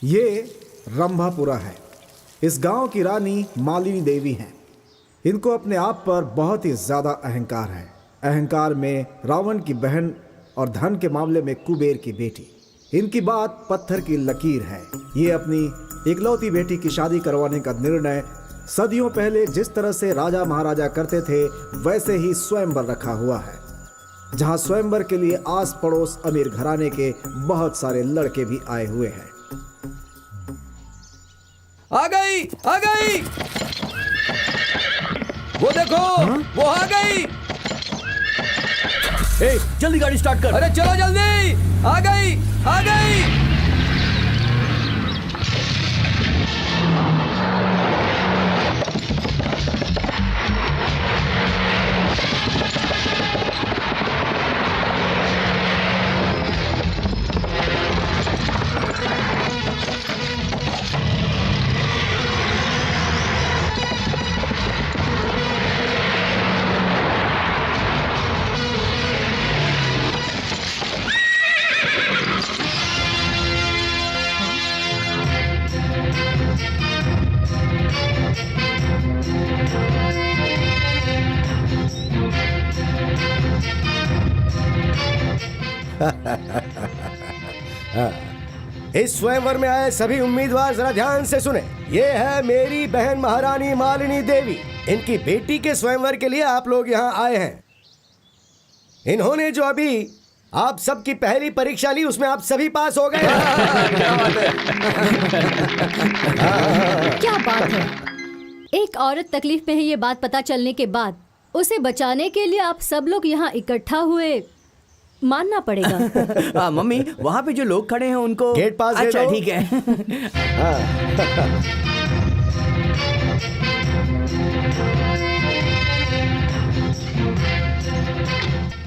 ये रंभापुरा है। इस गांव की रानी मालिनी देवी हैं। इनको अपने आप पर बहुत ही ज्यादा अहंकार है। अहंकार में रावण की बहन और धन के मामले में कुबेर की बेटी। इनकी बात पत्थर की लकीर है। ये अपनी इकलौती बेटी की शादी करवाने का निर्णय सदियों पहले जिस तरह से राजा महाराजा करते थे वैसे ही स्वयंवर रखा हुआ है, जहां स्वयंवर के लिए आस पड़ोस अमीर घराने के बहुत सारे लड़के भी आए हुए हैं। आ गई, आ गई। वो देखो, वो आ गई। ए, जल्दी गाड़ी स्टार्ट कर। अरे चलो जल्दी, आ गई, आ गई। इस स्वयंवर में आए सभी उम्मीदवार जरा ध्यान से सुने। ये है मेरी बहन महारानी मालिनी देवी। इनकी बेटी के स्वयंवर के लिए आप लोग यहाँ आए हैं। इन्होंने जो अभी आप सबकी पहली परीक्षा ली उसमें आप सभी पास हो गए। क्या बात है। एक औरत तकलीफ में है ये बात पता चलने के बाद उसे बचाने के लिए आप सब लोग यहाँ इकट्ठा हुए, मानना पड़ेगा। मम्मी, वहाँ पे जो लोग खड़े हैं उनको गेट पास दे अच्छा दो। ठीक है।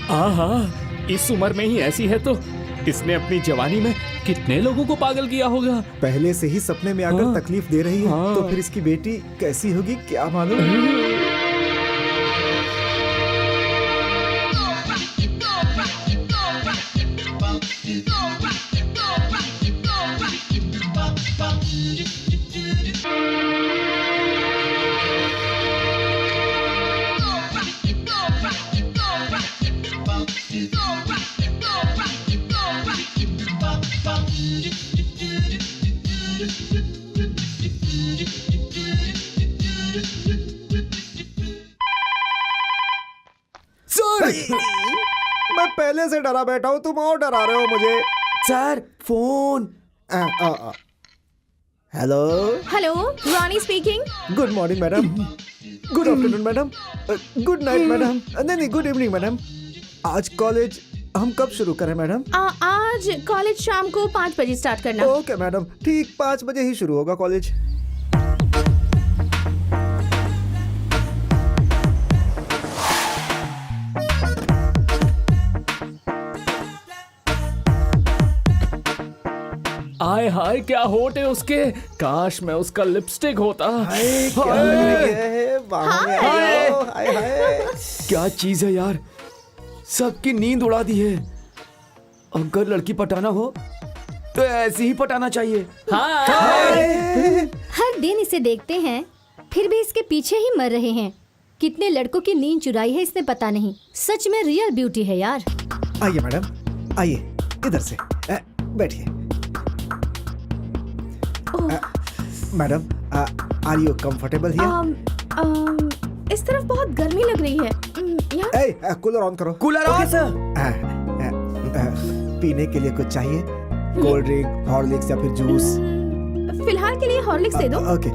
हाँ, इस उम्र में ही ऐसी है तो इसने अपनी जवानी में कितने लोगों को पागल किया होगा। पहले से ही सपने में आकर हाँ। तकलीफ दे रही है, हाँ। तो फिर इसकी बेटी कैसी होगी क्या मालूम। मैं पहले से डरा बैठा हूँ, तुम और डरा रहे हो मुझे। Sir, phone. Hello, hello, Rani speaking. Good morning madam. Good afternoon madam. Good night madam. नहीं, गुड इवनिंग मैडम। आज कॉलेज हम कब शुरू करें मैडम? आज कॉलेज शाम को 5 बजे स्टार्ट करना। ओके मैडम, ठीक 5 बजे ही शुरू होगा कॉलेज। आय हाय, क्या होठ है उसके। काश मैं उसका लिपस्टिक होता। क्या लग रही है? बाहों में आओ। हाय हाय। क्या चीज है यार, सबकी नींद उड़ा दी है। अगर लड़की पटाना हो तो ऐसे ही पटाना चाहिए। हर दिन इसे देखते हैं फिर भी इसके पीछे ही मर रहे हैं। कितने लड़कों की नींद चुराई है इसने पता नहीं। सच में रियल ब्यूटी है यार। आइए मैडम, आइए इधर से बैठिए। Madam, are you comfortable here? इस तरफ बहुत गर्मी लग रही है। यहाँ कूलर ऑन करो। Cooler okay sir. पीने के लिए कुछ चाहिए? कोल्ड ड्रिंक, हॉर्लिक्स या फिर जूस? फिलहाल के लिए हॉर्लिक्स दे दो। Okay,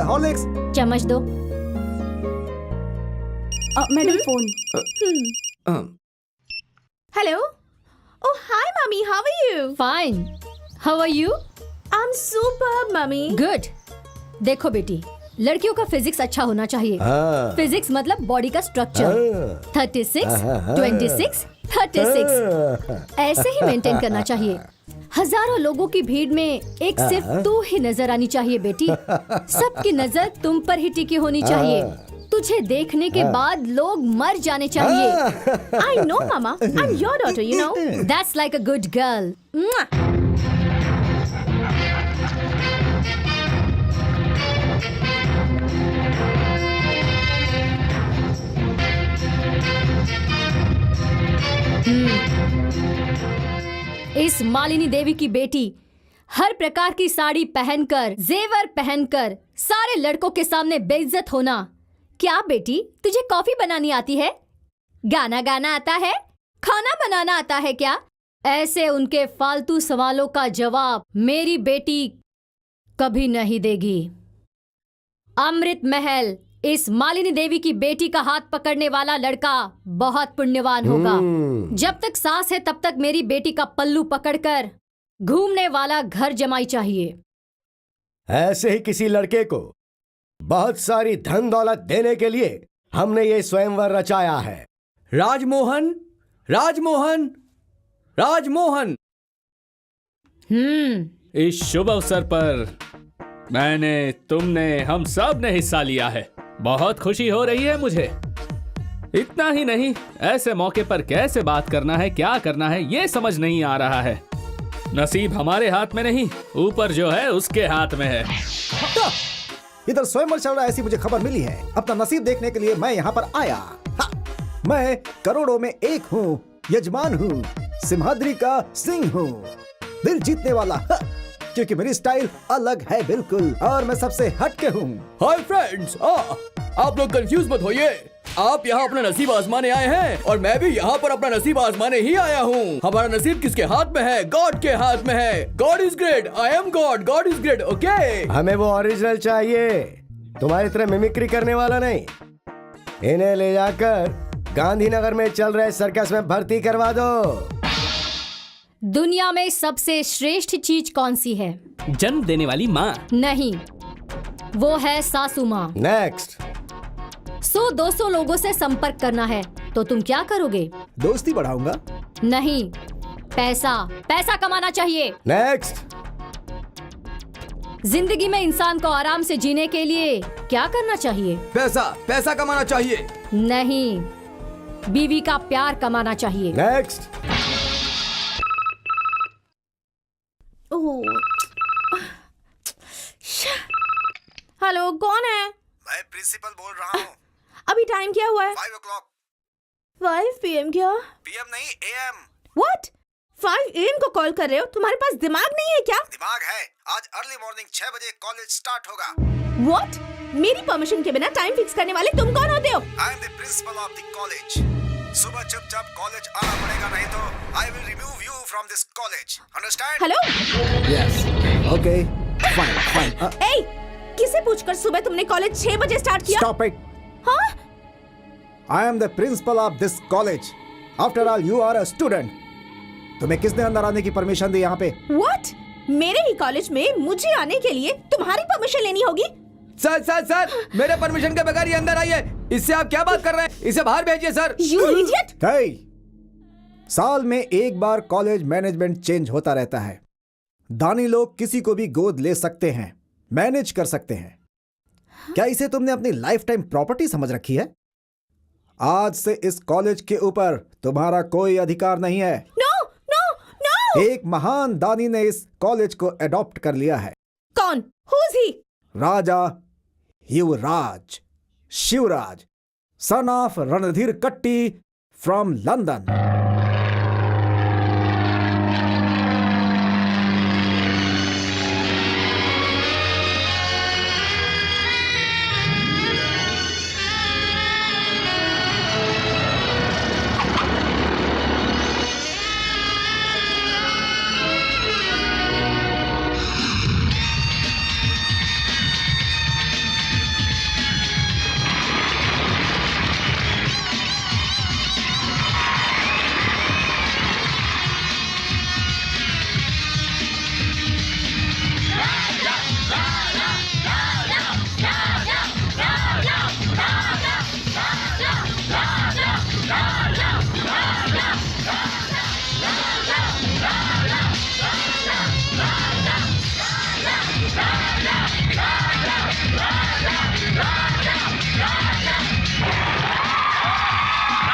Horlicks. चम्मच दो। Madam phone. Hello. Oh hi mummy, how are you? Fine, how are you? I am superb mummy. Good. देखो बेटी, लड़कियों का फिजिक्स अच्छा होना चाहिए। फिजिक्स मतलब बॉडी का स्ट्रक्चर। 36, 26, 36 ऐसे ही मेंटेन करना चाहिए। हजारों लोगों की भीड़ में एक सिर्फ तू ही नजर आनी चाहिए बेटी। सबकी नजर तुम पर ही टिकी होनी चाहिए। तुझे देखने के बाद लोग मर जाने चाहिए। I know mama, I'm your daughter, you know. That's like a good girl. इस मालिनी देवी की बेटी हर प्रकार की साड़ी पहनकर, जेवर पहनकर सारे लड़कों के सामने बेइज्जत होना। क्या बेटी, तुझे कॉफी बनानी आती है? गाना गाना आता है? खाना बनाना आता है क्या? ऐसे उनके फालतू सवालों का जवाब मेरी बेटी कभी नहीं देगी। अमृत महल, इस मालिनी देवी की बेटी का हाथ पकड़ने वाला लड़का बहुत पुण्यवान होगा। जब तक सांस है तब तक मेरी बेटी का पल्लू पकड़कर घूमने वाला घर जमाई चाहिए। ऐसे ही किसी लड़के को बहुत सारी धन दौलत देने के लिए हमने ये स्वयंवर रचाया है। राजमोहन, राजमोहन, राजमोहन। इस शुभ अवसर पर मैंने, तुमने, हम सब ने हिस्सा लिया है। बहुत खुशी हो रही है मुझे। इतना ही नहीं, ऐसे मौके पर कैसे बात करना है, क्या करना है, ये समझ नहीं आ रहा है। नसीब हमारे हाथ में नहीं, ऊपर जो है उसके हाथ में है। इधर स्वयंवर चल रहा है, ऐसी मुझे खबर मिली है। अपना नसीब देखने के लिए मैं यहाँ पर आया। मैं करोड़ों में एक हूँ, यजमान हूँ, सिंहाद्री का सिंह हूँ, दिल जीतने वाला। क्योंकि मेरी स्टाइल अलग है बिल्कुल, और मैं सबसे हटके हूँ। हाय फ्रेंड्स, आप लोग कंफ्यूज मत होइए। आप यहाँ अपना नसीब आजमाने आए हैं और मैं भी यहाँ पर अपना नसीब आजमाने ही आया हूँ। हमारा नसीब किसके हाथ में है? गॉड के हाथ में है। God is great, I am God, God is great. Okay, हमें वो ओरिजिनल चाहिए, तुम्हारी तरह मिमिक्री करने वाला नहीं। इन्हें ले जाकर गांधीनगर में चल रहे सर्कस में भर्ती करवा दो। दुनिया में सबसे श्रेष्ठ चीज कौन सी है? जन्म देने वाली माँ। नहीं, वो है सासू माँ। नेक्स्ट। 100-200 लोगों से संपर्क करना है तो तुम क्या करोगे? दोस्ती बढ़ाऊंगा। नहीं, पैसा, पैसा कमाना चाहिए। नेक्स्ट। जिंदगी में इंसान को आराम से जीने के लिए क्या करना चाहिए? पैसा, पैसा कमाना चाहिए। नहीं, बीवी का प्यार कमाना चाहिए। नेक्स्ट। हेलो, कौन है? मैं प्रिंसिपल बोल रहा हूँ। अभी टाइम क्या हुआ है? 5 o'clock। 5 PM क्या? PM नहीं, AM। What? 5 AM को कॉल कर रहे हो? तुम्हारे पास दिमाग नहीं है क्या? दिमाग है। आज अर्ली मॉर्निंग 6 बजे कॉलेज स्टार्ट होगा। What? मेरी परमिशन के बिना टाइम फिक्स करने वाले तुम कौन होते हो? I am the principal of the college. सुबह चुपचाप कॉलेज आना पड़ेगा, नहीं तो I will remove you from this college. Understand? Hello? Yes. Okay, fine, fine. ए, किसे पूछकर सुबह तुमने कॉलेज 6 बजे स्टार्ट किया? Stop it. हाँ? I am the principal of this college. After all, you are a student. तुम्हें किसने अंदर आने की परमिशन दी यहाँ पे? What? मेरे ही कॉलेज में मुझे आने के लिए तुम्हारी परमिशन लेनी होगी? सर सर सर, मेरे परमिशन के बगैर ये अंदर आइए। इससे आप क्या बात कर रहे हैं? इसे बाहर भेजिए सर। You idiot! Hey! साल में एक बार कॉलेज मैनेजमेंट चेंज होता रहता है। दानी लोग किसी को भी गोद ले सकते हैं, मैनेज कर सकते हैं। क्या इसे तुमने अपनी लाइफ टाइम प्रॉपर्टी समझ रखी है? आज से इस कॉलेज के ऊपर तुम्हारा कोई अधिकार नहीं है। No, no, no! एक महान दानी ने इस कॉलेज को अडॉप्ट कर लिया है। कौन? Who's he? Raja Yuvraj Shivraj, son of Randhir कट्टी फ्रॉम लंदन।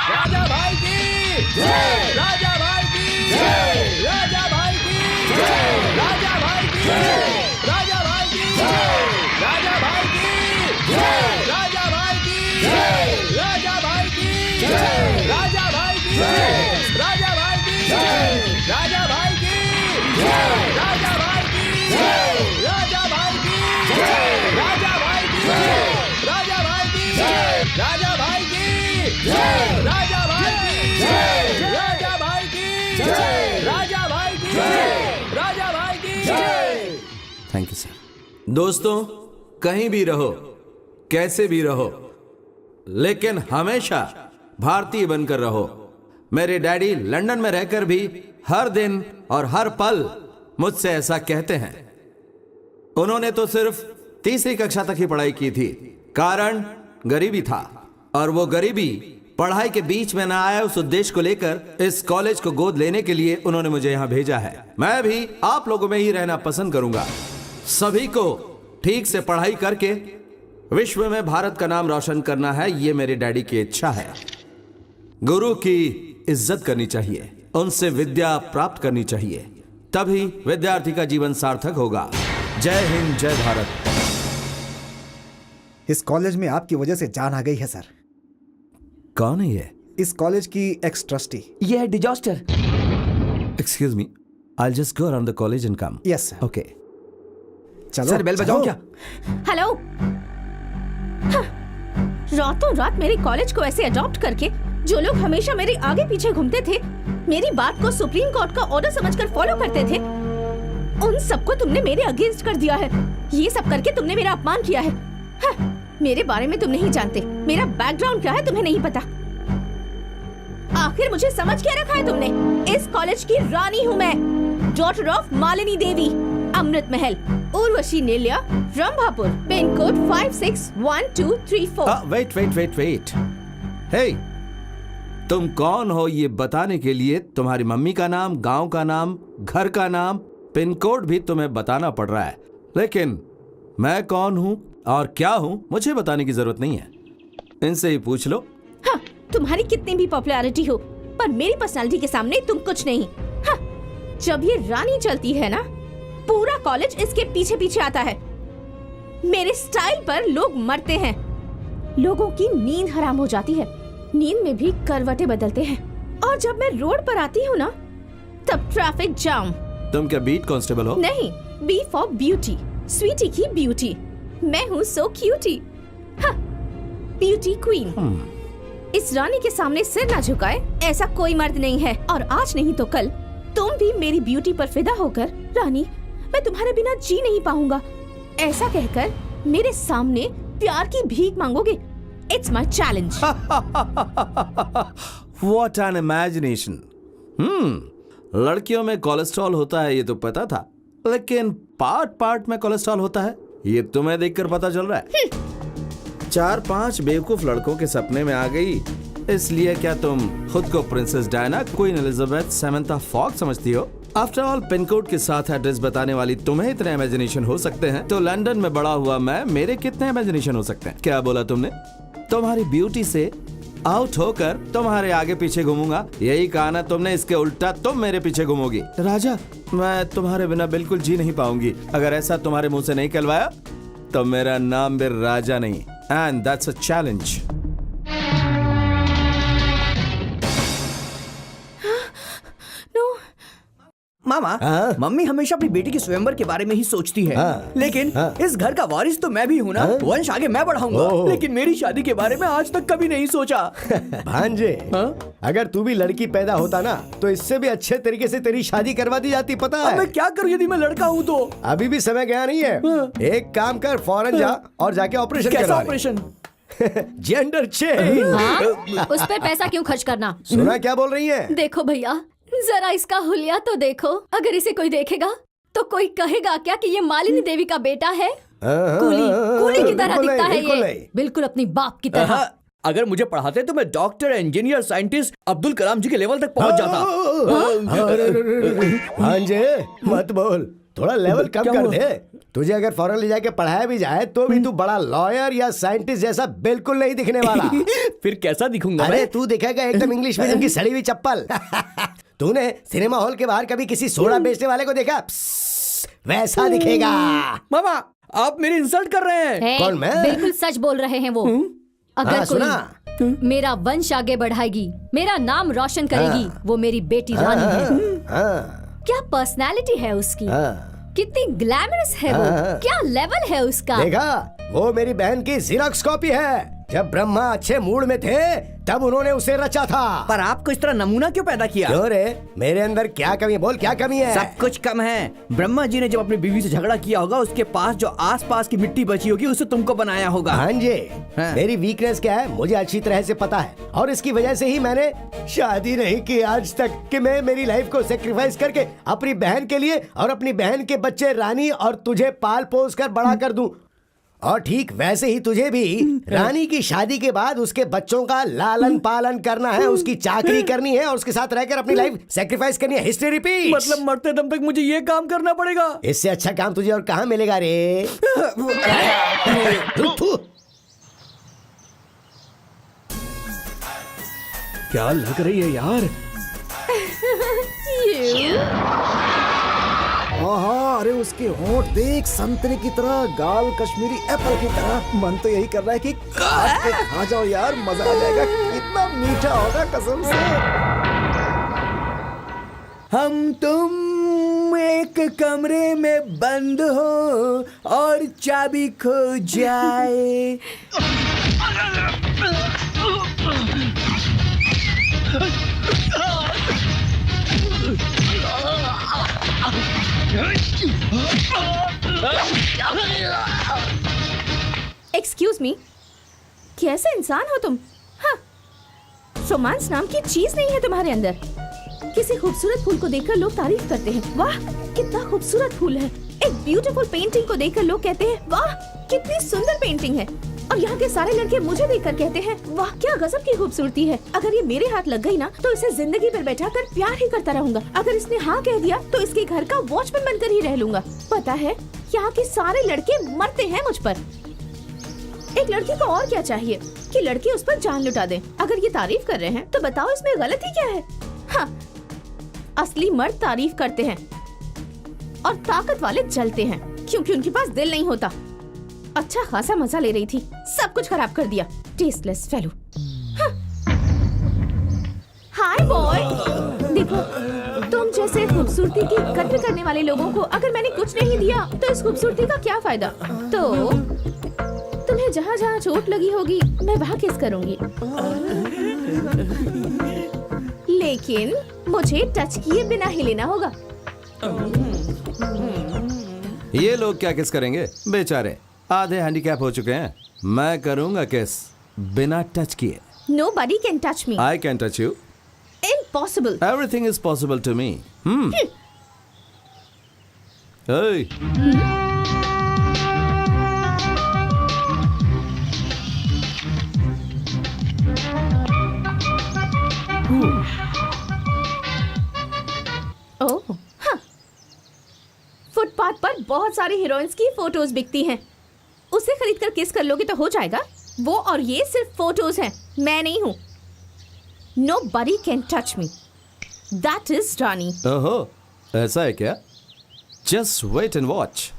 राजा भाई की जय, राजा भाई की जय, राजा भाई की जय, राजा भाई की जय, राजा भाई की जय, राजा भाई की जय, राजा भाई की जय, राजा भाई की जय, राजा भाई की जय, राजा राजा भाई की राजा भाई की राजा भाई की राजा भाई की राजा भाई की राजा भाई की राजा भाई की राजा भाई की राजा भाई की राजा भाई की। Thank you sir. दोस्तों, कहीं भी रहो, कैसे भी रहो, लेकिन हमेशा भारतीय बनकर रहो। मेरे डैडी लंदन में रहकर भी हर दिन और हर पल मुझसे ऐसा कहते हैं। उन्होंने तो सिर्फ तीसरी कक्षा तक ही पढ़ाई की थी, कारण गरीबी था, और वो गरीबी पढ़ाई के बीच में ना आया, उस उद्देश्य को लेकर इस कॉलेज को गोद लेने के लिए उन्होंने मुझे यहां भेजा है। मैं भी आप लोगों में ही रहना पसंद करूंगा। सभी को ठीक से पढ़ाई करके विश्व में भारत का नाम रोशन करना है, ये मेरे डैडी की इच्छा है। गुरु की इज्जत करनी चाहिए, उनसे विद्या प्राप्त करनी चाहिए, तभी विद्यार्थी का जीवन सार्थक होगा। जय हिंद, जय भारत। इस कॉलेज में आपकी वजह से जान आ गई है सर। कौन है ये? इस कॉलेज की एक्स ट्रस्टी। ये है disaster. Excuse me, I just go around the college and come. Yes sir. Okay. चलो सर बेल बजाऊं क्या? हेलो। हाँ, रातों रात मेरे कॉलेज को ऐसे अडॉप्ट करके जो लोग हमेशा मेरे आगे पीछे घूमते थे, मेरी बात को सुप्रीम कोर्ट का ऑर्डर समझकर फॉलो करते थे, उन सबको तुमने मेरे अगेंस्ट कर दिया है। ये सब करके तुमने मेरा अपमान किया है। हाँ, मेरे बारे में तुम नहीं जानते, मेरा बैकग्राउंड क्या है तुम्हें नहीं पता। आखिर मुझे समझ क्या रखा है तुमने? इस कॉलेज की रानी हूँ मैं, daughter of Malini Devi, Amrit Mahal, Urvashi Nilaya, Rambhapur, pin code 561234। Wait. Hey, तुम कौन हो ये बताने के लिए तुम्हारी मम्मी का नाम, गांव का नाम, घर का नाम, पिन कोड भी तुम्हें बताना पड़ रहा है, लेकिन मैं कौन हूं और क्या हूं मुझे बताने की जरूरत नहीं है। इनसे ही पूछ लो। हाँ, तुम्हारी कितनी भी पॉपुलैरिटी हो, पर मेरी पर्सनालिटी के सामने तुम कुछ नहीं। हाँ, जब ये रानी चलती है ना, पूरा कॉलेज इसके पीछे पीछे आता है। मेरे स्टाइल पर लोग मरते हैं, लोगों की नींद हराम हो जाती है, नींद में भी करवटें बदलते हैं, और जब मैं रोड पर आती हूँ ना, तब ट्रैफिक जाम। तुम क्या बीट कांस्टेबल हो? नहीं, बी फॉर ब्यूटी, स्वीटी की ब्यूटी। मैं हूँ सो क्यूटी, हाँ, ब्यूटी क्वीन। इस रानी के सामने सिर ना झुकाए ऐसा कोई मर्द नहीं है, और आज नहीं तो कल तुम भी मेरी ब्यूटी पर फिदा होकर, रानी मैं तुम्हारे बिना जी नहीं पाऊंगा, ऐसा कहकर मेरे सामने प्यार की भीख मांगोगे। It's my challenge. What an imagination. लड़कियों में कोलेस्ट्रॉल होता है ये तो पता था, लेकिन पार्ट में कोलेस्ट्रॉल होता है ये तुम्हें देखकर पता चल रहा है। 4-5 बेवकूफ लड़कों के सपने में आ गई, इसलिए क्या तुम खुद को Princess Diana, Queen Elizabeth, Samantha Fox समझती हो? आफ्टर ऑल, पिन कोड के साथ एड्रेस बताने वाली तुम्हें इतने इमेजिनेशन हो सकते हैं, तो लंदन में बड़ा हुआ मैं, मेरे कितने इमेजिनेशन हो सकते हैं? क्या बोला तुमने? तुम्हारी ब्यूटी से आउट होकर तुम्हारे आगे पीछे घूमूंगा, यही कहा ना तुमने? इसके उल्टा तुम मेरे पीछे घूमोगी। राजा, मैं तुम्हारे बिना बिल्कुल जी नहीं पाऊंगी। अगर ऐसा तुम्हारे मुंह से नहीं कहलवाया तो मेरा नाम भी राजा नहीं, and that's a challenge. Mama, mummy हमेशा अपनी बेटी की स्वयंवर के बारे में ही सोचती है, लेकिन इस घर का वारिस तो मैं भी हूँ ना, वंश आगे मैं बढ़ाऊंगा, लेकिन मेरी शादी के बारे में आज तक कभी नहीं सोचा। भांजे, अगर तू भी लड़की पैदा होता ना, तो इससे भी अच्छे तरीके से तेरी शादी करवा दी जाती, पता है? मैं क्या करूँ यदि मैं लड़का हूँ तो? अभी भी समय गया नहीं है। एक काम कर, फौरन जा और जाके ऑपरेशन कैसा करवा ले। ऑपरेशन? Gender change. हाँ? उस पर पैसा क्यों खर्च करना? सुना क्या बोल रही है? देखो भैया, जरा इसका हुलिया तो देखो। अगर इसे कोई देखेगा तो कोई कहेगा क्या कि ये मालिनी देवी का बेटा है? कूली की तरह दिखता है ये, बिल्कुल अपनी बाप की तरह। अगर मुझे पढ़ाते तो मैं doctor, engineer, scientist, Abdul Kalam जी के लेवल तक पहुंच जाता। भांजे मत बोल, थोड़ा लेवल कम कर दे। तुझे अगर फॉरेन ले जाके पढ़ाया भी जाए तो भी तू बड़ा लॉयर या साइंटिस्ट जैसा बिल्कुल नहीं दिखने वाला। फिर कैसा दिखूंगा? अरे तू दिखेगा एकदम इंग्लिश मीडियम की सड़ी हुई चप्पल। तूने सिनेमा हॉल के बाहर कभी किसी सोडा बेचने वाले को देखा? वैसा दिखेगा। मामा, आप मेरी इंसल्ट कर रहे हैं। कौन, मैं? बिल्कुल सच बोल रहे हैं वो। अगर हाँ, कोई सुना? मेरा वंश आगे बढ़ाएगी, मेरा नाम रोशन करेगी, वो मेरी बेटी रानी है। क्या पर्सनालिटी है उसकी, कितनी ग्लैमरस है वो, क्या लेवल है उसका। देखा, वो मेरी बहन की ज़ेरॉक्स कॉपी है। जब ब्रह्मा अच्छे मूड में थे तब उन्होंने उसे रचा था। पर आपको इस तरह नमूना क्यों पैदा किया? क्यों रे, मेरे अंदर क्या कमी है? बोल, क्या कमी है? सब कुछ कम है। ब्रह्मा जी ने जब अपनी बीवी से झगड़ा किया होगा, उसके पास जो आसपास की मिट्टी बची होगी उसे तुमको बनाया होगा। हाँ जी, हाँ। मेरी वीकनेस क्या है मुझे अच्छी तरह से पता है, और इसकी वजह से ही मैंने शादी नहीं की आज तक, कि मैं मेरी लाइफ को सेक्रीफाइस करके अपनी बहन के लिए और अपनी बहन के बच्चे रानी और तुझे पाल पोस कर बड़ा कर दूं। और ठीक वैसे ही तुझे भी रानी की शादी के बाद उसके बच्चों का लालन पालन करना है, उसकी चाकरी करनी है और उसके साथ रहकर अपनी लाइफ सेक्रीफाइस करनी है। History repeat. मतलब मरते दम तक मुझे ये काम करना पड़ेगा? इससे अच्छा काम तुझे और कहाँ मिलेगा रे? क्या लग रही है यार? हाँ, अरे उसके होंठ देख, संतरे की तरह, गाल कश्मीरी एप्पल की तरह। मन तो यही कर रहा है कि काट के खा जाओ यार, मजा आ जाएगा। कितना मीठा होगा कसम से। हम तुम एक कमरे में बंद हो और चाबी खो जाए। एक्सक्यूज मी, कैसे इंसान हो तुम? हाँ, रोमांस नाम की चीज नहीं है तुम्हारे अंदर। किसी खूबसूरत फूल को देखकर लोग तारीफ करते हैं, वाह कितना खूबसूरत फूल है। एक ब्यूटीफुल पेंटिंग को देखकर लोग कहते हैं, वाह कितनी सुंदर पेंटिंग है। और यहाँ के सारे लड़के मुझे देखकर कहते हैं, वाह क्या गजब की खूबसूरती है। अगर ये मेरे हाथ लग गई ना तो इसे जिंदगी भर बैठा कर प्यार ही करता रहूंगा। अगर इसने हाँ कह दिया तो इसके घर का वॉचमैन बनकर ही रह लूंगा। पता है, यहाँ के सारे लड़के मरते हैं मुझ पर। एक लड़की को और क्या चाहिए कि लड़की उस पर जान लुटा दे। अगर ये तारीफ कर रहे हैं तो बताओ इसमें गलती क्या है? हाँ, असली मर्द तारीफ करते हैं और ताकत वाले जलते हैं, क्योंकि उनके पास दिल नहीं होता। अच्छा खासा मजा ले रही थी, सब कुछ खराब कर दिया। Tasteless fellow. हाय बॉय, देखो तुम जैसे खूबसूरती की कद्र करने वाले लोगों को अगर मैंने कुछ नहीं दिया तो इस खूबसूरती का क्या फायदा? तो तुम्हें जहाँ जहाँ चोट लगी होगी मैं वहाँ किस करूँगी, लेकिन मुझे टच किए बिना ही लेना होगा। ये लोग क्या किस करेंगे? बेचारे आधे हैंडीकैप हो चुके हैं। मैं करूंगा किस बिना टच किए। Nobody can touch me. I can touch you. Impossible. Everything is possible to me. Hey. ओह, हाँ। फुटपाथ पर बहुत सारी हीरोइंस की फोटोज बिकती हैं। उसे खरीद कर किस कर लोगे तो हो जाएगा। वो और ये सिर्फ फोटोज हैं, मैं नहीं हूँ। Nobody can touch me. That is रानी। ओहो, ऐसा है क्या? Just wait and watch.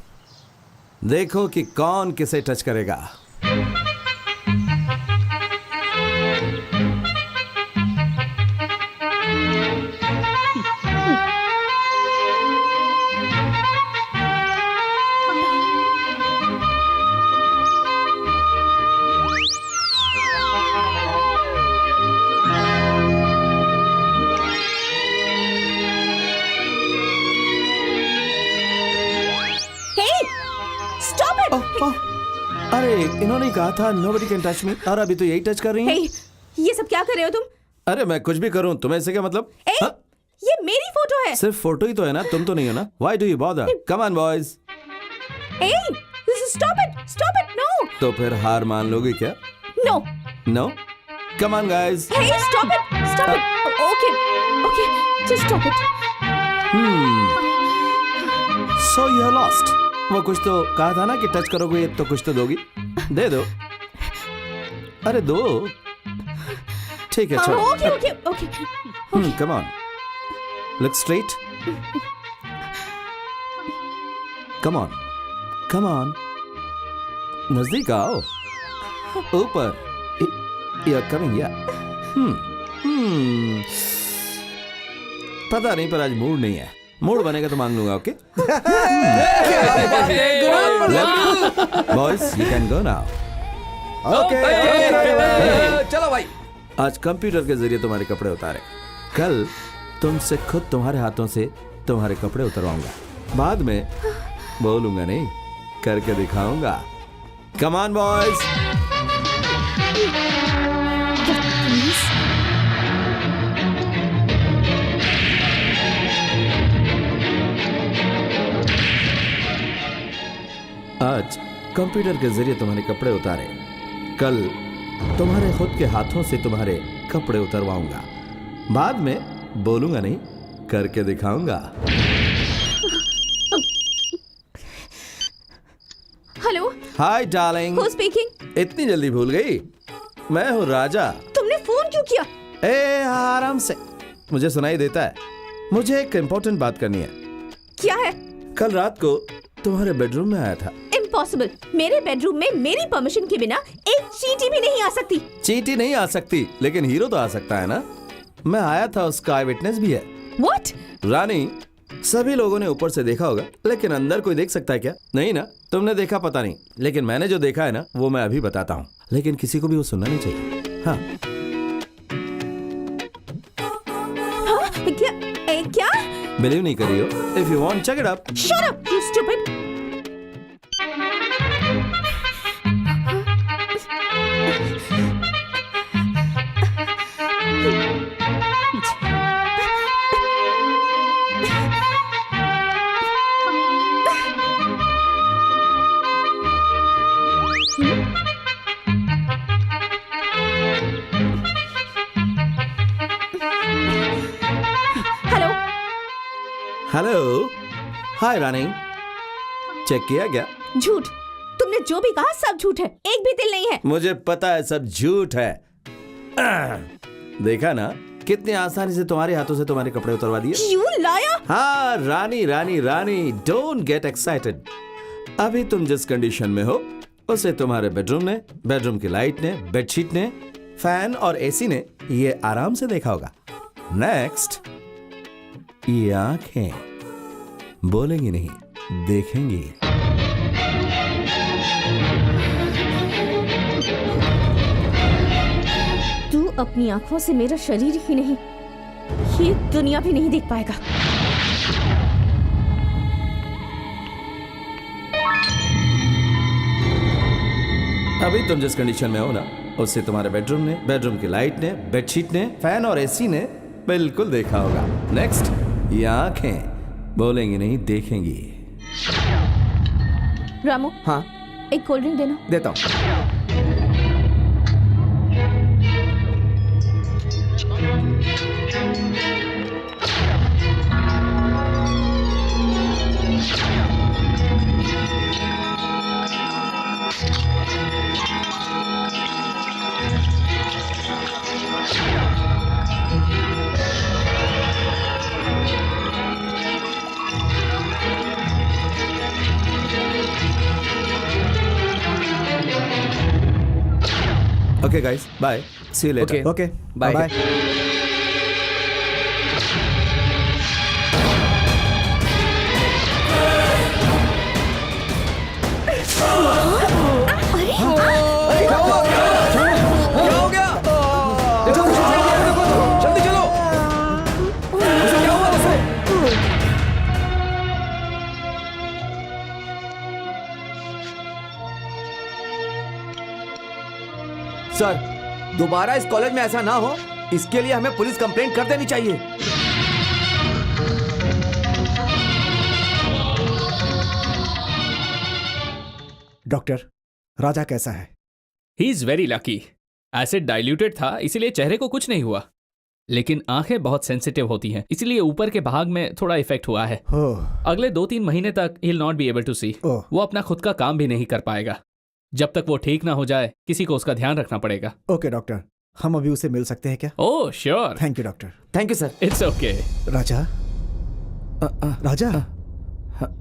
देखो कि कौन किसे टच करेगा। अरे इन्होंने कहा था nobody can touch me, और अभी तो यही टच कर रही हैं। Hey, ये सब क्या कर रहे हो तुम? अरे मैं कुछ भी करूं, तुम्हें इससे क्या मतलब? Hey, हाँ? ये मेरी फोटो है। सिर्फ फोटो ही तो है ना, तुम तो नहीं हो ना? Why do you bother? Come on boys. Hey, stop it, stop it, no. तो फिर हार मान लोगे क्या? No. No? Come on guys. Hey, stop it, stop it. Okay, okay, just stop it. So you are lost. वो कुछ तो कहा था ना कि टच करोगे तो कुछ तो दोगी। दे दो। अरे दो। ठीक है चलो। Okay, okay, okay. Come on. Look straight. Come on. Come on. नजदीक आओ। ऊपर। यू आर कमिंग या पता नहीं, पर आज मूड नहीं है। मूड बनेगा तो मांग लूंगा। Okay boys, you can go now. चलो भाई। आज कंप्यूटर के जरिए तुम्हारे कपड़े उतारे, कल तुमसे खुद तुम्हारे हाथों से तुम्हारे कपड़े उतरवाऊंगा। बाद में बोलूंगा नहीं, करके दिखाऊंगा। Come on boys. आज कंप्यूटर के जरिए तुम्हारे कपड़े उतारे, कल तुम्हारे खुद के हाथों से तुम्हारे कपड़े उतरवाऊंगा। बाद में बोलूंगा नहीं, करके दिखाऊंगा। Hello, hi darling. Who speaking? इतनी जल्दी भूल गई? मैं हूँ राजा। तुमने फोन क्यों किया? ए आराम से, मुझे सुनाई देता है। मुझे एक इम्पोर्टेंट बात करनी है। क्या है? कल रात को तुम्हारे बेडरूम में आया था। इम्पॉसिबल। मेरे बेडरूम में मेरी परमिशन के बिना एक चींटी भी नहीं आ सकती। चींटी नहीं आ सकती, लेकिन हीरो तो आ सकता है ना। मैं आया था, उसका आई विटनेस भी है। What? रानी, सभी लोगों ने ऊपर से देखा होगा, लेकिन अंदर कोई देख सकता है क्या? नहीं ना। तुमने देखा पता नहीं, लेकिन मैंने जो देखा है ना, वो मैं अभी बताता हूँ। लेकिन किसी को भी वो सुनना नहीं चाहिए। हाँ, क्या? बिलीव नहीं करी हो? If you want check it up. Shut up, you stupid. Hello, hi Rani. Check किया क्या? झूठ। तुमने जो भी कहा सब झूठ है, एक भी दिल नहीं है। मुझे पता है सब झूठ है। देखा ना, कितनी आसानी से तुम्हारे हाथों से तुम्हारे कपड़े उतरवा दिए। You liar! हाँ रानी रानी रानी, डोंट गेट एक्साइटेड। अभी तुम जिस कंडीशन में हो, उसे तुम्हारे बेडरूम ने, बेडरूम की लाइट ने, बेडशीट ने, फैन और एसी ने ये आराम से देखा होगा। नेक्स्ट, ये आंखें बोलेंगी नहीं, देखेंगी। तू अपनी आंखों से मेरा शरीर ही नहीं, ये दुनिया भी नहीं देख पाएगा। अभी तुम जिस कंडीशन में हो ना, उससे तुम्हारे बेडरूम ने, बेडरूम की लाइट ने, बेडशीट ने, फैन और एसी ने बिल्कुल देखा होगा। नेक्स्ट, ये आंखें बोलेंगी नहीं, देखेंगी। रामू, हाँ एक कोल्ड ड्रिंक देना। देता हूँ। Okay guys, bye. See you later. Okay. Okay Bye. Bye. क्या हो गया? जल्दी चलो। उसे क्या हुआ? उसे सर, दोबारा इस कॉलेज में ऐसा ना हो, इसके लिए हमें पुलिस कंप्लेंट कर देनी चाहिए। डॉक्टर, राजा कैसा है? He is very lucky. Acid diluted था, इसीलिए चेहरे को कुछ नहीं हुआ, लेकिन आंखें बहुत सेंसिटिव होती हैं, इसलिए ऊपर के भाग में थोड़ा इफेक्ट हुआ है। अगले 2-3 महीने तक ही will not be able to see. वो अपना खुद का काम भी नहीं कर पाएगा। जब तक वो ठीक ना हो जाए, किसी को उसका ध्यान रखना पड़ेगा। ओके डॉक्टर, हम अभी उसे मिल सकते हैं क्या? Oh sure. Thank you doctor. Thank you sir. It's okay. Raja, Raja,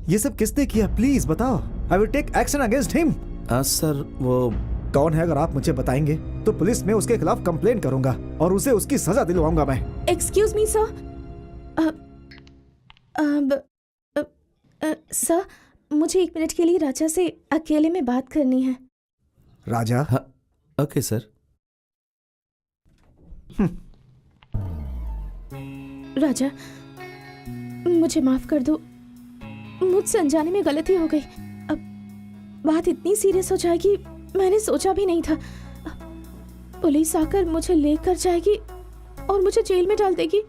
ये सब किसने किया? प्लीज बताओ। I will take action against him. Sir, वो कौन है? अगर आप मुझे बताएंगे तो पुलिस में उसके खिलाफ कंप्लेन करूंगा और उसे उसकी सजा दिलवाऊंगा मैं। एक्सक्यूज मी सर, सर मुझे 1 मिनट के लिए राजा से अकेले में बात करनी है। राजा? हाँ, ओके सर। राजा मुझे माफ कर दो, मुझसे अनजाने में गलती हो गई। अब बात इतनी सीरियस हो जाएगी मैंने सोचा भी नहीं था। पुलिस आकर मुझे लेकर जाएगी और मुझे जेल में डाल देगी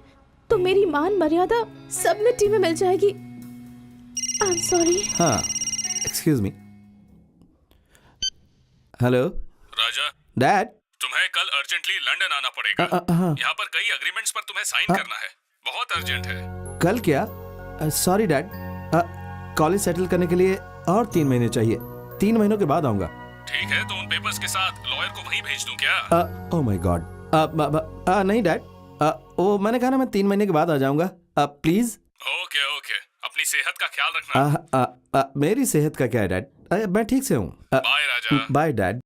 तो मेरी मान मर्यादा सब मिट्टी में मिल जाएगी। I am sorry. हाँ, एक्सक्यूज मी। हेलो राजा, डैड। तुम्हें कल अर्जेंटली लंदन आना पड़ेगा। यहाँ पर कई एग्रीमेंट्स पर तुम्हें साइन करना है, बहुत अर्जेंट है। कल क्या? सॉरी डैड, कॉलेज सेटल करने के लिए और 3 महीने चाहिए। 3 महीनों के बाद आऊंगा। ठीक है, तो उन पेपर्स के साथ लॉयर को वहीं भेज दूं क्या? ओह माय गॉड, नहीं डैड, वो मैंने कहा ना मैं 3 महीने के बाद आ जाऊंगा। प्लीज। ओके ओके, अपनी सेहत का ख्याल रखना। मेरी सेहत का क्या है डैड? मैं ठीक से हूँ। Bye Raja. Bye dad.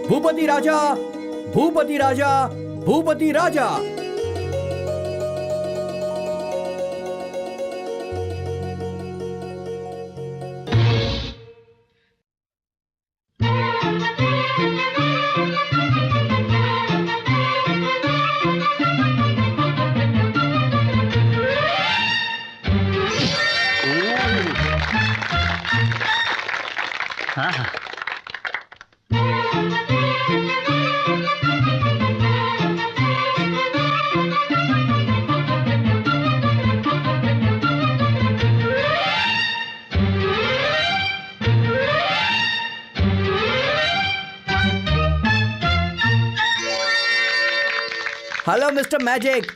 Bhupati Raja, Bhupati Raja, Bhupati Raja. Hello Mister Magic,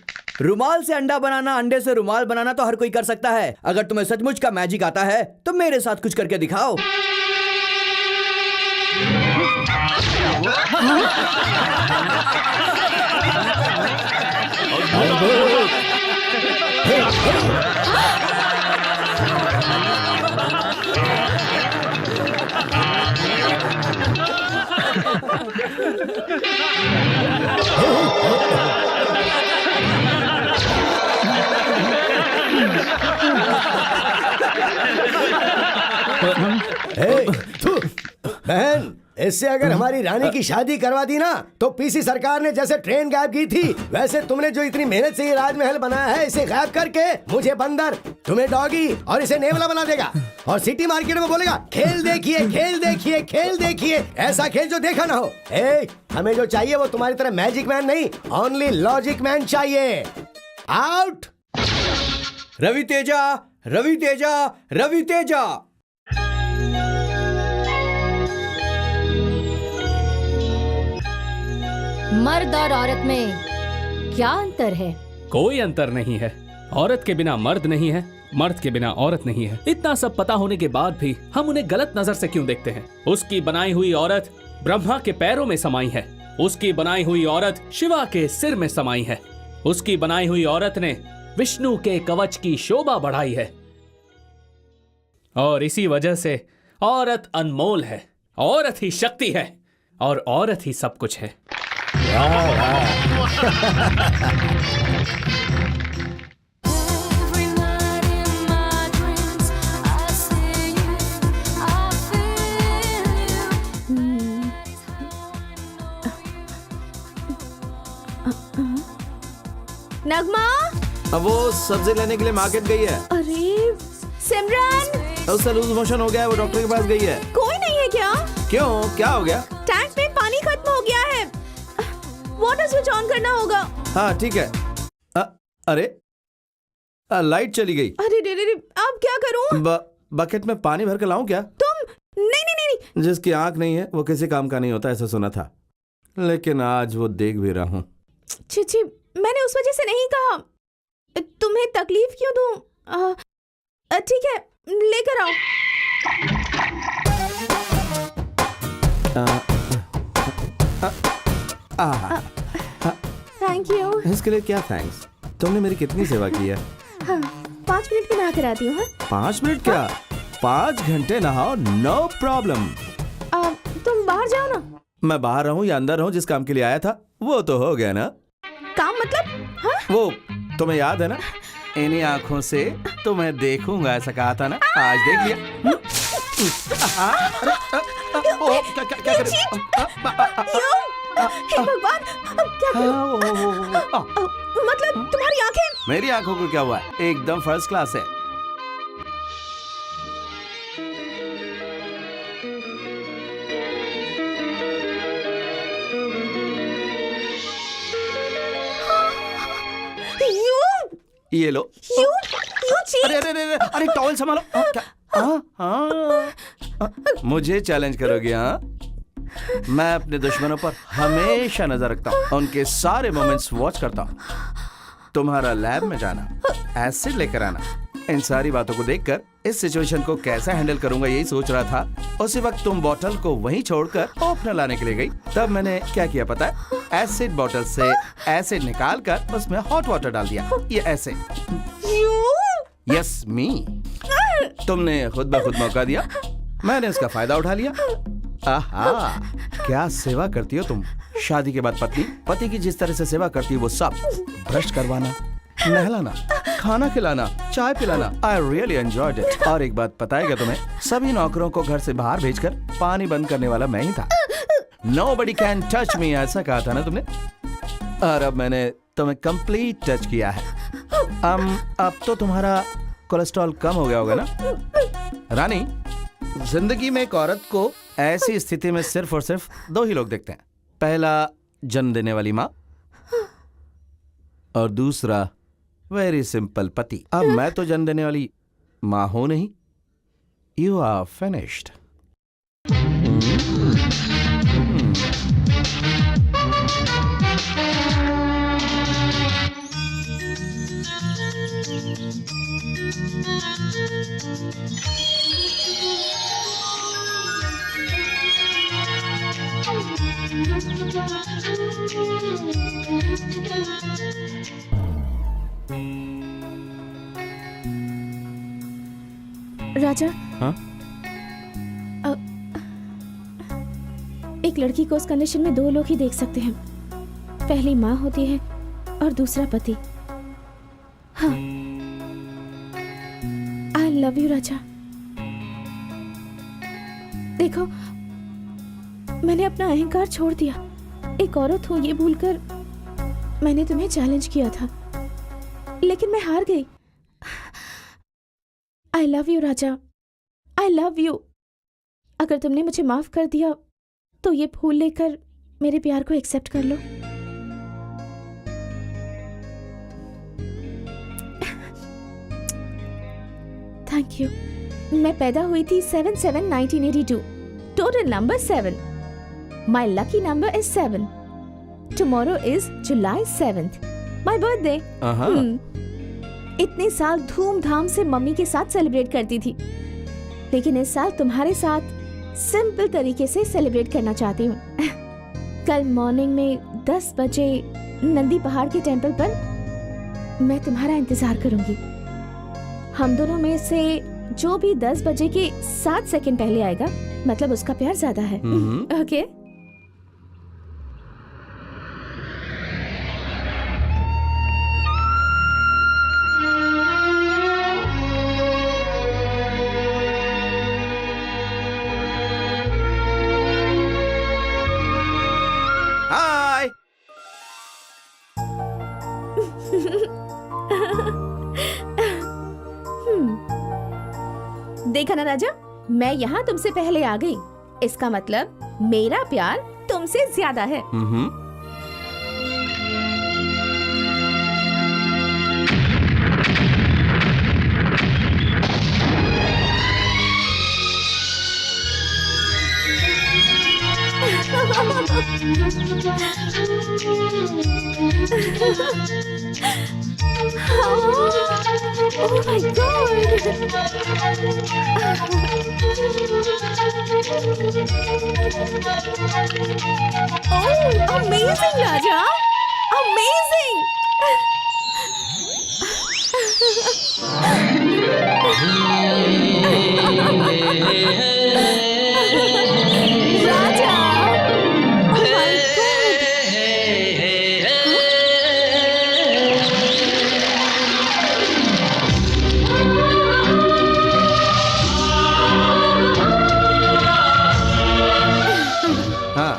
रुमाल से अंडा बनाना, अंडे से रुमाल बनाना तो हर कोई कर सकता है। अगर तुम्हें सचमुच का मैजिक आता है तो मेरे साथ कुछ करके दिखाओ। बहन, इससे अगर हमारी रानी की शादी करवा दी ना तो पीसी सरकार ने जैसे ट्रेन गायब की थी वैसे तुमने जो इतनी मेहनत से ये राजमहल बनाया है इसे गायब करके मुझे बंदर, तुम्हें डॉगी और इसे नेवला बना देगा और सिटी मार्केट में बोलेगा खेल देखिए, खेल देखिए, खेल देखिए, ऐसा खेल जो देखा ना हो। हमें जो चाहिए वो तुम्हारी तरह मैजिक मैन नहीं, ओनली लॉजिक मैन चाहिए। आउट। रवि तेजा, रवि तेजा, रवि तेजा। मर्द और औरत में क्या अंतर है? कोई अंतर नहीं है। औरत के बिना मर्द नहीं है, मर्द के बिना औरत नहीं है। इतना सब पता होने के बाद भी हम उन्हें गलत नजर से क्यों देखते हैं? उसकी बनाई हुई औरत ब्रह्मा के पैरों में समाई है, उसकी बनाई हुई औरत शिवा के सिर में समाई है, उसकी बनाई हुई औरत ने विष्णु के कवच की शोभा बढ़ाई है। और इसी वजह से औरत अनमोल है, औरत ही शक्ति है और औरत ही सब कुछ है। नगमा। अब वो सब्जी लेने के लिए मार्केट गई है। अरे सिमरन, उसका लूज मोशन हो गया है, वो डॉक्टर के पास गई है। कोई नहीं है क्या? क्यों, क्या हो गया? टैंक में पानी खत्म हो गया है, वाटर स्विच ऑन करना होगा। हाँ ठीक है। अरे लाइट चली गई। अरे रे रे रे, अब क्या करूं? बकेट में पानी भर के लाऊं क्या? तुम नहीं नहीं नहीं नहीं। जिसकी आंख नहीं है वो किसी काम का नहीं होता, ऐसा सुना था, लेकिन आज वो देख भी रहा हूँ। छी, मैंने उस वजह से नहीं कहा। तुम्हें तकलीफ क्यों दूं? ठीक है, लेकर आओ। Thank you. इसके लिए क्या थैंक्स? तुमने मेरी कितनी सेवा की है। हाँ, 5 मिनट में नहा कर आती हूँ। 5 मिनट क्या, 5 घंटे नहाओ, नो प्रॉब्लम। तुम बाहर जाओ ना। मैं बाहर रहूं या अंदर रहूं, जिस काम के लिए आया था वो तो हो गया ना। काम मतलब? हाँ? वो तुम्हें याद है ना, इन्हीं आंखों से तुम्हें देखूंगा, ऐसा कहा था ना, आज देख लिया। क्या हे भगवान, क्या करूं? मतलब तुम्हारी आंखें? मेरी आंखों को क्या हुआ, एकदम फर्स्ट क्लास है। ये लो। अरे अरे अरे अरे, टॉवल संभालो। मुझे चैलेंज करोगे? हाँ, मैं अपने दुश्मनों पर हमेशा नजर रखता हूँ, उनके सारे मोमेंट्स वॉच करता हूँ। तुम्हारा लैब में जाना, एसिड लेकर आना, इन सारी बातों को देखकर इस सिचुएशन को कैसे हैंडल करूंगा यही सोच रहा था। उसी वक्त तुम बोतल को वहीं छोड़कर ओपनर लाने के लिए गई। तब मैंने क्या किया पता है? एसिड बोतल से एसिड निकाल कर उसमें हॉट वाटर डाल दिया। ये ऐसे। यस मी। तुमने खुद ब खुद मौका दिया, मैंने उसका फायदा उठा लिया। आहा, क्या सेवा करती हो तुम। शादी के बाद पति की जिस तरह से सेवा करती है वो सब, ब्रश करवाना, नहलाना, खाना खिलाना, चाय पिलाना, आई रियली एंजॉयड इट। और एक बात पता है क्या तुम्हें, सभी नौकरों को घर से बाहर भेजकर पानी बंद करने वाला मैं ही था। Nobody can touch me, ऐसा कहा था ना तुमने। और अब मैंने तुम्हें कंप्लीट टच किया है। अब तो तुम्हारा कोलेस्ट्रॉल कम हो गया होगा ना। रानी, जिंदगी में एक औरत को ऐसी स्थिति में सिर्फ और सिर्फ 2 ही लोग देखते हैं। पहला, जन्म देने वाली माँ, और दूसरा वेरी सिंपल पति। अब मैं तो जन्म देने वाली माँ हूं नहीं। You are finished. राजा, हाँ? एक लड़की को उस कंडीशन में 2 लोग ही देख सकते हैं। पहली माँ होती है और दूसरा पति। हाँ, आई लव यू राजा। देखो, मैंने अपना अहंकार छोड़ दिया। एक औरत हूं ये भूलकर मैंने तुम्हें चैलेंज किया था, लेकिन मैं हार गई। I love you Raja, I love you. अगर तुमने मुझे माफ कर दिया तो ये फूल लेकर मेरे प्यार को एक्सेप्ट कर लो। Thank you. मैं पैदा हुई थी 7/7/1982। Total number 7। My lucky number is 7. Tomorrow is July 7th. My birthday. इतने साल धूमधाम से मम्मी के साथ सेलिब्रेट करती थी, लेकिन इस साल तुम्हारे साथ सिंपल तरीके से सेलिब्रेट करना चाहती हूँ। कल मॉर्निंग में 10 बजे नंदी पहाड़ के टेंपल पर मैं तुम्हारा इंतजार करूंगी। हम दोनों में से जो भी 10 बजे के 7 सेकंड पहले आएगा, मतलब उसका प्यार ज्यादा है। ओके? देखा ना राजा, मैं यहाँ तुमसे पहले आ गई, इसका मतलब मेरा प्यार तुमसे ज्यादा है। Oh my God! Oh, amazing, Raja! Amazing! Raja! Oh my God! हाँ,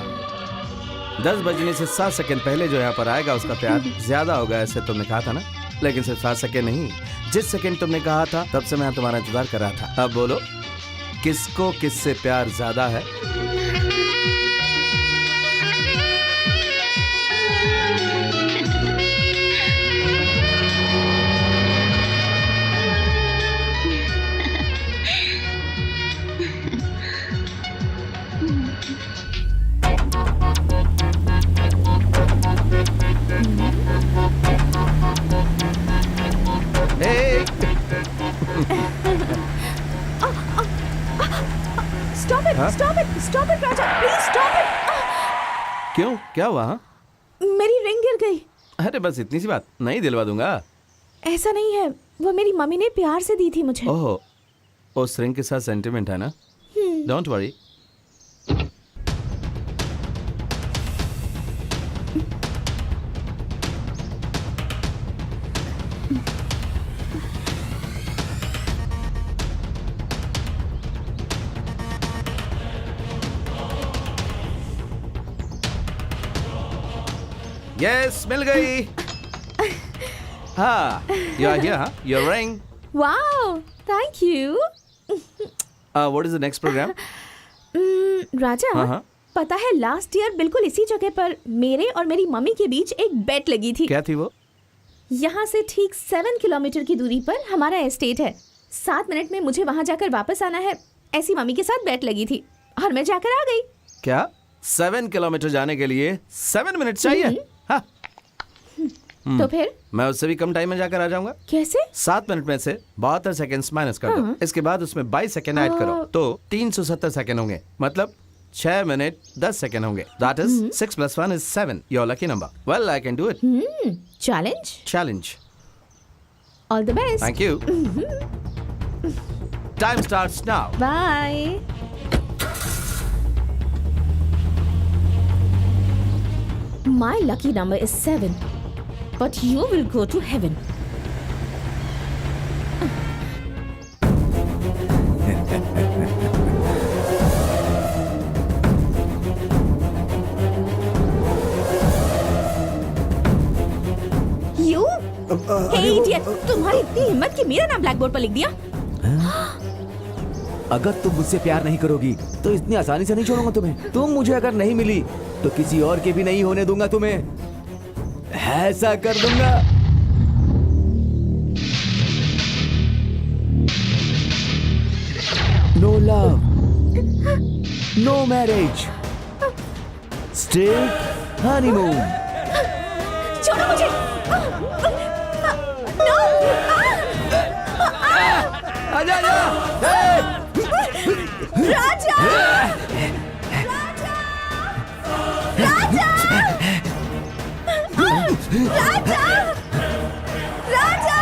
10 बजने से 7 सेकंड पहले जो यहाँ पर आएगा उसका प्यार ज्यादा होगा, ऐसे तुमने कहा था ना। लेकिन सिर्फ 7 सेकंड नहीं, जिस सेकंड तुमने कहा था तब से मैं तुम्हारा इंतजार कर रहा था। अब बोलो, किसको किससे प्यार ज्यादा है? Hey! Stop it! हाँ? Stop it! Stop it, Raja! Please stop it! क्यों, क्या हुआ? हाँ? मेरी रिंग गिर गई। अरे बस इतनी सी बात, नहीं दिलवा दूंगा। ऐसा नहीं है, वो मेरी मम्मी ने प्यार से दी थी मुझे। ओह, उस रिंग के साथ सेंटिमेंट है ना? Don't worry. यस, मिल गई। हाँ, you are here, huh? Your ring. Wow! Thank you. What is the next program? राजा, हाँ। पता है लास्ट ईयर बिल्कुल इसी जगह पर मेरे और मेरी मम्मी के बीच एक बेट लगी थी। क्या थी वो? यहाँ से ठीक 7 किलोमीटर की दूरी पर हमारा एस्टेट है। 7 मिनट में मुझे वहाँ जाकर वापस आना है, ऐसी मम्मी के साथ बेट लगी थी और मैं जाकर आ गई। क्या 7 किलोमीटर जाने के लिए 7 मिनट चाहिए? हाँ। तो फिर मैं उससे भी कम टाइम में जाकर आ जाऊंगा। कैसे? 7 मिनट में से 72 सेकंड्स माइनस कर दो, इसके बाद उसमें 22 सेकंड ऐड करो तो 370 सेकंड होंगे, मतलब 6 मिनट 10 सेकंड होंगे। That is 6 + 1 = 7। Your lucky number. Well, I can do it. Challenge. All the best. Thank you. Time starts now. Bye. My lucky number is 7, but you will go to heaven. You? Hey idiot! तुम्हारी इतनी हिम्मत कि मेरा नाम black board पर लिख दिया? अगर तुम मुझसे प्यार नहीं करोगी तो इतनी आसानी से नहीं छोड़ूंगा तुम्हें। तुम मुझे अगर नहीं मिली तो किसी और के भी नहीं होने दूंगा तुम्हें। ऐसा कर दूंगा। No love, no marriage, straight honeymoon. छोड़ो मुझे। नो। आजा आजा। राजा! राजा! राजा! राजा!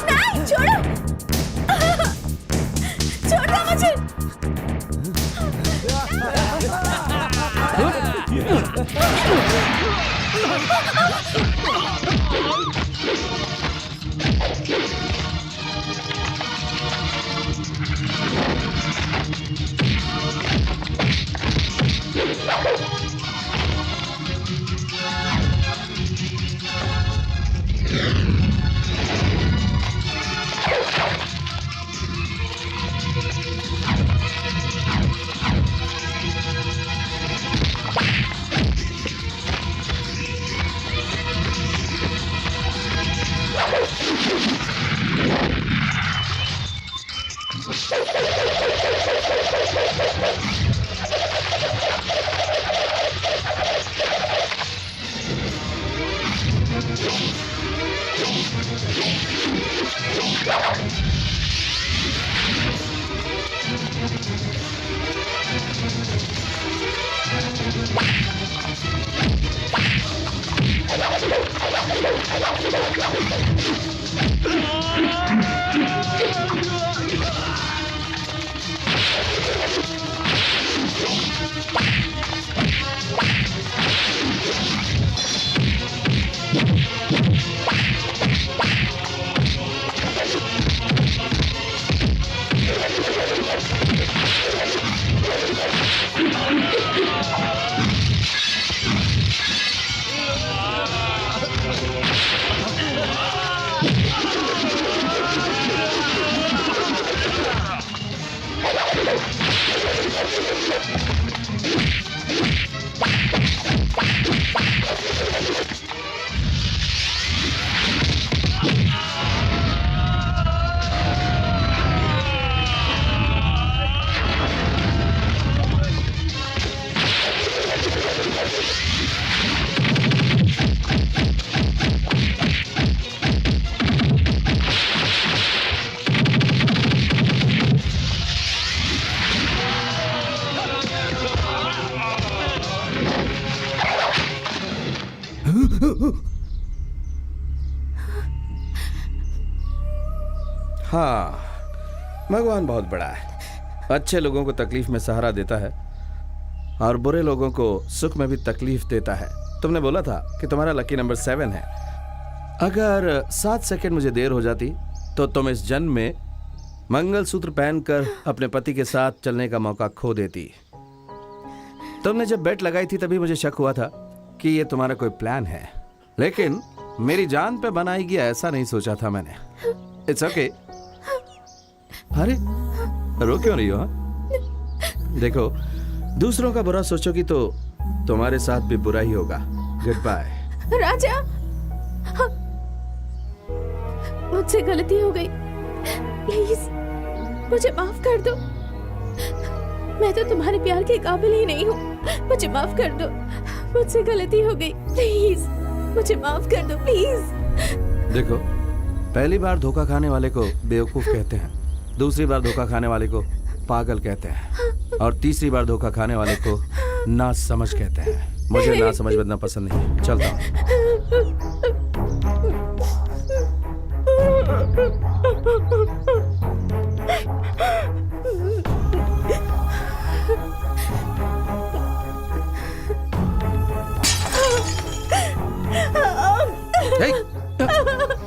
नहीं, छोड़ो। छोड़ दो मुझे। हाँ, भगवान बहुत बड़ा है। अच्छे लोगों को तकलीफ में सहारा देता है और बुरे लोगों को सुख में भी तकलीफ देता है। तुमने बोला था कि तुम्हारा लकी नंबर 7 है। अगर 7 सेकंड मुझे देर हो जाती तो तुम इस जन्म में मंगलसूत्र पहनकर अपने पति के साथ चलने का मौका खो देती। तुमने जब बेट लगाई थी तभी मुझे शक हुआ था कि ये तुम्हारा कोई प्लान है, लेकिन मेरी जान पे बनाई गया ऐसा नहीं सोचा था मैंने। It's okay. अरे रो क्यों रही हो? हाँ? देखो, दूसरों का बुरा सोचोगी तो तुम्हारे साथ भी बुरा ही होगा। Good bye. राजा, हाँ, मुझसे गलती हो गई, प्लीज मुझे माफ कर दो। मैं तो तुम्हारे प्यार के काबिल ही नहीं हूँ, मुझे माफ कर दो। मुझसे गलती हो गई, प्लीज मुझे माफ कर दो, प्लीज। देखो, पहली बार धोखा खाने वाले को बेवकूफ कहते हैं, दूसरी बार धोखा खाने वाले को पागल कहते हैं और तीसरी बार धोखा खाने वाले को नासमझ कहते हैं। मुझे नासमझ बनना पसंद नहीं। चलता हूँ।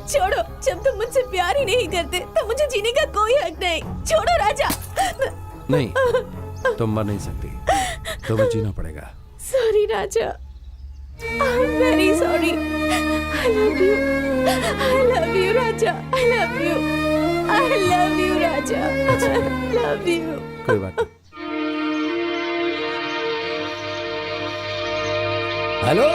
छोड़ो, जब तुम मुझसे प्यार ही नहीं करते तो मुझे जीने का कोई हक नहीं। छोड़ो राजा। नहीं, तुम मर नहीं सकती, तुम्हें जीना पड़ेगा। Sorry Raja, I am very sorry. I love you, I love you Raja, I love you, I love you Raja, I love you. कोई बात नहीं। हेलो,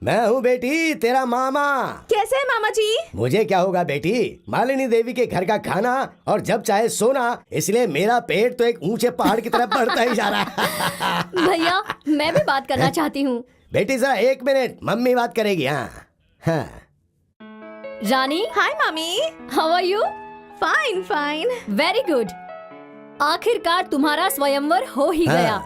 मैं हूँ बेटी, तेरा मामा। कैसे है मामा जी? मुझे क्या होगा बेटी, मालिनी देवी के घर का खाना और जब चाहे सोना, इसलिए मेरा पेट तो एक ऊंचे पहाड़ की तरफ बढ़ता ही जा रहा है। भैया, मैं भी बात करना चाहती हूँ। बेटी जरा 1 मिनट, मम्मी बात करेगी। हाँ। रानी। हाय मामी। How are you? Fine fine. Very good. आखिरकार तुम्हारा स्वयंवर हो ही गया।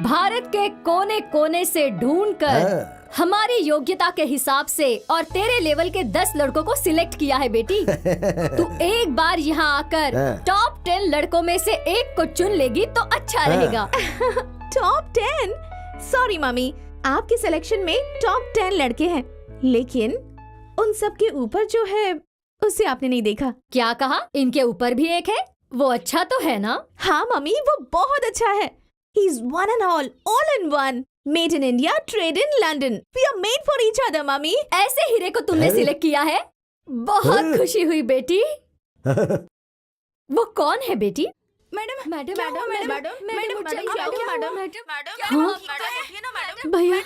भारत के कोने कोने से ढूंढकर हमारी योग्यता के हिसाब से और तेरे लेवल के 10 लड़कों को सिलेक्ट किया है बेटी। तू एक बार यहाँ आकर टॉप 10 लड़कों में से एक को चुन लेगी तो अच्छा रहेगा। टॉप 10? सॉरी मम्मी, आपके सिलेक्शन में टॉप 10 लड़के हैं, लेकिन उन सब के ऊपर जो है उसे आपने नहीं देखा। क्या कहा? इनके ऊपर भी एक है? वो अच्छा तो है ना? हाँ मम्मी, वो बहुत अच्छा है। He is one and all in one. Made in India, trade in London. We are made for each other, mummy. ऐसे हीरे को तुमने सिलेक्ट किया है? बहुत खुशी हुई बेटी। वो कौन है बेटी? मैडम मैडम भैया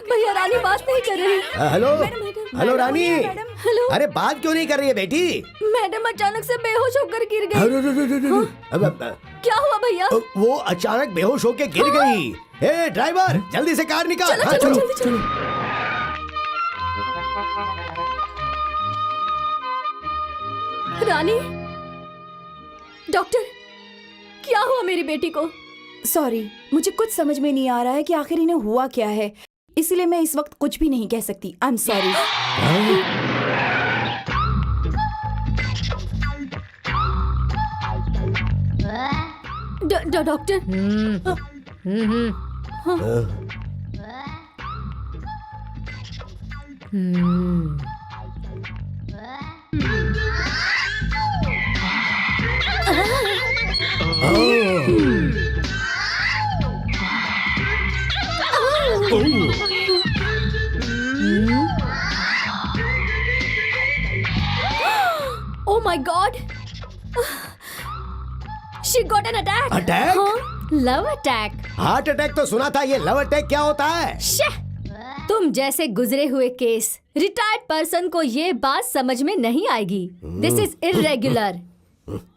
भैया रानी बात नहीं कर रही। हेलो हेलो रानी। हेलो। अरे बात क्यों नहीं कर रही है बेटी? मैडम अचानक से बेहोश होकर गिर गई। क्या हुआ भैया? वो अचानक बेहोश होके गिर गई। ए ड्राइवर, जल्दी से कार निकाल। हाँ, चलो जल्दी चलो। रानी, डॉक्टर, क्या हुआ मेरी बेटी को? सॉरी, मुझे कुछ समझ में नहीं आ रहा है कि आखिर इन्हें हुआ क्या है, इसलिए मैं इस वक्त कुछ भी नहीं कह सकती। I am sorry. Doctor, Oh my God! She got an attack. Attack? हाँ, love attack. हार्ट अटैक तो सुना था, ये लव अटैक क्या होता है? शे! तुम जैसे गुजरे हुए केस रिटायर्ड पर्सन को ये बात समझ में नहीं आएगी। This is irregular.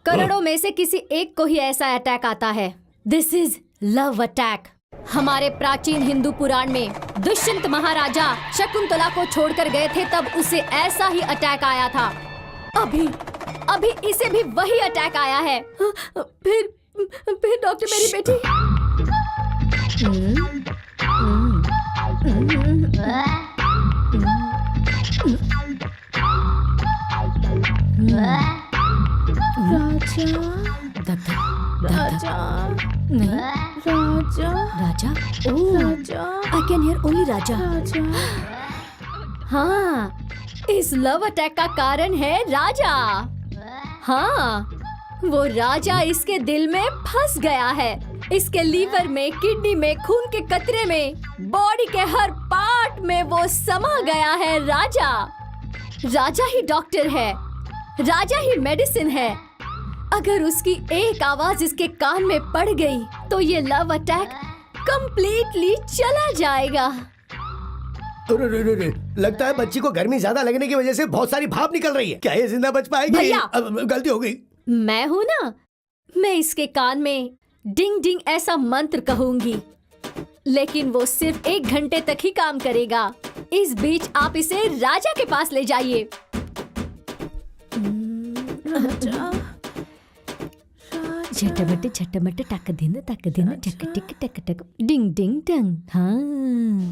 करोड़ों में से किसी एक को ही ऐसा अटैक आता है। This is love attack. हमारे प्राचीन हिंदू पुराण में दुष्यंत महाराजा शकुंतला को छोड़कर गए थे, तब उसे ऐसा ही अटैक आया था। अभी इसे भी वही अटैक आया है। फिर डॉक्टर, मेरी बेटी। राजा आई कैन हियर ओनली राजा। हाँ, इस लव अटैक का कारण है राजा। हाँ, वो राजा इसके दिल में फंस गया है। इसके लीवर में, किडनी में, खून के कतरे में, बॉडी के हर पार्ट में वो समा गया है। राजा ही डॉक्टर है, राजा ही मेडिसिन है। अगर उसकी एक आवाज इसके कान में पड़ गई तो ये लव अटैक कंप्लीटली चला जाएगा। लगता है बच्ची को गर्मी ज्यादा लगने की वजह से बहुत सारी भाप निकल रही है। क्या ये जिंदा बच पाएगी? भैया! गलती हो गई। मैं हूँ ना, मैं इसके कान में डिंग डिंग ऐसा मंत्र कहूंगी, लेकिन वो सिर्फ 1 घंटे तक ही काम करेगा। इस बीच आप इसे राजा के पास ले जाइए। झटमट झटमट टक दिन टक टक टिक टक टक डिंग डिंग डंग। हाँ,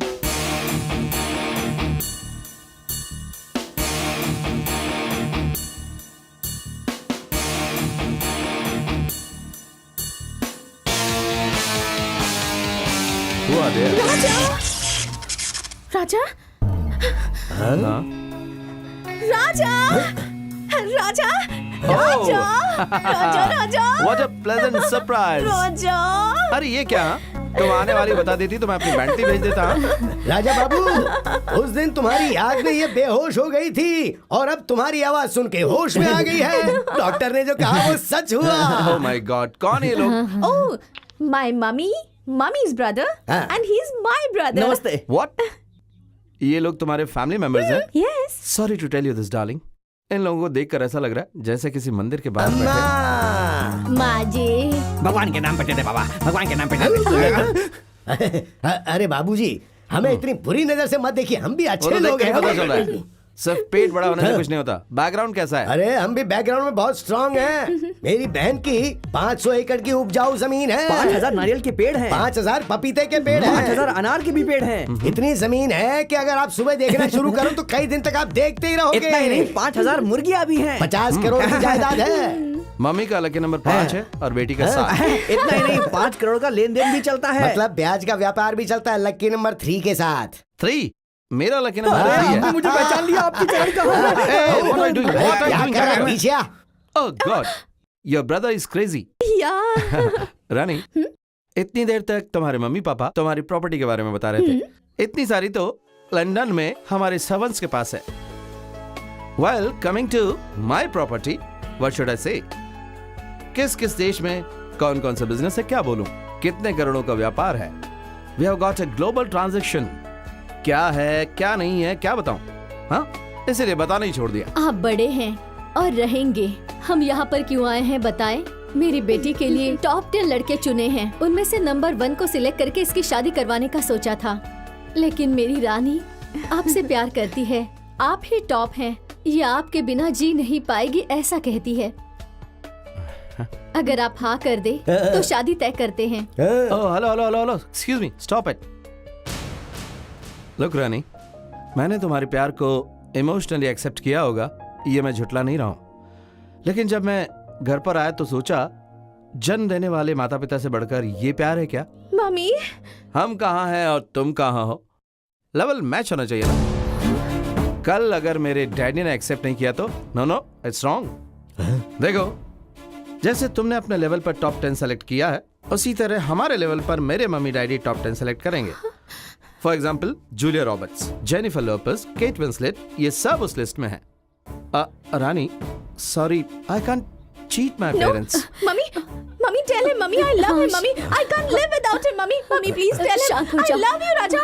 राजा What a pleasant surprise! राजा अरे ये क्या? तुम आने वाली बता देती तो मैं अपनी बैंटी भेज देता। राजा बाबू, उस दिन तुम्हारी याद में ये बेहोश हो गई थी और अब तुम्हारी आवाज सुन के होश में आ गई है। डॉक्टर ने जो कहा वो सच हुआ। Oh my God, कौन है ये लोग? Oh, my mummy's brother, and he's my brother. नमस्ते। What? ये लोग तुम्हारे फैमिली मेंबर्स हैं? Yes. Sorry to tell you this, darling. इन लोगों को देखकर ऐसा लग रहा है जैसे किसी मंदिर के बाहर बैठे। माँ जी, भगवान के नाम पे दे दे बाबा, भगवान के नाम पे दे दे। अरे बाबूजी, हमें इतनी बुरी नजर से मत देखिए, हम भी वो अच्छे तो लोग देख के पता चल रहा हैं। है। सिर्फ पेट बड़ा होने से कुछ नहीं होता। बैकग्राउंड कैसा है? अरे हम भी बैकग्राउंड में बहुत स्ट्रांग हैं। मेरी बहन की 500 एकड़ की उपजाऊ जमीन है। 5000 नारियल के पेड़ हैं, 5000 पपीते के पेड़ हैं, 5000 अनार के भी पेड़ हैं। इतनी जमीन है कि अगर आप सुबह देखना शुरू करो तो कई दिन तक आप देखते ही रहोगे। इतना ही नहीं, 5000 मुर्गियां भी हैं। 50 करोड़ की जायदाद है। मम्मी का लकी नंबर 5 है और बेटी का 7। इतना ही नहीं, 5 करोड़ का लेन देन भी चलता है। मतलब ब्याज का व्यापार भी चलता है लकी नंबर 3 के साथ। 3? मेरा लकी नंबर 3 आपने है। मुझे पहचान लिया, आपकी चाल कहाँ है? Hey, what are you doing? What are you doing? क्या कर रहा है पीछे आ? Oh God, your brother is crazy. रानी, इतनी देर तक तुम्हारे मम्मी पापा तुम्हारी प्रॉपर्टी के बारे में बता रहे थे। इतनी सारी तो लंदन में हमारे सर्वेंट्स के पास है। Well, coming to my property, what should I say? किस किस देश में कौन कौन सा बिजनेस है, क्या बोलूं? कितने करोड़ों का व्यापार है? We have got a global transaction. क्या है, क्या नहीं है, क्या बताऊं? हाँ, इसीलिए बताना ही छोड़ दिया। आप बड़े हैं और रहेंगे। हम यहाँ पर क्यों आए हैं बताएं? मेरी बेटी के लिए टॉप 10 लड़के चुने हैं। उनमें से नंबर 1 को सिलेक्ट करके इसकी शादी करवाने का सोचा था, लेकिन मेरी रानी आपसे प्यार करती है। आप ही टॉप हैं, ये आपके बिना जी नहीं पाएगी ऐसा कहती है। अगर आप हाँ कर दे तो शादी तय करते हैं। Oh, hello, excuse me, stop it. Look, रानी, मैंने तुम्हारे प्यार को इमोशनली एक्सेप्ट किया होगा, ये मैं झुटला नहीं रहा हूं। लेकिन जब मैं घर पर आया तो सोचा, जन्म देने वाले माता पिता से बढ़कर ये प्यार है क्या? मम्मी, हम कहाँ हैं और तुम कहाँ हो, लेवल मैच होना चाहिए ना। कल अगर मेरे डैडी ने एक्सेप्ट नहीं किया तो नो इट्स रॉन्ग। देखो, जैसे तुमने अपने लेवल पर टॉप 10 सेलेक्ट किया है, उसी तरह हमारे लेवल पर मेरे मम्मी डैडी टॉप 10 सेलेक्ट करेंगे। For example, Julia Roberts, Jennifer Lopez, Kate Winslet, ये सब उस लिस्ट में है। Rani, sorry, I can't cheat my parents. Mummy tell him, mummy I love him, mummy I can't live without him, mummy please tell शांत हो him, I जाओ। Love you Raja.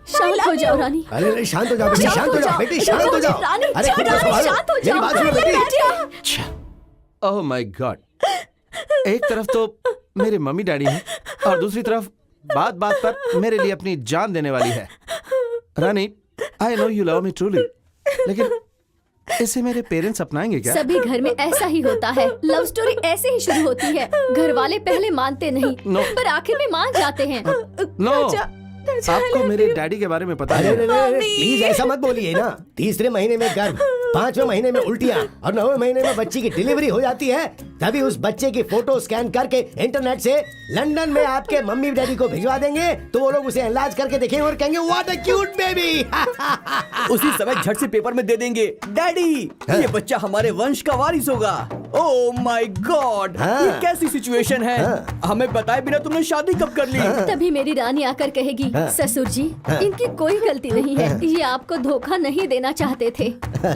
शांत हो जाओ रानी। अरे शांत हो जाओ बेटी, शांत हो जाओ बेटी, शांत हो जाओ। रानी, अरे खुद को संभालो, शांत हो मेरी जाओ। बात सुनो बेटी। ओह माय गॉड, एक तरफ तो मेरे मम्मी डैडी हैं और दूसरी तरफ बात बात पर मेरे लिए अपनी जान देने वाली है। Rani, I know you love me truly, लेकिन इसे मेरे पेरेंट्स अपनाएंगे क्या? सभी घर में ऐसा ही होता है। लव स्टोरी ऐसे ही शुरू होती है। घर वाले पहले मानते नहीं, पर आखिर में मान जाते हैं। नो, आपको मेरे डैडी के बारे में पता है? प्लीज ऐसा मत बोलिए ना। 3रे महीने में गर्भ, 5वें महीने में उल्टियाँ और 9वें महीने में बच्ची की डिलीवरी हो जाती है, तभी उस बच्चे की फोटो स्कैन करके इंटरनेट से लंदन में आपके मम्मी डैडी को भिजवा देंगे, तो वो लोग उसे एनलार्ज करके देखेंगे और कहेंगे व्हाट अ क्यूट बेबी। उसी समय झट से पेपर में दे देंगे, डैडी ये बच्चा हमारे वंश का वारिस होगा। ओह माय गॉड, ये कैसी सिचुएशन है? हमें बताए बिना तुमने शादी कब कर ली? तभी मेरी रानी आकर कहेगी, ससुर जी इनकी कोई गलती नहीं है, ये आपको धोखा नहीं देना चाहते थे,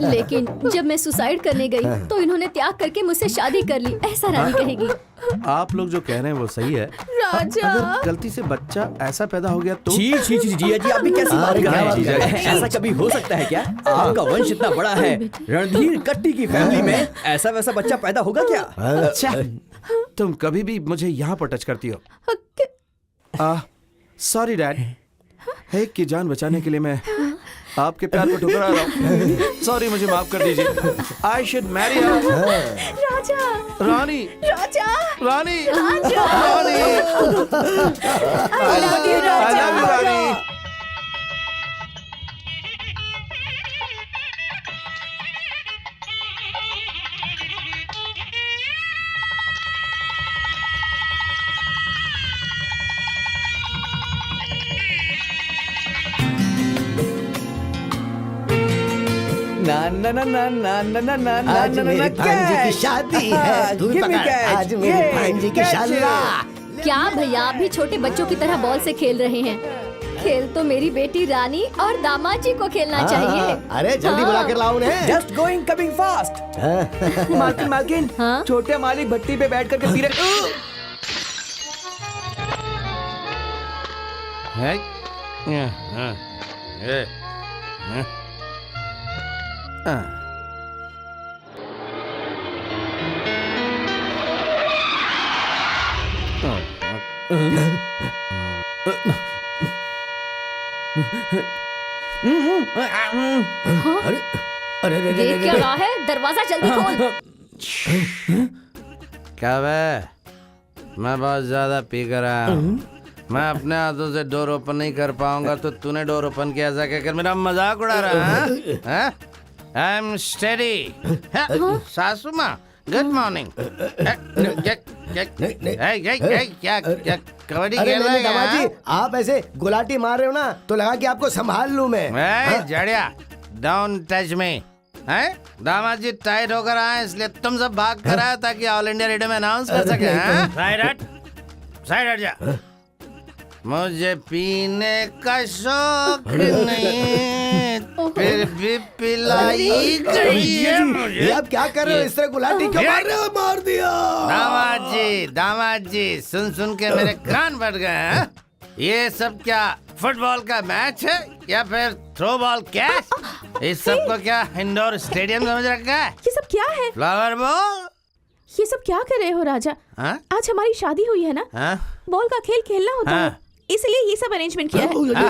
लेकिन जब मैं सुसाइड करने गई तो इन्होंने त्याग करके मुझसे शादी कर ली, ऐसा रानी कहेगी। आप लोग जो कह रहे हैं वो सही है। राजा। अगर गलती से बच्चा ऐसा पैदा हो गया तो? जी आप भी कैसी बात कर रहे हैं? ऐसा कभी हो सकता है क्या? आपका वंश इतना बड़ा है, रणधीर कट्टी की फैमिली में ऐसा वैसा बच्चा पैदा होगा क्या? अच्छा, तुम कभी भी मुझे यहाँ पर टच करती हो। सॉरी डैड, एक की जान बचाने के लिए मैं आपके प्यार को ठुकरा रहा हूँ। सॉरी, मुझे माफ कर दीजिए। I should Mary Raja, Rani, Raja, Rani, Raja, Rani, I love you, Raja. I love you, रानी। ना ना ना ना ना ना ना ना आज मेरी भांजी की शादी है, तू पकड़, आज मेरी भांजी की शादी। क्या भैया आप भी छोटे बच्चों की तरह बॉल से खेल रहे हैं? खेल तो मेरी बेटी रानी और दामाद जी को खेलना चाहिए। अरे जल्दी बुला कर लाओ उन्हें। Just going coming fast. मालकिन हाँ? छोटे मालिक भट्टी पे बैठ करके पी रहे। अरे अरे देख क्या रहा है? दरवाजा जल्दी खोल। क्या बे? मैं बहुत ज्यादा पी कर आया हूँ। मैं अपने हाथों से डोर ओपन नहीं कर पाऊंगा, तो तूने डोर ओपन किया ऐसा कहकर मेरा मजाक उड़ा रहा है? I am steady. सासू माँ, गुड मॉर्निंग। क्या कबड्डी अरे खेल नहीं, रहे दामाद जी, हैं? आप ऐसे गुलाटी मार रहे हो ना तो लगा कि आपको संभाल लूं मैं। हाँ? जड़िया, डोंट टच मी। हैं? दामाद जी टाइट होकर आए इसलिए तुम सब भाग कर आए ताकि ऑल इंडिया रेडियो में अनाउंस कर सके। साइड हट जा। मुझे पीने का शौक नहीं, फिर भी पिलाई गई है मुझे। ये आप क्या कर रहे हो? इस तरह गुलाटी क्यों मार रहे हो? मार दिया। दामाद जी सुन के मेरे कान फट गए हैं। ये सब क्या फुटबॉल का मैच है या फिर थ्रो बॉल कैच? इस सब को क्या इंडोर स्टेडियम समझ रखा है? ये सब क्या है? Flower ball. ये सब क्या कर रहे हो राजा? हाँ? आज हमारी शादी हुई है ना? हाँ? बॉल का खेल खेलना होता हाँ। है, इसलिए ये सब अरेंजमेंट किया है।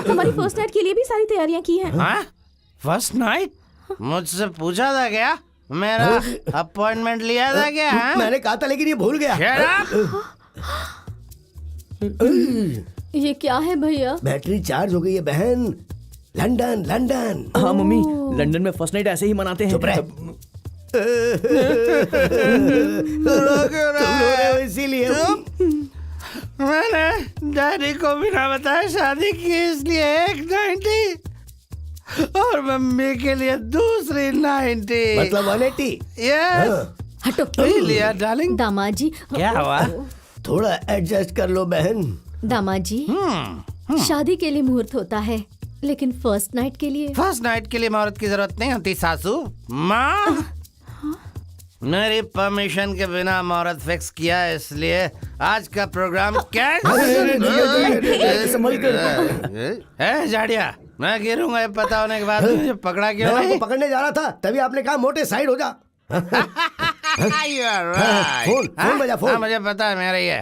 हमारी फर्स्ट नाइट के लिए भी सारी तैयारियां की हैं। हाँ? First night? मुझसे पूछा था क्या? मेरा अपॉइंटमेंट लिया था क्या? हाँ? मैंने कहा था लेकिन ये भूल गया। Shut up! ये क्या है भैया? बैटरी चार्ज हो गई है बहन। लंदन। हाँ मम्मी, लंदन में फर्स्ट नाइट ऐसे ही मनाते हैं। चुप रहे। तुम रो रहे हो इसीलिए। मैंने डैडी को बिना बताए शादी की, इसलिए एक 90 और मम्मी के लिए दूसरी 90। मतलब 180। यस। हटो। पी लिया डार्लिंग। दामाद जी। क्या हुआ? थोड़ा एडजस्ट कर लो बहन। दामाद जी, शादी के लिए मुहूर्त होता है, लेकिन फर्स्ट नाइट के लिए? फर्स्ट नाइट के लिए मुहूर्त की जरूरत नहीं होती सासू माँ। मेरी परमिशन के बिना मुहूर्त फिक्स किया, इसलिए आज का प्रोग्राम संभल कर। है जाड़िया, मैं गिरूंगा ये पता होने के बाद मुझे पकड़ा क्यों मैं नहीं? आपको पकड़ने जा रहा था, तभी आपने कहा मोटे साइड हो जा। You are right. फोन बजा, फोन। हाँ, मुझे पता है मेरा ये।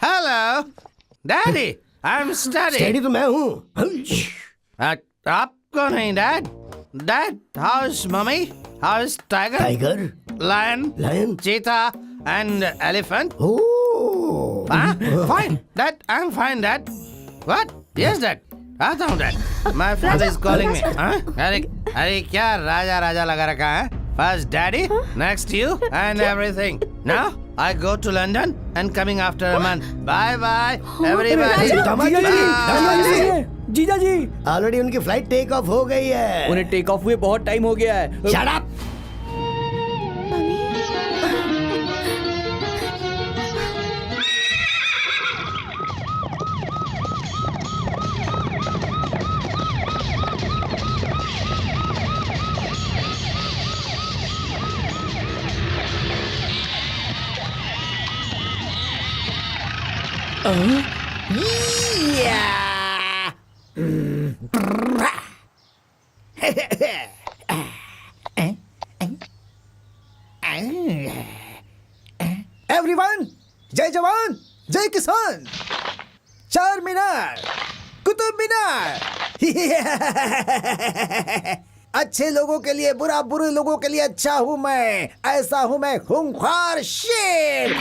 Hello daddy, I am study. Study तो मैं हूँ। आप कौन है dad? Dad, how is mummy? How is tiger? Tiger, lion, cheetah and elephant? Oh, Fine, Dad. I'm fine, Dad. What? Yes, Dad. आता हूँ, Dad. My father is calling me. अरे क्या राजा लगा रखा है? First Daddy, next you, and everything. Now I go to London and coming after a month. Bye, everybody. जीजा जी, already उनकी flight take off हो गई है। उन्हें टेक ऑफ हुए बहुत टाइम हो गया है। Shut up! एवरीवन, जय जवान जय किसान। चार मीनार, कुतुब मीनार। अच्छे लोगों के लिए बुरा, बुरे लोगों के लिए अच्छा हूं मैं। ऐसा हूं मैं, खूंखार शेर,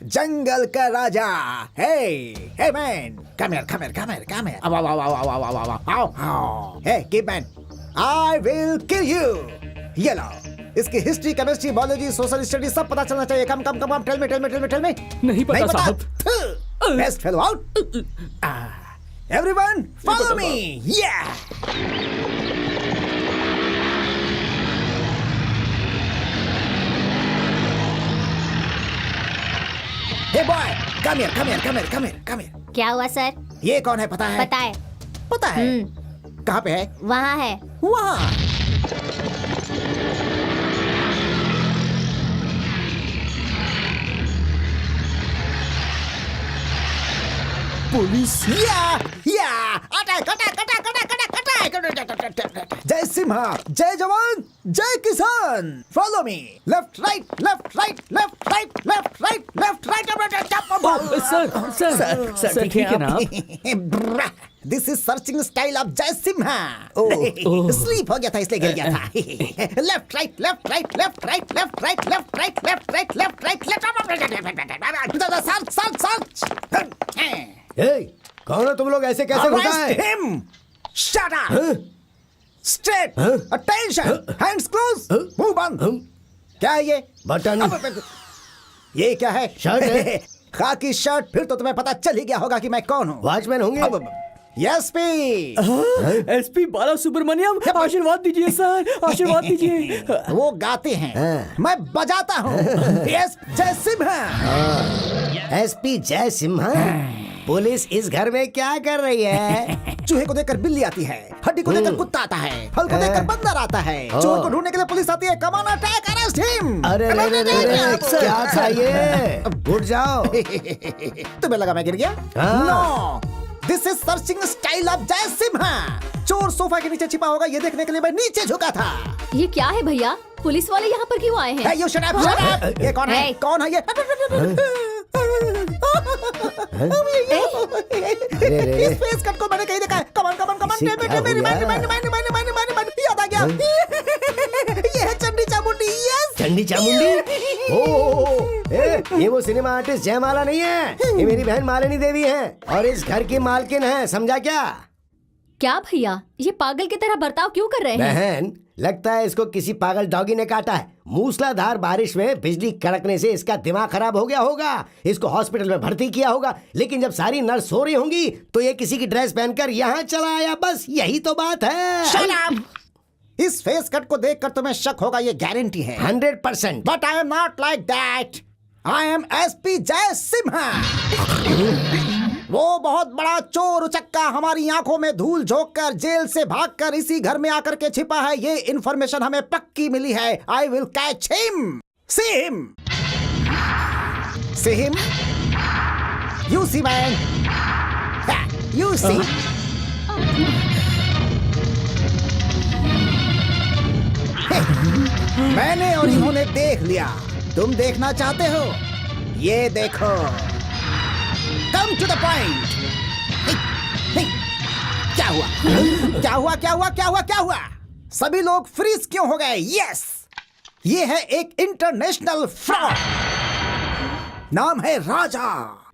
जंगल का राजा। Hey man, come here. Hey keep man, I will kill you. ये लो, इसकी history, chemistry, biology, social study सब पता चलना चाहिए। Come tell me. नहीं पता साहब। Best fellow out. Everyone follow me. या हे बॉय, कम हियर। क्या हुआ सर? ये कौन है पता है? पता है। कहाँ पे है? वहाँ है। वहाँ। पुलिस। या अटैक। जय सिम्हा, जय जवान जय किसान। Follow me. Left right. Sir ठीक है ना आप? This is searching style of Jai Simha. Sleep हो गया था इसलिए गिर गया था। Left right. सर्च। ए, कौन हो तुम लोग? ऐसे कैसे घुसा है? Arrest him! Shut up! Stay idiot, attention, hands close, मुंह बंद। क्या है ये? बटन। ये क्या है? शर्ट है। खाकी शर्ट। फिर तो तुम्हें पता चल ही गया होगा कि मैं कौन हूँ। वॉचमैन होंगे। एसपी। एसपी बाला सुब्रमण्यम, आशीर्वाद दीजिए सर, आशीर्वाद दीजिए। वो गाते हैं, मैं बजाता हूँ। एस जय सिम्हा। एसपी जय सिम्हा। पुलिस इस घर में क्या कर रही है? चूहे को देखकर बिल्ली आती है, हड्डी को देखकर कुत्ता आता है, फल को देखकर बंदर आता है, चोर को ढूंढने के लिए पुलिस आती है। Come on attack, arrest him. अरे क्या चाहिए? उठ जाओ। तुम्हें लगा मैं गिर गया? हाँ। No, this is searching style of Jai Simha. चोर सोफा के नीचे छिपा होगा, ये देखने के लिए मैं नीचे झुका था। ये क्या है भैया? पुलिस वाले यहाँ पर क्यों आए हैं? Hey, you shut up, shut up! ये कौन है? Hey. कौन है ये? इस फेस कट को मैंने कहीं देखा है। Come on, come on, come on, सीखा remind me, याद आ गया। ये है चंडी चामुंडी। Yes. चंडी चामुंडी। ओ, ये वो सिनेमा आर्टिस्ट जयमाला नहीं है, ये मेरी बहन मालिनी देवी है और इस घर की मालकिन है, समझा क्या? क्या भैया, ये पागल की तरह बर्ताव क्यों कर रहे हैं? बहन, लगता है इसको किसी पागल डॉगी ने काटा है। मूसलाधार बारिश में बिजली कड़कने से इसका दिमाग खराब हो गया होगा। इसको हॉस्पिटल में भर्ती किया होगा, लेकिन जब सारी नर्स सो रही होंगी तो ये किसी की ड्रेस पहनकर यहाँ चला आया। बस यही तो बात है। Shut up! इस फेस कट को देखकर तुम्हें शक होगा, ये गारंटी है। 100%। But I am not like that. I am SP जय सिम्हा। वो बहुत बड़ा चोर उचक्का हमारी आंखों में धूल झोंककर जेल से भागकर इसी घर में आकर के छिपा है। ये इंफॉर्मेशन हमें पक्की मिली है। I will catch him. See him. See him. You see man. You see. मैंने और इन्होंने देख लिया। तुम देखना चाहते हो? ये देखो। Come to the point. क्या हुआ? क्या हुआ? क्या हुआ? क्या हुआ? क्या हुआ? सभी लोग फ्रीज क्यों हो गए? यस, ये है एक इंटरनेशनल फ्रॉड। नाम है राजा,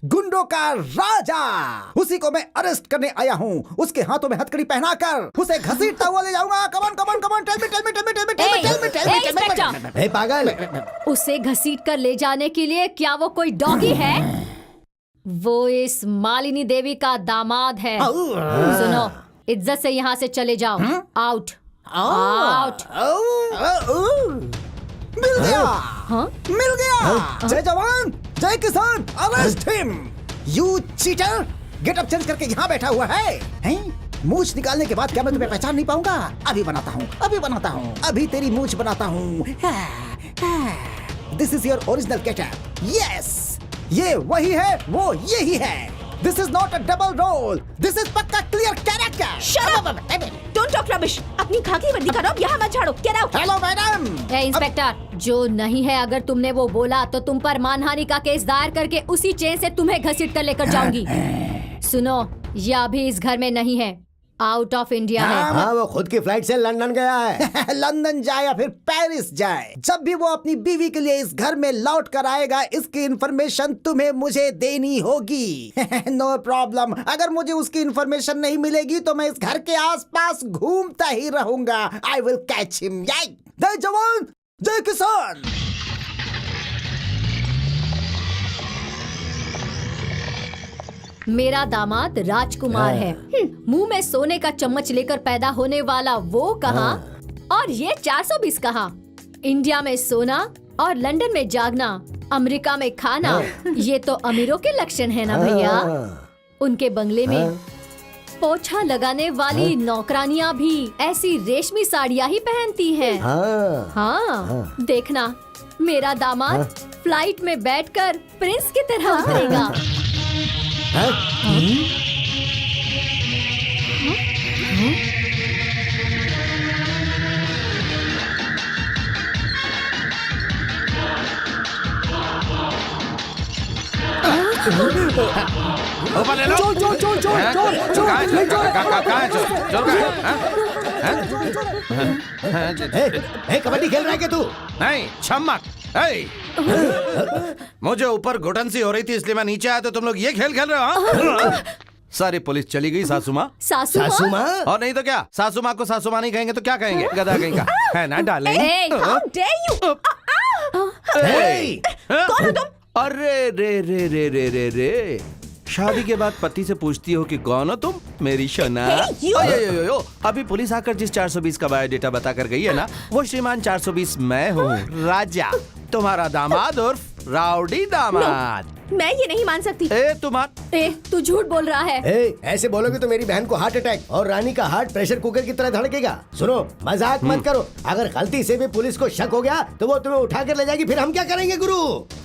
गुंडों का राजा। उसी को मैं अरेस्ट करने आया हूँ। उसके हाथों में हथकड़ी पहनाकर उसे घसीटता हुआ ले जाऊंगा। Come on, come on, come on, tell me, tell me, tell me, tell me, tell me, tell me, tell me, tell me, tell me. Hey पागल, उसे घसीट कर ले जाने के लिए क्या वो कोई डॉगी है? वो इस मालिनी देवी का दामाद है। सुनो, इज्जत से यहाँ से चले जाओ। Out, out. मिल गया। हाँ? मिल गया। जय जवान, जय किसान, arrest him. You cheater, get up change करके यहाँ बैठा हुआ है, हैं? मूछ निकालने के बाद क्या मैं तुम्हें पहचान नहीं पाऊंगा? अभी बनाता हूँ, अभी बनाता हूँ, अभी तेरी मूछ बनाता हूँ। This is your original getup. Yes, ये वही है, वो यही है। This is not a double role, this is पक्का clear character. Shut up! Don't talk rubbish. अपनी खाकी वर्दी का रौब यहाँ मत झाड़ो। Get out. Hello madam. ए इंस्पेक्टर, जो नहीं है, अगर तुमने वो बोला तो तुम पर मानहानि का केस दायर करके उसी चेन से तुम्हें घसीट कर लेकर जाऊंगी। सुनो, ये अभी इस घर में नहीं है, आउट ऑफ इंडिया है। हाँ, वो खुद की फ्लाइट से लंदन गया है। लंदन जाए या फिर पेरिस जाए, जब भी वो अपनी बीवी के लिए इस घर में लौट कर आएगा, इसकी इंफॉर्मेशन तुम्हें मुझे देनी होगी। No problem. अगर मुझे उसकी इंफॉर्मेशन नहीं मिलेगी तो मैं इस घर के आसपास घूमता ही रहूंगा। I will catch him. जय जवान, जय किसान। मेरा दामाद राजकुमार है। मुंह में सोने का चम्मच लेकर पैदा होने वाला वो कहाँ और ये 420 कहाँ? इंडिया में सोना और लंदन में जागना, अमेरिका में खाना, ये तो अमीरों के लक्षण है ना भैया। उनके बंगले में पोछा लगाने वाली नौकरानियां भी ऐसी रेशमी साड़ियां ही पहनती हैं। हाँ, देखना, मेरा दामाद फ्लाइट में बैठकर प्रिंस की तरह उतरेगा। ऊपर ले लो। चोर चोर चोर चोर हैं? चोर चोर कहाँ है? नहीं, चोर। कहाँ है? चोर कहाँ है? हे, कबड्डी खेल रहा है क्या तू? नहीं, छम्मक। मुझे ऊपर घुटन सी हो रही थी, इसलिए मैं नीचे आया तो तुम लोग ये खेल खेल रहे हो? हाँ? सारी पुलिस चली गई सासू माँ। सासू सासू माँ? माँ? और नहीं तो क्या, सासू माँ को सासू माँ नहीं कहेंगे तो क्या कहेंगे, गधा कहीं का है ना डाले। Hey, how dare you? कौन हो तुम? अरे रे रे रे रे रे रे, शादी के बाद पति से पूछती हो कि कौन हो तुम, मेरी शना। Hey, you! यो, अभी पुलिस आकर जिस 420 का बायोडेटा बता कर गई है ना, वो श्रीमान 420 मैं हूँ, राजा, तुम्हारा दामाद उर्फ राउडी दामाद। मैं ये नहीं मान सकती। तू झूठ बोल रहा है। ऐसे बोलोगे तो मेरी बहन को हार्ट अटैक और रानी का हार्ट प्रेशर कुकर की तरह धड़केगा। सुनो, मजाक मत करो, अगर गलती से भी पुलिस को शक हो गया तो वो तुम्हें उठा कर ले जाएगी, फिर हम क्या करेंगे गुरु?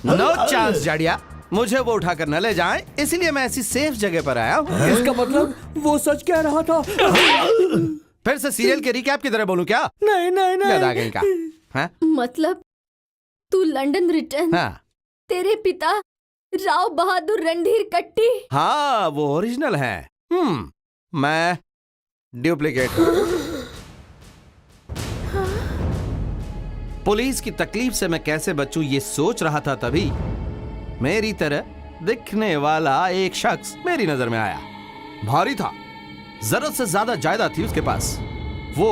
नो चांस जाड़िया, मुझे वो उठा कर न ले जाएं, इसलिए मैं ऐसी सेफ जगह पर आया हूँ। इसका मतलब वो सच कह रहा था। फिर से सीरियल के रिकैप की तरह बोलूं क्या? नहीं नहीं नहीं। गधा कहीं का। हाँ? मतलब तू लंदन रिटर्न, हाँ। तेरे पिता राव बहादुर रणधीर कट्टी। हाँ, वो ओरिजिनल है। मैं डुप्लीकेट हूँ। पुलिस की तकलीफ से मैं कैसे बचूं ये सोच रहा था, तभी मेरी तरह दिखने वाला एक शख्स मेरी नजर में आया। भारी था, जरूरत से ज्यादा जायदाद थी उसके पास। वो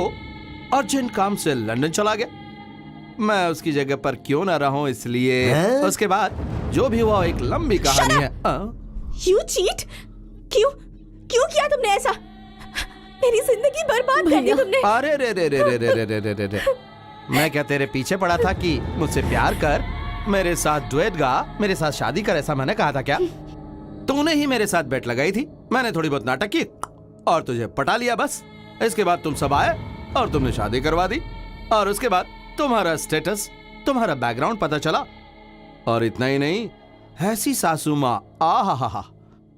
अर्जेंट काम से लंदन चला गया। मैं उसकी जगह पर क्यों ना रहूं, इसलिए उसके बाद जो भी हुआ एक लंबी कहानी है। You cheat? क्यों किया तुमने ऐसा? मेरी जिंदगी बर्बाद कर दी तुमने। अरे रे रे रे रे रे रे रे रे रे रे, मैं क्या तेरे पीछे पड़ा था कि मुझसे प्यार कर, मेरे साथ डुएट गा, मेरे साथ शादी कर, ऐसा मैंने कहा था क्या? तूने ही मेरे साथ बेट लगाई थी, मैंने थोड़ी बहुत नाटक की और तुझे पटा लिया बस। इसके बाद तुम सब आए और तुमने शादी करवा दी, और उसके बाद तुम्हारा स्टेटस, तुम्हारा बैकग्राउंड पता चला, और इतना ही नहीं, ऐसी सासू माँ, आहा,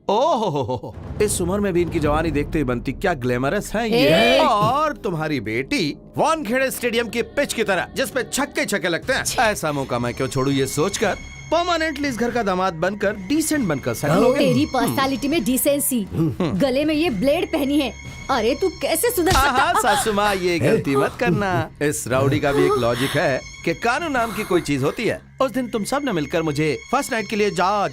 ओहो, इस उम्र में भी इनकी जवानी देखते ही बनती, क्या ग्लैमरस है ये। और तुम्हारी बेटी वानखेड़े स्टेडियम की पिच की तरह जिसपे छक्के छक्के लगते हैं, ऐसा मौका मैं क्यों छोड़ू ये सोचकर परमानेंटली इस घर का दामाद बनकर, डिसेंट बनकर सेटल हो गया। तेरी पर्सनालिटी में डिसेंसी, गले में ये ब्लेड पहनी है। अरे तू कैसे सुधर सकता? सासू माँ, ये गलती मत करना। इस राउडी का भी एक लॉजिक है कि कानून नाम की कोई चीज होती है। उस दिन तुम सब ने मिलकर मुझे फर्स्ट नाइट के लिए जा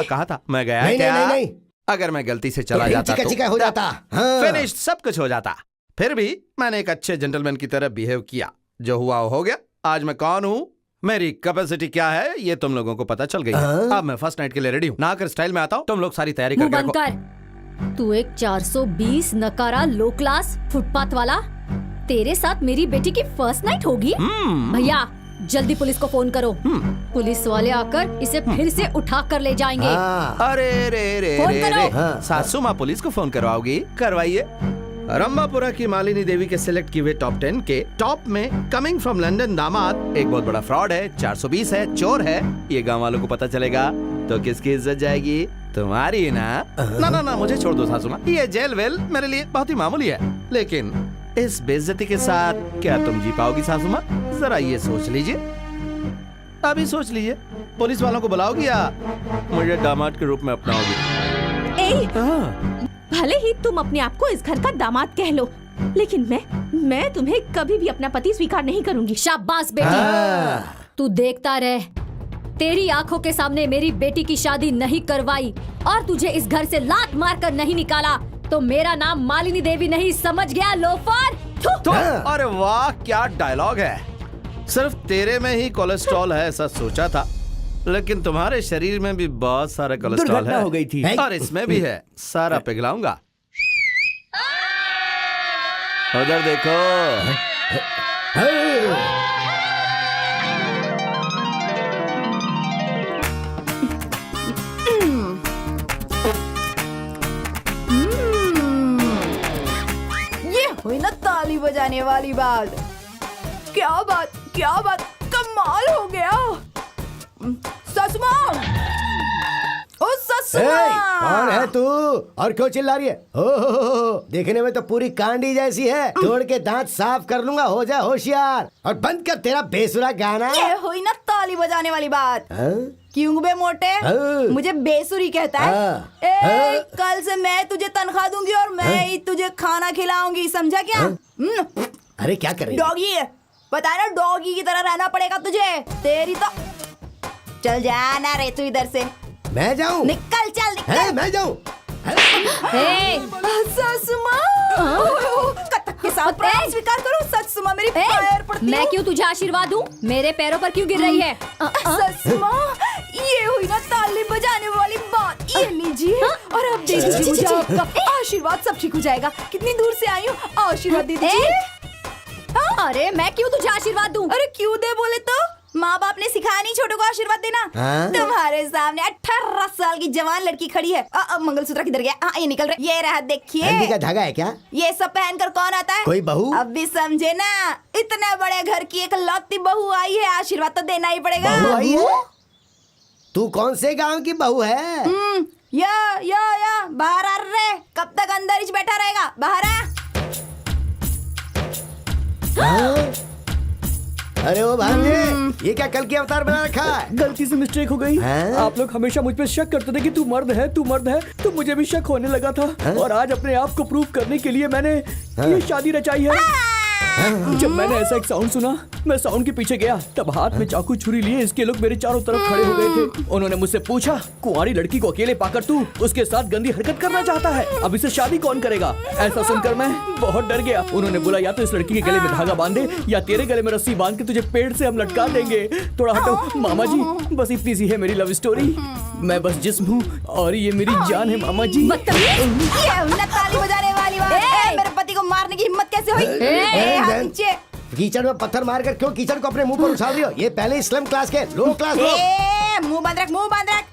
कहा था, मैं गया क्या? नहीं। अगर मैं गलती से चला जाता तो हो जाता, फिनिश, सब कुछ हो जाता। फिर भी मैंने एक अच्छे जेंटलमैन की तरह बिहेव किया, जो हुआ हो गया। आज मैं कौन हूँ, मेरी कैपेसिटी क्या है, ये तुम लोगों को पता चल गई है। अब मैं फर्स्ट नाइट के लिए रेडी हूँ, नहाकर स्टाइल में आता हूँ। तुम लोग सारी तैयारी करके रखो। तू एक 420 नकारा लो क्लास फुटपाथ वाला, तेरे साथ मेरी बेटी की फर्स्ट नाइट होगी? भैया जल्दी पुलिस को फोन करो, पुलिस वाले आकर इसे फिर से उठा कर ले जाएंगे। अरे रे रे रे, सासू माँ पुलिस को फोन करवाओगी? करवाइए। रंभापुरा की मालिनी देवी के सिलेक्ट किए टॉप 10 के टॉप में कमिंग फ्रॉम लंदन दामाद एक बहुत बड़ा फ्रॉड है, 420 है, चोर है। ये गांव वालों को पता चलेगा तो किसकी इज्जत जाएगी? तुम्हारी ना। ना, मुझे छोड़ दो सासू माँ, ये जेल वेल मेरे लिए बहुत ही मामूली है, लेकिन इस बेइज्जती के साथ क्या तुम जी पाओगी सासू माँ? जरा ये सोच लीजिए, अभी सोच लीजिए। पुलिस वालों को बुलाओगी या मुझे दामाद के रूप में अपनाओगी? भले ही तुम अपने आप को इस घर का दामाद कह लो, लेकिन मैं तुम्हें कभी भी अपना पति स्वीकार नहीं करूंगी। शाबाश बेटी, तू देखता रह। तेरी आंखों के सामने मेरी बेटी की शादी नहीं करवाई और तुझे इस घर से लात मार कर नहीं निकाला तो मेरा नाम मालिनी देवी नहीं, समझ गया लोफर? अरे वाह, क्या डायलॉग है। सिर्फ तेरे में ही कोलेस्ट्रॉल है ऐसा सोचा था, लेकिन तुम्हारे शरीर में भी बहुत सारा कोलेस्ट्रॉल है। हो गई थी और इसमें भी है, सारा पिघलाऊंगा। उधर देखो। ये हुई ना ताली बजाने वाली बात। क्या बात, कमाल हो गया। ससुमा, ओ ससुमा, कौन है तू और क्यों चिल्ला रही है? ओहो, देखने में तो पूरी कांडी जैसी है। तोड़ के दांत साफ कर लूंगा, हो जा होशियार और बंद कर तेरा बेसुरा गाना। ये हुई ना ताली बजाने वाली बात। क्यों बे मोटे, मुझे बेसुरी कहता है? कल से मैं तुझे तनख्वाह दूंगी और मैं ही तुझे खाना खिलाऊंगी, समझा क्या? अरे क्या कर रही है? डॉगी, पता है ना, डॉगी की तरह रहना पड़ेगा तुझे। तेरी तो चल जाना रे तू इधर से। मैं जाऊं? निकल, चल निकल। मैं जाऊं? सासू माँ, कथक के साथ प्रणाम स्वीकार करो। सासू माँ मेरी पैर पड़ती मैं हूँ। क्यों तुझे आशीर्वाद दूं? मेरे पैरों पर क्यों गिर रही है? सासू माँ, ये हुई ना ताली बजाने वाली बात। ये लीजिए और अब देखिए मुझे आपका आशीर्वाद, सब ठीक हो जाएगा। कितनी दूर से आई हूँ, आशीर्वाद दे दीजिए। अरे मैं क्यों तुझे आशीर्वाद दूं? अरे क्यों दे बोले तो? माँ बाप ने सिखाया नहीं छोटों को आशीर्वाद देना। तुम्हारे सामने 18 साल की जवान लड़की खड़ी है। मंगलसूत्र किधर गया? ये निकल रहा है। ये रहा, देखिए। हल्दी का धागा है क्या? ये सब पहनकर कौन आता है? कोई बहू? अब भी समझे ना, इतने बड़े घर की एक लौती बहू आई है, आशीर्वाद तो देना ही पड़ेगा। बहू आई है? तू कौन से गांव की बहू है? या बाहर आ रे। कब तक अंदर ही बैठा रहेगा? बाहर आ। अरे ओ भांजे, ये क्या कल की अवतार बना रखा है? गलती से मिस्टेक हो गई। हैं? आप लोग हमेशा मुझ पे शक करते थे कि तू मर्द है, तू मर्द है, तो मुझे भी शक होने लगा था। और आज अपने आप को प्रूव करने के लिए मैंने ये शादी रचाई है। जब मैंने ऐसा एक साउंड सुना, मैं साउंड के पीछे गया, तब हाथ में चाकू छुरी लिए इसके लोग मेरे चारों तरफ खड़े हो गए थे। उन्होंने मुझसे पूछा, कुंवारी लड़की को अकेले पाकर तू उसके साथ गंदी हरकत करना चाहता है, अब इसे शादी कौन करेगा? ऐसा सुनकर मैं बहुत डर गया। उन्होंने बोला, या तो इस लड़की के गले में धागा बांधे या तेरे गले में रस्सी बांध के तुझे पेड़ से हम लटका देंगे। थोड़ा हटो मामा जी, बस इतनी सी है मेरी लव स्टोरी। मैं बस जिस्म हूँ और ये मेरी जान है मामा जी। ये ताली बजाने वाली बात है। मेरे पति को मारने की हिम्मत कैसे हुई? नीचे। कीचड़ में पत्थर मारकर क्यों कीचड़ को अपने मुंह पर उछाल रही हो? ये पहले स्लम क्लास के, लो क्लास लो। मुंह बंद रख, मुंह बंद रख।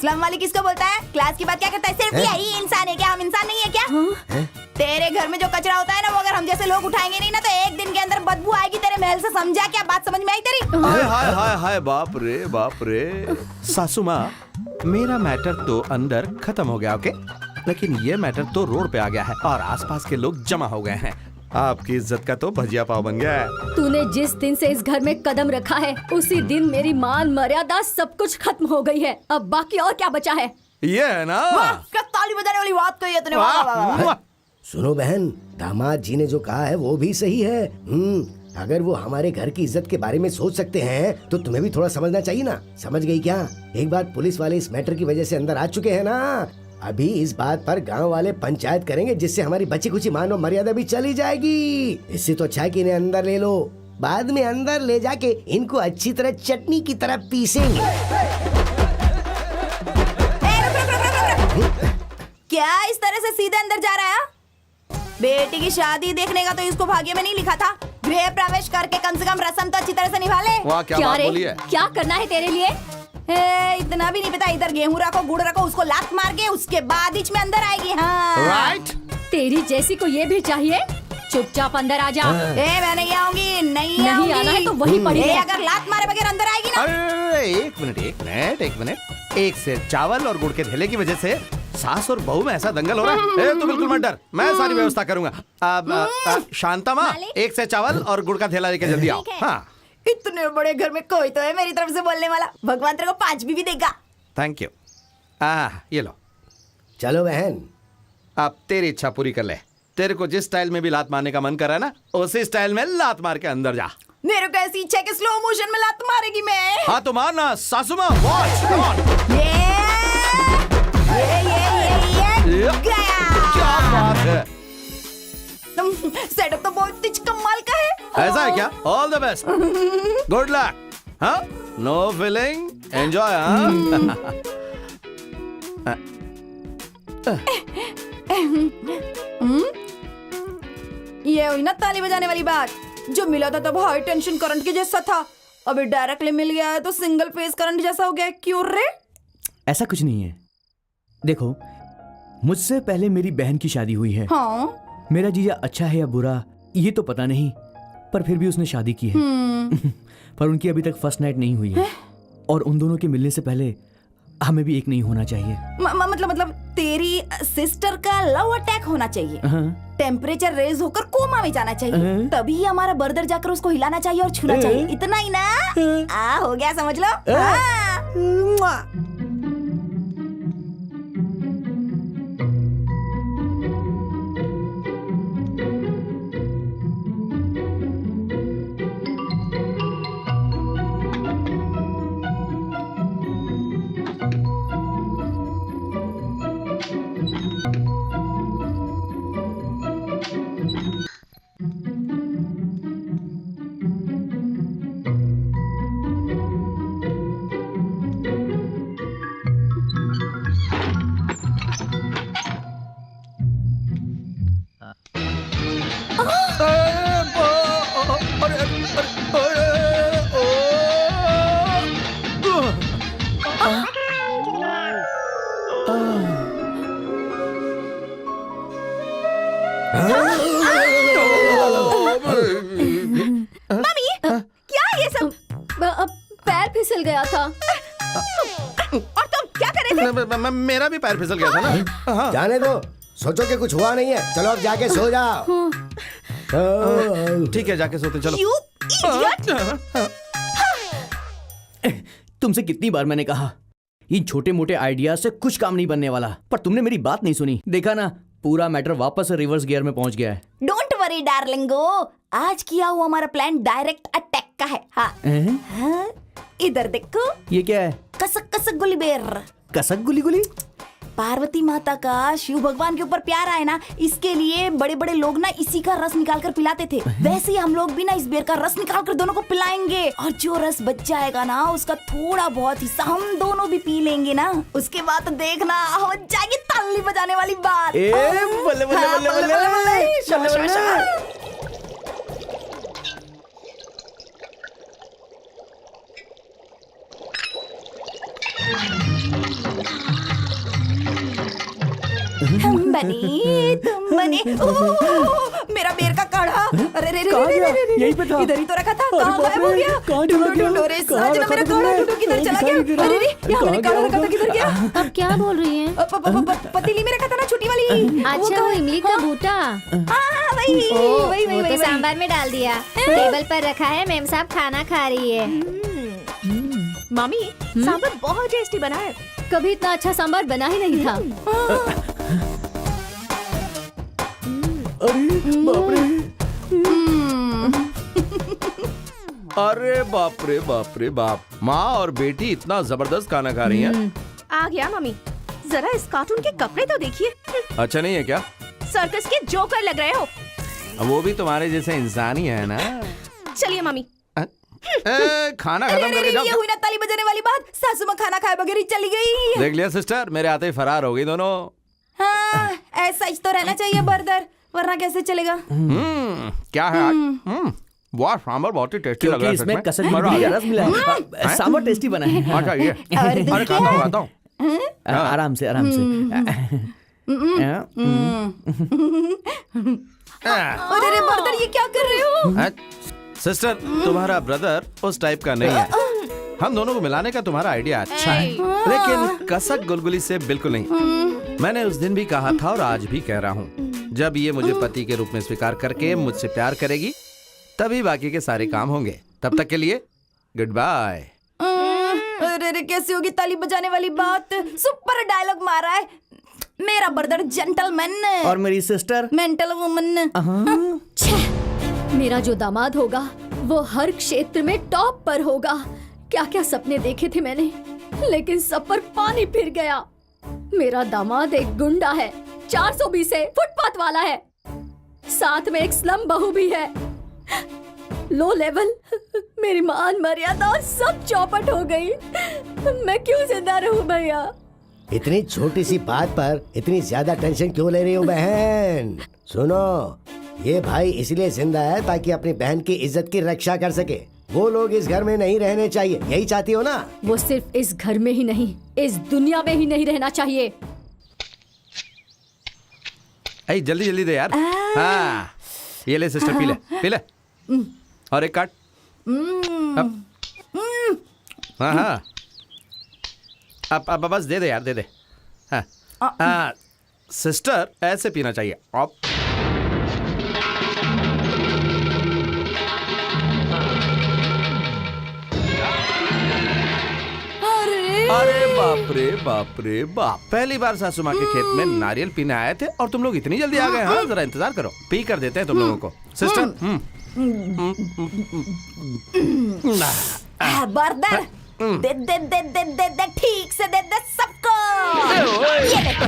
स्लम वाली किसको बोलता है? क्लास की बात क्या करता है? सिर्फ यही इंसान है क्या? हम इंसान नहीं है क्या? तेरे घर में जो कचरा होता है ना, वो अगर हम जैसे लोग उठाएंगे नहीं ना, तो एक दिन के अंदर बदबू आएगी तेरे महल से। समझा? क्या बात समझ में आई तेरी? हाय हाय हाय हाय, बाप रे। सासू माँ, मेरा मैटर तो अंदर खत्म हो गया, ओके, लेकिन ये मैटर तो रोड पे आ गया है और आसपास के लोग जमा हो गए हैं। आपकी इज्जत का तो भजिया पाव बन गया है। तूने जिस दिन से इस घर में कदम रखा है, उसी दिन मेरी मान मर्यादा सब कुछ खत्म हो गई है। अब बाकी और क्या बचा है? ये है ना? क्या ताली बजाने वाली बात कही है तूने? वाह, वाह, वाह, वाह। सुनो बहन, दामाद जी ने जो कहा है वो भी सही है। अगर वो हमारे घर की इज्जत के बारे में सोच सकते हैं तो तुम्हें भी थोड़ा समझना चाहिए ना। समझ गई क्या? एक बार पुलिस वाले इस मैटर की वजह से अंदर आ चुके हैं ना, अभी इस बात पर गांव वाले पंचायत करेंगे, जिससे हमारी बची खुची मान और मर्यादा भी चली जाएगी। इससे तो अच्छा है कि इन्हें अंदर ले लो, बाद में अंदर ले जाके इनको अच्छी तरह चटनी की तरह पीसेंगे। क्या इस तरह से सीधे अंदर जा रहा है? बेटी की शादी देखने का तो इसको भाग्य में नहीं लिखा था। गृह प्रवेश करके कम से कम रस्म तो अच्छी तरह से निभा ले। वाह, क्या बात बोली है। क्या करना है तेरे लिए? इतना भी नहीं पता। इधर गेहूं रखो, गुड़ रखो, उसको लात मार के उसके बाद इच में अंदर आएगी। हाँ राइट। तेरी जैसी को ये भी चाहिए? चुपचाप अंदर आ जा। मैं नहीं आऊंगी, नहीं आना है तो वहीं पड़ी रह। अगर लात मारे बगैर अंदर आएगी ना। अरे एक मिनट, एक से चावल और गुड़ के थैले की वजह से सास और बहू में ऐसा दंगल हो रहा है। तू बिल्कुल मत डर, मैं सारी व्यवस्था करूंगा। शांता माँ, एक से चावल और गुड़ का थैला लेके जल्दी आओ। हाँ, इतने बड़े घर में कोई तो है मेरी तरफ से बोलने वाला। भगवान तेरे को 5 भी देगा। Thank you. ये लो। चलो बहन, अब तेरी इच्छा पूरी कर ले। तेरे को जिस स्टाइल में भी लात मारने का मन कर रहा है ना, उसी स्टाइल में लात मार के अंदर जा। मेरे को ऐसी इच्छा है कि स्लो मोशन में लात मारेगी मैं। हाँ तो मारना सासू माँ, वॉच, कम ऑन। ये क्या बात है। सेटअप तो बहुत ही कमाल का है। ऐसा है क्या? All the best, good luck. हाँ, नो फीलिंग, एंजॉय। ये हुई ना ताली बजाने वाली बात। जो मिला था तब हाई टेंशन करंट के जैसा था, अभी डायरेक्टली मिल गया है तो सिंगल फेज करंट जैसा हो गया। क्यों रे? ऐसा कुछ नहीं है। देखो, मुझसे पहले मेरी बहन की शादी हुई है। हाँ? मेरा जीजा अच्छा है या बुरा ये तो पता नहीं, पर फिर भी उसने शादी की है। पर उनकी अभी तक फर्स्ट नाइट नहीं हुई है। और उन दोनों के मिलने से पहले हमें भी एक नहीं होना चाहिए। मतलब तेरी सिस्टर का लव अटैक होना चाहिए। टेम्परेचर रेज होकर कोमा में जाना चाहिए, तभी हमारा बर्दर जाकर उसको हिलाना चाहिए और छूना चाहिए। इतना ही ना? हो गया, समझ लो। गया था। और तुम क्या कर रहे थे? मेरा भी पैर फिसल गया था ना। हाँ। जाने दो, सोचो कि कुछ हुआ नहीं है। चलो अब जाके सो जाओ। ठीक है, जाके सोते चलो। You idiot! तुमसे कितनी बार मैंने कहा, इन छोटे मोटे आइडिया से कुछ काम नहीं बनने वाला, पर तुमने मेरी बात नहीं सुनी। देखा ना, पूरा मैटर वापस रिवर्स गियर में पहुंच गया है। डोंट वरी डार्लिंगो, आज किया हुआ हमारा प्लान डायरेक्ट अटैक का है। हाँ, इधर देखो, ये क्या है? कसक कसक गुली बेर। कसक गुली गुली? पार्वती माता का शिव भगवान के ऊपर प्यार आए ना, इसके लिए बड़े बड़े लोग ना इसी का रस निकाल कर पिलाते थे। वैसे ही हम लोग भी ना इस बेर का रस निकाल कर दोनों को पिलाएंगे, और जो रस बच जाएगा ना उसका थोड़ा बहुत हिस्सा हम दोनों भी पी लेंगे ना। उसके बाद तो देखना हो जाएगी ताली बजाने वाली बात। बल्ले बल्ले हाँ, बल्ले बल्ले। शाबाश, शाबाश। हम बने, तुम बने। ओह, मेरा बेर का काढ़ा। अरे रे रे कहाँ रे गया? रे रे, यहीं पे था। इधर ही तो रखा था। अरे कहाँ बाप गायब हो रे, गया? कहाँ चला गया? ढूंढो रे कहाँ साजना, रखा मेरा था काढ़ा तुमने? ढूंढो, किधर चला दिखाई गया? नहीं दे रहा। अरे रे, यहाँ मैंने कहाँ काढ़ा गया? रखा था, किधर गया? अब क्या बोल रही हैं? पतीली में रखा था ना, छोटी वाली। अच्छा, वो इमली का बूटा। हाँ, वही वही वो वही तो सांभर में डाल दिया, टेबल पर रखा है। मेम साहब खाना खा रही है। मम्मी, सांभर बहुत टेस्टी बना है। कभी इतना अच्छा सांभर बना ही नहीं था। अरे बाप रे बाप रे बाप, माँ और बेटी इतना जबरदस्त खाना खा रही हैं। आ गया मम्मी, जरा इस कार्टून के कपड़े तो देखिए। अच्छा नहीं है क्या? सर्कस के जोकर लग रहे हो। अब वो भी तुम्हारे जैसे इंसान ही है ना। चलिए मम्मी। खाना खत्म करके जाओ। ये हुई ना ताली बजाने वाली बात। सासू माँ खाना खाए बगैर ही चली गई। देख लिया सिस्टर, मेरे आते ही फरार हो गई दोनों। हाँ, ऐसा ही तो रहना चाहिए बर्दर, वरना कैसे चलेगा? क्या है आज? वाह, सांभर बहुत ही टेस्टी लग क्योंकि रहा है। इसमें कसक मजा आ गुली का गया। रस मिला है। सांभर टेस्टी बना है। अच्छा ये, अरे खाता हूँ। आराम से आराम से। अरे रे बर्दर, ये क्या कर रहे हो? सिस्टर, तुम्हारा ब्रदर उस टाइप का नहीं है। हम दोनों को मिलाने का तुम्हारा आइडिया अच्छा है, लेकिन कसक गुलगुली से बिल्कुल नहीं। मैंने उस दिन भी कहा था और आज भी कह रहा हूँ, जब ये मुझे पति के रूप में स्वीकार करके मुझसे प्यार करेगी, तभी बाकी के सारे काम होंगे। तब तक के लिए गुड बाय। अरे रे, कैसे होगी ताली बजाने वाली बात? सुपर डायलॉग मारा है। मेरा ब्रदर जेंटलमैन और मेरी सिस्टर मेंटल वुमन। मेरा जो दामाद होगा वो हर क्षेत्र में टॉप पर होगा। क्या क्या सपने देखे थे मैंने, लेकिन सब पर पानी फिर गया। मेरा दामाद एक गुंडा है, 420 है, फुटपाथ वाला है, साथ में एक स्लम बहू भी है। लो लेवल, मेरी मान मर्यादा सब चौपट हो गई। मैं क्यों जिंदा रहूं भैया? इतनी छोटी सी बात पर इतनी ज्यादा टेंशन क्यों ले रही हो बहन? सुनो, ये भाई इसलिए जिंदा है ताकि अपनी बहन की इज्जत की रक्षा कर सके। वो लोग इस घर में नहीं रहने चाहिए, यही चाहती हो ना? वो सिर्फ इस घर में ही नहीं, इस दुनिया में ही नहीं रहना चाहिए। ऐ जल्दी जल्दी दे यार। हाँ, ये ले सिस्टर, पी ले पी ले। और एक काट। हाँ हाँ, अब बस दे दे यार, दे दे। हाँ, सिस्टर ऐसे पीना चाहिए। अब अरे बाप रे बाप रे बाप, पहली बार सासू माँ के खेत में नारियल पीने आए थे और तुम लोग इतनी जल्दी आ गए। हाँ, जरा इंतजार करो, पी कर देते हैं तुम लोगों को। सिस्टर बर्दर, दे दे दे दे दे दे, ठीक से दे दे सबको। ये देखो।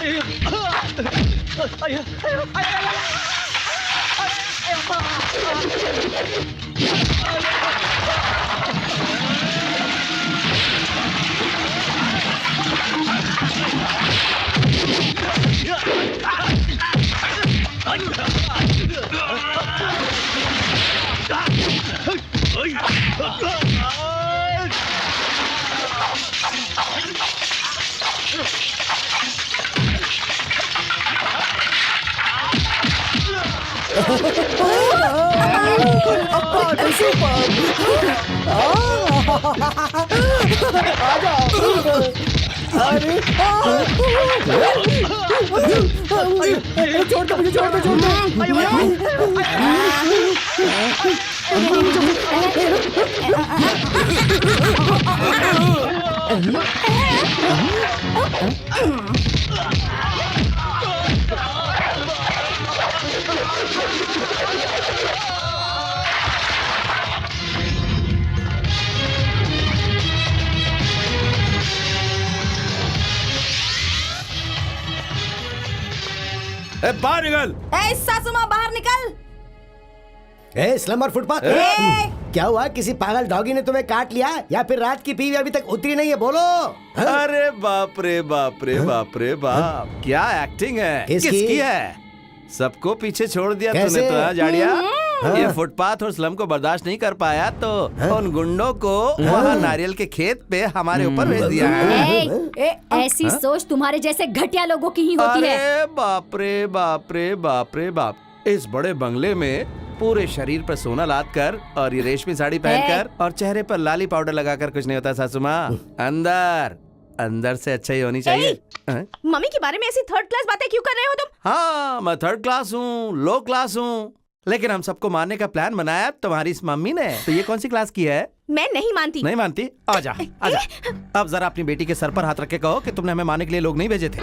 छोड़ दो मुझे, छोड़ दो, छोड़ दो। बाहर निकल। सासू माँ बाहर निकल। ए स्लम्बर फुटपाथ, क्या हुआ? किसी पागल डॉगी ने तुम्हें काट लिया या फिर रात की पीवी अभी तक उतरी नहीं है? बोलो। अरे बाप रे बाप रे बाप रे बाप, क्या एक्टिंग है। किसकी है? सबको पीछे छोड़ दिया तूने तो, जाड़िया। ये फुटपाथ और स्लम को बर्दाश्त नहीं कर पाया तो उन गुंडों को वहाँ नारियल के खेत पे हमारे ऊपर भेज दिया है। ऐसी सोच तुम्हारे जैसे घटिया लोगों की ही होती है। अरे बाप रे बाप रे बाप रे बाप, इस बड़े बंगले में पूरे शरीर पर सोना लाद कर और ये रेशमी साड़ी पहनकर और चेहरे पर लाली पाउडर लगाकर कुछ नहीं होता सासू माँ। अंदर अंदर से अच्छा ही होनी चाहिए। मम्मी के बारे में ऐसी थर्ड क्लास बातें क्यों कर रहे हो तुम? हाँ, मैं थर्ड क्लास हूँ, लो क्लास हूँ, लेकिन हम सबको मारने का प्लान बनाया तुम्हारी इस मम्मी ने। तो ये कौन सी क्लास की है? मैं नहीं मानती। नहीं मानती? आजा आजा। अब जरा अपनी बेटी के सर पर हाथ रख के कहो कि तुमने हमें मारने के लिए लोग नहीं भेजे थे।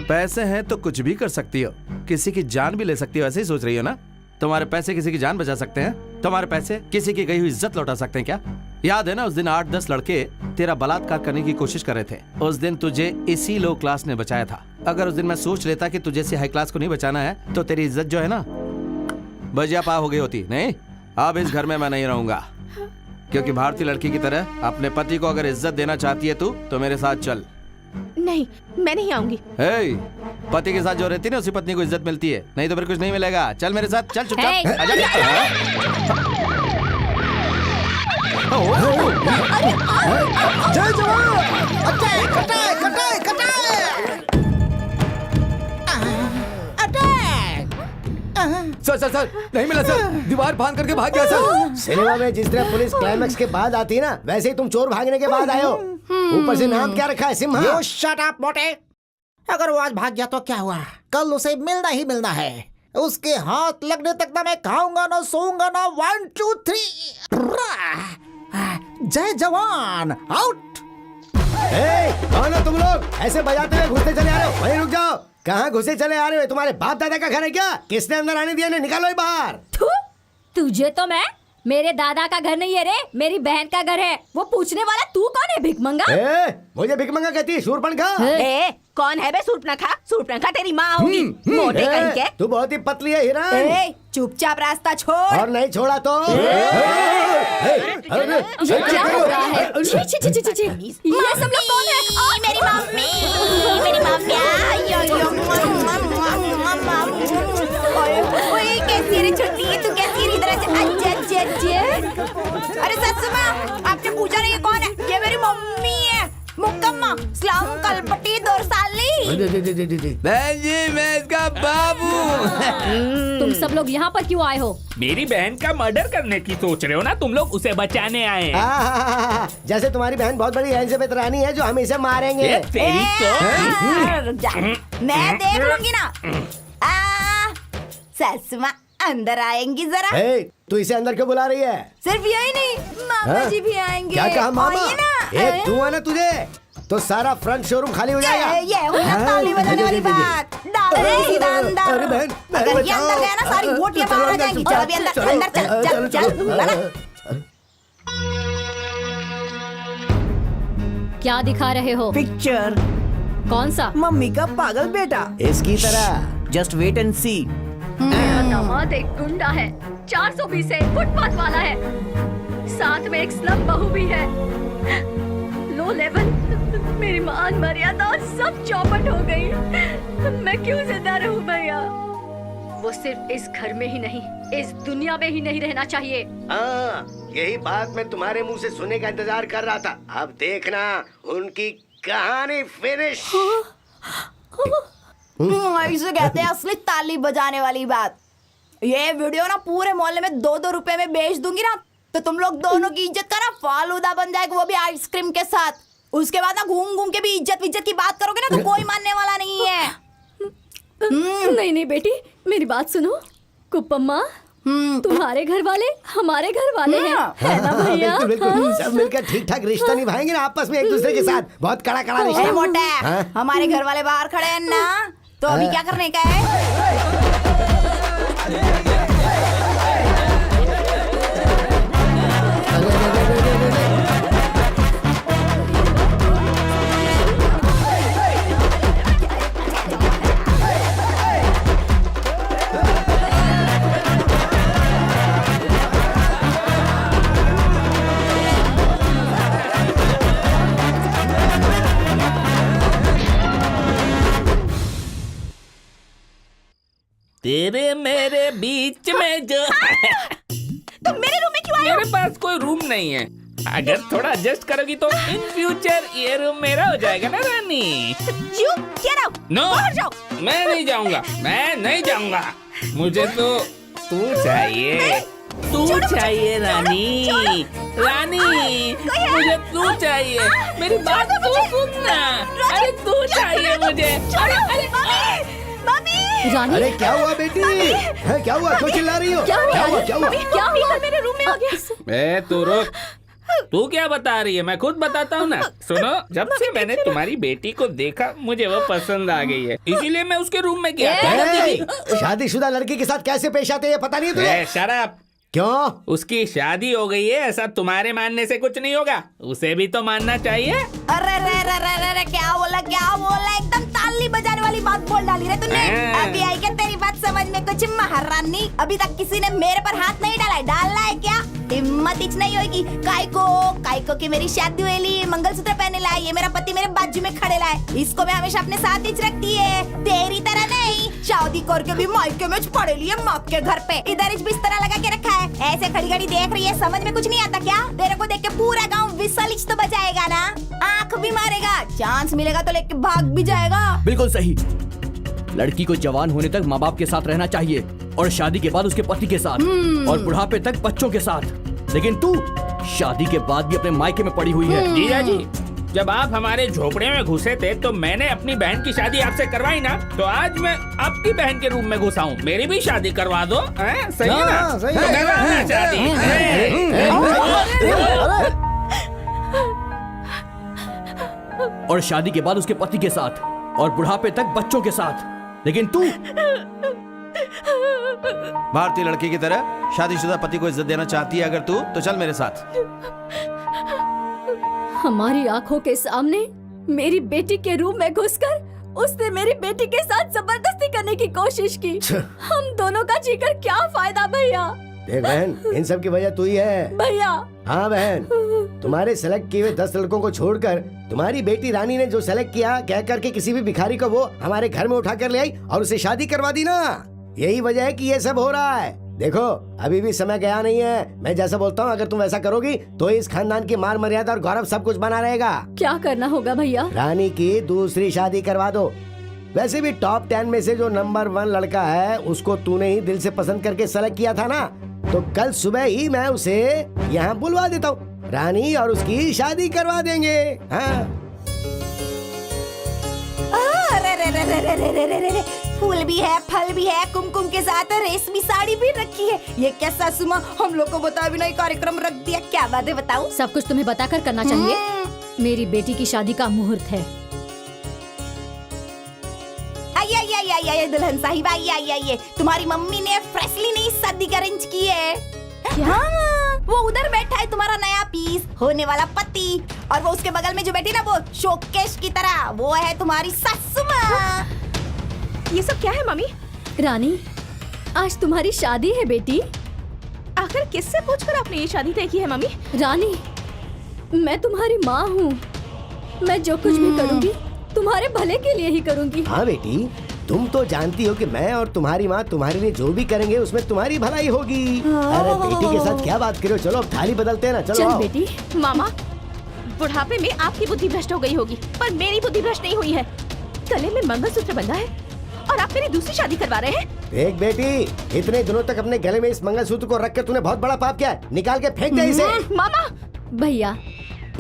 पैसे हैं तो कुछ भी कर सकती हो, किसी की जान भी ले सकती हो, ऐसे ही सोच रही हो ना? तुम्हारे पैसे किसी की जान बचा सकते हैं? तुम्हारे पैसे किसी की गई हुई इज्जत लौटा सकते हैं क्या? याद है ना उस दिन 8-10 लड़के तेरा बलात्कार करने की कोशिश कर रहे थे। उस दिन तुझे इसी लो क्लास ने बचाया था। अगर उस दिन मैं सोच लेता कि तुझे से हाई क्लास को नहीं बचाना है तो तेरी इज्जत जो है ना बजिया पा हो गई होती। नहीं, अब इस घर में मैं नहीं रहूंगा, क्योंकि भारतीय लड़की की तरह अपने पति को अगर इज्जत देना चाहती है तू तो मेरे साथ चल। नहीं, मैं नहीं आऊंगी। पति के साथ जो रहती है ना उसी पत्नी को इज्जत मिलती है, नहीं तो फिर कुछ नहीं मिलेगा। चल मेरे साथ, चल चुपचाप। आजा। जय जवान। Attack attack attack attack. Sir नहीं मिला सर, दीवार फांद करके भाग गया सर। सिनेमा में जिस तरह पुलिस क्लाइमैक्स के बाद आती है ना, वैसे ही तुम चोर भागने के बाद आए हो। ऊपर से नाम क्या रखा है? सिम्हा। You shut up, मोटे। अगर वो आज भाग गया तो क्या हुआ? कल उसे मिलना ही मिलना है। उसके हाथ लगने तक ना मैं खाऊंगा ना सोऊंगा ना। 1 2 3। जय जवान। आउट। कौन हो तुम लोग? ऐसे बजाते हुए घुसते चले आ रहे हो? वहीं रुक जाओ। कहाँ घुसे चले आ रहे हो? तुम्हारे बाप दादा का घर है क्या? किसने अंदर आने दिया? निकालो ही बाहर। तुझे तो मैं, मेरे दादा का घर नहीं है रे, मेरी बहन का घर है। वो पूछने वाला तू कौन है? भिकमंगा? मुझे भिकमंगा कहती है? शूरपणखा? कौन है बे सूर्पणखा? सूर्पणखा तेरी माँ होगी, मोटे कहीं के। तू बहुत ही पतली है हिरण। चुपचाप रास्ता छोड़। और नहीं छोड़ा तो ये क्या हो रहा है? छी छी छी छी छी। ये सब लोग कौन है? मेरी मम्मी, मेरी मम्मी। ओए कैसी रे छोटी, तू कैसी रे? इधर अच्छा अच्छा अच्छा। अरे ससु माँ, आपने पूछा नहीं ये कौन है? ये मेरी मम्मी है, मुक्कम्मा स्लाम कलपटी दोरसाली। बहन जी, मैं इसका बाबू। तुम सब लोग यहाँ पर क्यों आए हो? मेरी बहन का मर्डर करने की सोच रहे हो ना तुम लोग? उसे बचाने आए हैं। जैसे तुम्हारी बहन बहुत बड़ी एलिजाबेथ है जो हम इसे मारेंगे। मैं देख लूंगी ना। सासु माँ अंदर आएंगी जरा। तू इसे अंदर क्यों बुला रही है? सिर्फ यही नहीं, मामा जी भी आएंगे। क्या कहा मामा? ना तू है ना, तुझे तो सारा फ्रंट शोरूम खाली हो जाएगा। ये हुई ना ताली बजाने वाली बात। डाल दे सीधा अंदर। अरे बहन, अगर ये अंदर गया ना सारी वोटियां बाहर आ जाएंगी। चल अभी अंदर, अंदर चल चल चल। क्या दिखा रहे हो? पिक्चर। कौन सा? मम्मी का पागल बेटा। इसकी तरह। जस्ट वेट एंड सी। मेरा दामाद एक गुंडा है, 420 है, फुटपाथ वाला है, साथ में एक स्लम बहू भी है, लो लेवल। मेरी मान मर्यादा सब चौपट हो गई। मैं क्यों जिंदा रहूं भैया? वो सिर्फ इस घर में ही नहीं, इस दुनिया में ही नहीं रहना चाहिए। यही बात मैं तुम्हारे मुंह से सुनने का इंतजार कर रहा था। अब देखना उनकी कहानी फिनिश। इसे कहते हैं असली ताली बजाने वाली बात। ये वीडियो ना पूरे मोहल्ले में 2-2 रुपए में बेच दूंगी ना, तो तुम लोग दोनों की इज्जत का ना फालूदा बन जाएगा, वो भी आइसक्रीम के साथ। उसके बाद ना घूम घूम के भी इज्जत की बात करोगे ना, तो कोई मानने वाला नहीं है। नहीं नहीं बेटी, मेरी बात सुनो। कुप्पम्मा, तुम्हारे घर वाले हमारे घर वाले हैं, है ना भैया? बिल्कुल, सब मिलकर ठीक ठाक रिश्ता निभाएंगे ना आपस में एक दूसरे के साथ। बहुत कड़ा रिश्ता। मोटा, हमारे घर वाले बाहर खड़े हैं ना, तो अभी क्या करने का है? तेरे मेरे बीच में जो तो मेरे रूम में क्यों आए हो? मेरे पास कोई रूम नहीं है। अगर थोड़ा एडजस्ट करोगी तो इन फ्यूचर ये रूम मेरा हो जाएगा ना रानी। You get out! नो, बाहर जाओ। मैं नहीं जाऊंगा, मैं नहीं जाऊंगा। मुझे तो तू चाहिए, तू चाहिए रानी, रानी मुझे तू चाहिए। मेरी बात तो सुनना। अरे तू चाहिए मुझे। रानी, अरे क्या हुआ बेटी? है क्या हुआ? क्यों चिल्ला रही हो? क्या हुआ? क्या हुआ? मेरे रूम में आ गया। ए तू रुक, तू क्या बता रही है? मैं खुद बताता हूँ ना। सुनो, जब से मैंने तुम्हारी बेटी को देखा मुझे वो पसंद आ गई है, इसीलिए मैं उसके रूम में गया। शादीशुदा लड़की के साथ कैसे पेश आते हैं पता नहीं है तुझे? शराब। क्यों? उसकी शादी हो गई है, ऐसा तुम्हारे मानने से कुछ नहीं होगा, उसे भी तो मानना चाहिए। अरे रे रे रे रे रे, क्या बोला? एकदम ताली बजाने वाली बात बोल डाली रे तूने। अभी आई क्या तेरी बात समझ में कुछ महारानी? अभी तक किसी ने मेरे पर हाथ नहीं डाला है। डालना है क्या? हिम्मत इच नहीं होगी। काइको की मेरी शादी हुई, मंगलसूत्र पहने लाए, ये मेरा पति मेरे बाजू में खड़े लाए, इसको मैं हमेशा अपने साथ ही रखती है। तेरी तरह नहीं, शादी करके भी मायके में पड़े लिए माँ के घर पे, इधर इस बिस्तरा लगा के रखा है। ऐसे खड़ी खड़ी देख रही है, समझ में कुछ नहीं आता क्या? तेरे को देख के पूरा गाँव विसल तो बजाएगा ना, आँख भी मारेगा, चांस मिलेगा तो लेके भाग भी जाएगा। बिल्कुल सही। लड़की को जवान होने तक माँ बाप के साथ रहना चाहिए और शादी के बाद उसके पति के साथ और बुढ़ापे तक बच्चों के साथ। लेकिन तू शादी के बाद भी अपने मायके में पड़ी हुई है। जीजा जी, जब आप हमारे झोपड़े में घुसे थे तो मैंने अपनी बहन की शादी आपसे करवाई ना, तो आज मैं आपकी बहन के रूम में घुसा हूँ, मेरी भी शादी करवा दो। सही है ना? सही है। करवाना शादी। और शादी के बाद उसके पति के साथ और बुढ़ापे तक बच्चों के साथ। लेकिन तू भारतीय लड़की की तरह शादीशुदा पति को इज्जत देना चाहती है अगर तू, तो चल मेरे साथ। हमारी आंखों के सामने मेरी बेटी के रूम में घुसकर उसने मेरी बेटी के साथ जबरदस्ती करने की कोशिश की। हम दोनों का जीकर क्या फायदा भैया? देख बहन, इन सब की वजह तू ही है। भैया। हाँ बहन, तुम्हारे सेलेक्ट किए हुए 10 लड़कों को छोड़कर तुम्हारी बेटी रानी ने जो सेलेक्ट किया, कह करके किसी भी भिखारी को वो हमारे घर में उठा कर ले आई और उसे शादी करवा दी ना। यही वजह है कि ये सब हो रहा है। देखो, अभी भी समय गया नहीं है। मैं जैसा बोलता हूँ, अगर तुम वैसा करोगी तो इस खानदान की मान मर्यादा और गौरव सब कुछ बना रहेगा। क्या करना होगा भैया? रानी की दूसरी शादी करवा दो। वैसे भी टॉप 10 में से जो नंबर 1 लड़का है उसको तूने ही दिल से पसंद करके सेलेक्ट किया था ना, तो कल सुबह ही मैं उसे यहाँ बुलवा देता हूँ, रानी और उसकी शादी करवा देंगे। हाँ। रे, फूल भी है, फल भी है, कुमकुम के साथ रेशमी साड़ी भी रखी है। ये क्या सासू माँ, हम लोग को बता भी नहीं कार्यक्रम रख दिया। क्या बात है बताऊं? सब कुछ तुम्हें बताकर करना चाहिए। मेरी बेटी की शादी का मुहूर्त है। आइए दुल्हन साहिबा, आइए। तुम्हारी मम्मी ने फ्रेशली नई शादी का अरेंज की है। क्या? वो उधर बैठा है तुम्हारा नया पीस होने वाला पति, और वो उसके बगल में जो बैठी ना वो शोकेश की तरह, वो है तुम्हारी सासू माँ। ये सब क्या है मम्मी? रानी, आज तुम्हारी शादी है बेटी। आखिर किससे पूछकर आपने ये शादी तय की है मम्मी? रानी, मैं तुम्हारी माँ हूँ। मैं जो कुछ भी करूँगी तुम्हारे भले के लिए ही करूँगी। हाँ बेटी, तुम तो जानती हो कि मैं और तुम्हारी माँ तुम्हारे लिए जो भी करेंगे उसमें तुम्हारी भलाई होगी। अरे बेटी के साथ क्या बात करो, चलो अब थाली बदलते हैं ना, चलो चल आओ। बेटी। मामा, बुढ़ापे में आपकी बुद्धि भ्रष्ट हो गई होगी, पर मेरी बुद्धि भ्रष्ट नहीं हुई है। गले में मंगलसूत्र बंधा है और आप मेरी दूसरी शादी करवा रहे हैं। देख बेटी, इतने दिनों तक अपने गले में इस मंगलसूत्र को रख कर तूने बहुत बड़ा पाप किया है। निकाल के फेंक दे इसे। मामा, भैया,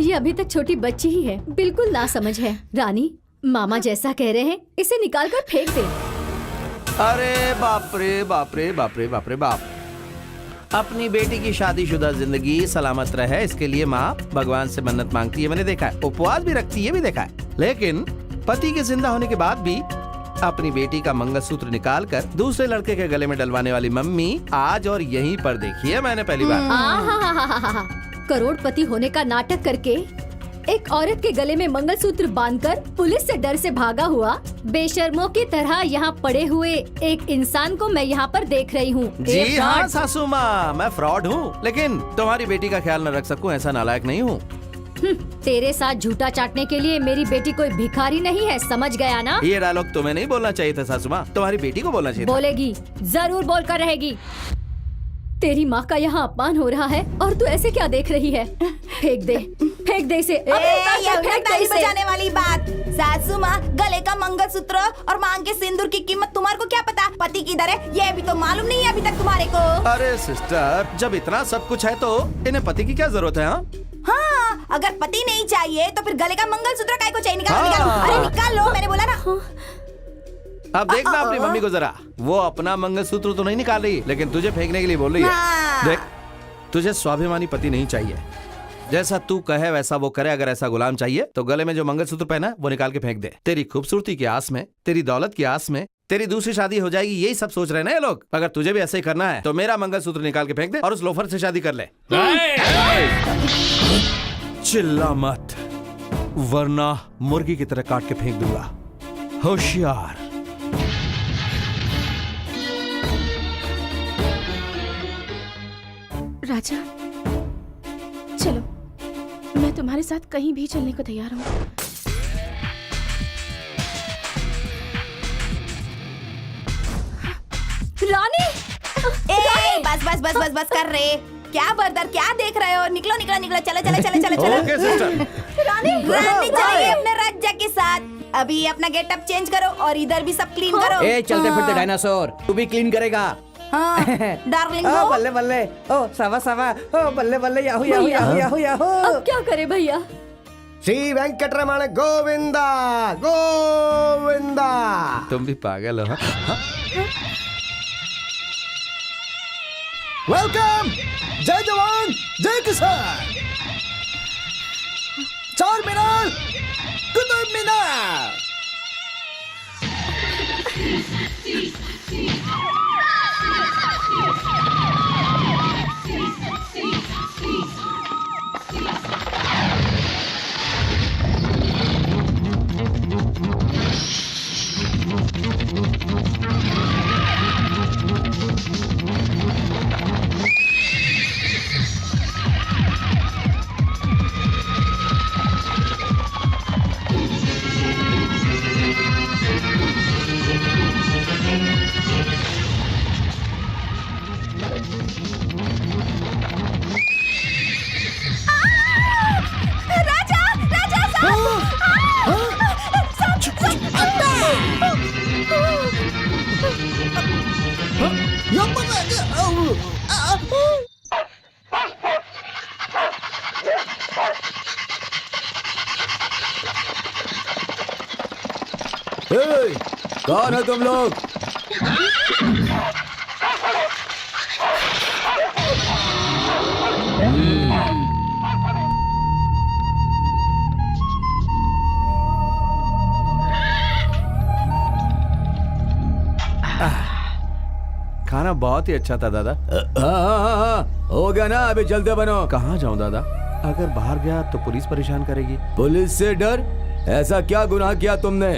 ये अभी तक छोटी बच्ची ही है, बिल्कुल ना समझ है। रानी, मामा जैसा कह रहे हैं इसे निकाल कर फेंक दे। अरे बाप रे बाप रे बाप रे बाप रे बाप। अपनी बेटी की शादीशुदा जिंदगी सलामत रहे इसके लिए माँ भगवान से मन्नत मांगती है, मैंने देखा है। उपवास भी रखती है, ये भी देखा है। लेकिन पति के जिंदा होने के बाद भी अपनी बेटी का मंगलसूत्र निकाल कर दूसरे लड़के के गले में डलवाने वाली मम्मी आज और यहीं पर देखी है मैंने पहली बार। करोड़पति होने का नाटक करके एक औरत के गले में मंगलसूत्र बांधकर पुलिस से डर से भागा हुआ बेशर्मों की तरह यहाँ पड़े हुए एक इंसान को मैं यहाँ पर देख रही हूँ। जी हाँ सासू माँ, मैं फ्रॉड हूँ, लेकिन तुम्हारी बेटी का ख्याल न रख सकूँ ऐसा नालायक नहीं हूँ। तेरे साथ झूठा चाटने के लिए मेरी बेटी कोई भिखारी नहीं है, समझ गया ना? ये डायलॉग तुम्हें नहीं बोलना चाहिए था सासू माँ, तुम्हारी बेटी को बोलना चाहिए था। बोलेगी, जरूर बोलकर रहेगी। तेरी माँ का यहाँ अपमान हो रहा है और तू ऐसे क्या देख रही है? फेंक दे, फेंक दे इसे। ताली बजाने वाली बात। सासू माँ, गले का मंगलसूत्र और मांग के सिंदूर की कीमत तुम्हारे को क्या पता? पति किधर है ये भी तो मालूम नहीं है अभी तक तुम्हारे को। अरे सिस्टर, जब इतना सब कुछ है तो इन्हें पति की क्या जरूरत है? हाँ, अगर पति नहीं चाहिए तो फिर गले का मंगलसूत्र काय को चाहिए? निकालो, निकालो। अरे निकाल लो, मैंने बोला ना। अब देखना अपनी मम्मी को जरा, वो अपना मंगलसूत्र तो नहीं निकाल रही लेकिन तुझे फेंकने के लिए बोल रही है। देख, तुझे स्वाभिमानी पति नहीं चाहिए, जैसा तू कहे वैसा वो करे। अगर ऐसा गुलाम चाहिए तो गले में जो मंगलसूत्र पहना है वो निकाल के फेंक दे। तेरी खूबसूरती की आस में, तेरी दौलत की आस में तेरी दूसरी शादी हो जाएगी, यही सब सोच रहे हैं ना ये लोग। अगर तुझे भी ऐसे ही करना है तो मेरा मंगलसूत्र निकाल के फेंक दे और उस लोफर से शादी कर ले। चिल्ला मत, वरना मुर्गी की तरह काट के फेंक दूंगा। होशियार। राजा, चलो, मैं तुम्हारे साथ कहीं भी चलने को तैयार हूँ। रानी, बस बस बस बस बस कर रहे। क्या बर्दर, क्या देख रहे हो? निकलो निकलो निकलो, चलो चलो चलो चलो चलो। Okay sister. रानी, रानी चलिए अपने राजा के साथ। अभी अपना गेटअप चेंज करो और इधर भी सब क्लीन करो। ए चलते फिरते डायनासोर, तू भी क्लीन करेगा? हाँ, डार्लिंग। ओ बल्ले बल्ले, ओ सावा सावा, ओ बल्ले बल्ले, Yahoo Yahoo Yahoo Yahoo Yahoo. अब क्या करे भैया? श्री वेंकटरमण गोविंदा गोविंदा। तुम भी पागल हो। वेलकम। जय जवान जय किसान। चार मीनार, कुतुब मीनार। कौन हो तुम लोग? खाना बहुत ही अच्छा था दादा। हाँ, हो गया ना, अभी चलते बनो। कहाँ जाऊँ दादा? अगर बाहर गया तो पुलिस परेशान करेगी। पुलिस से डर? ऐसा क्या गुनाह किया तुमने?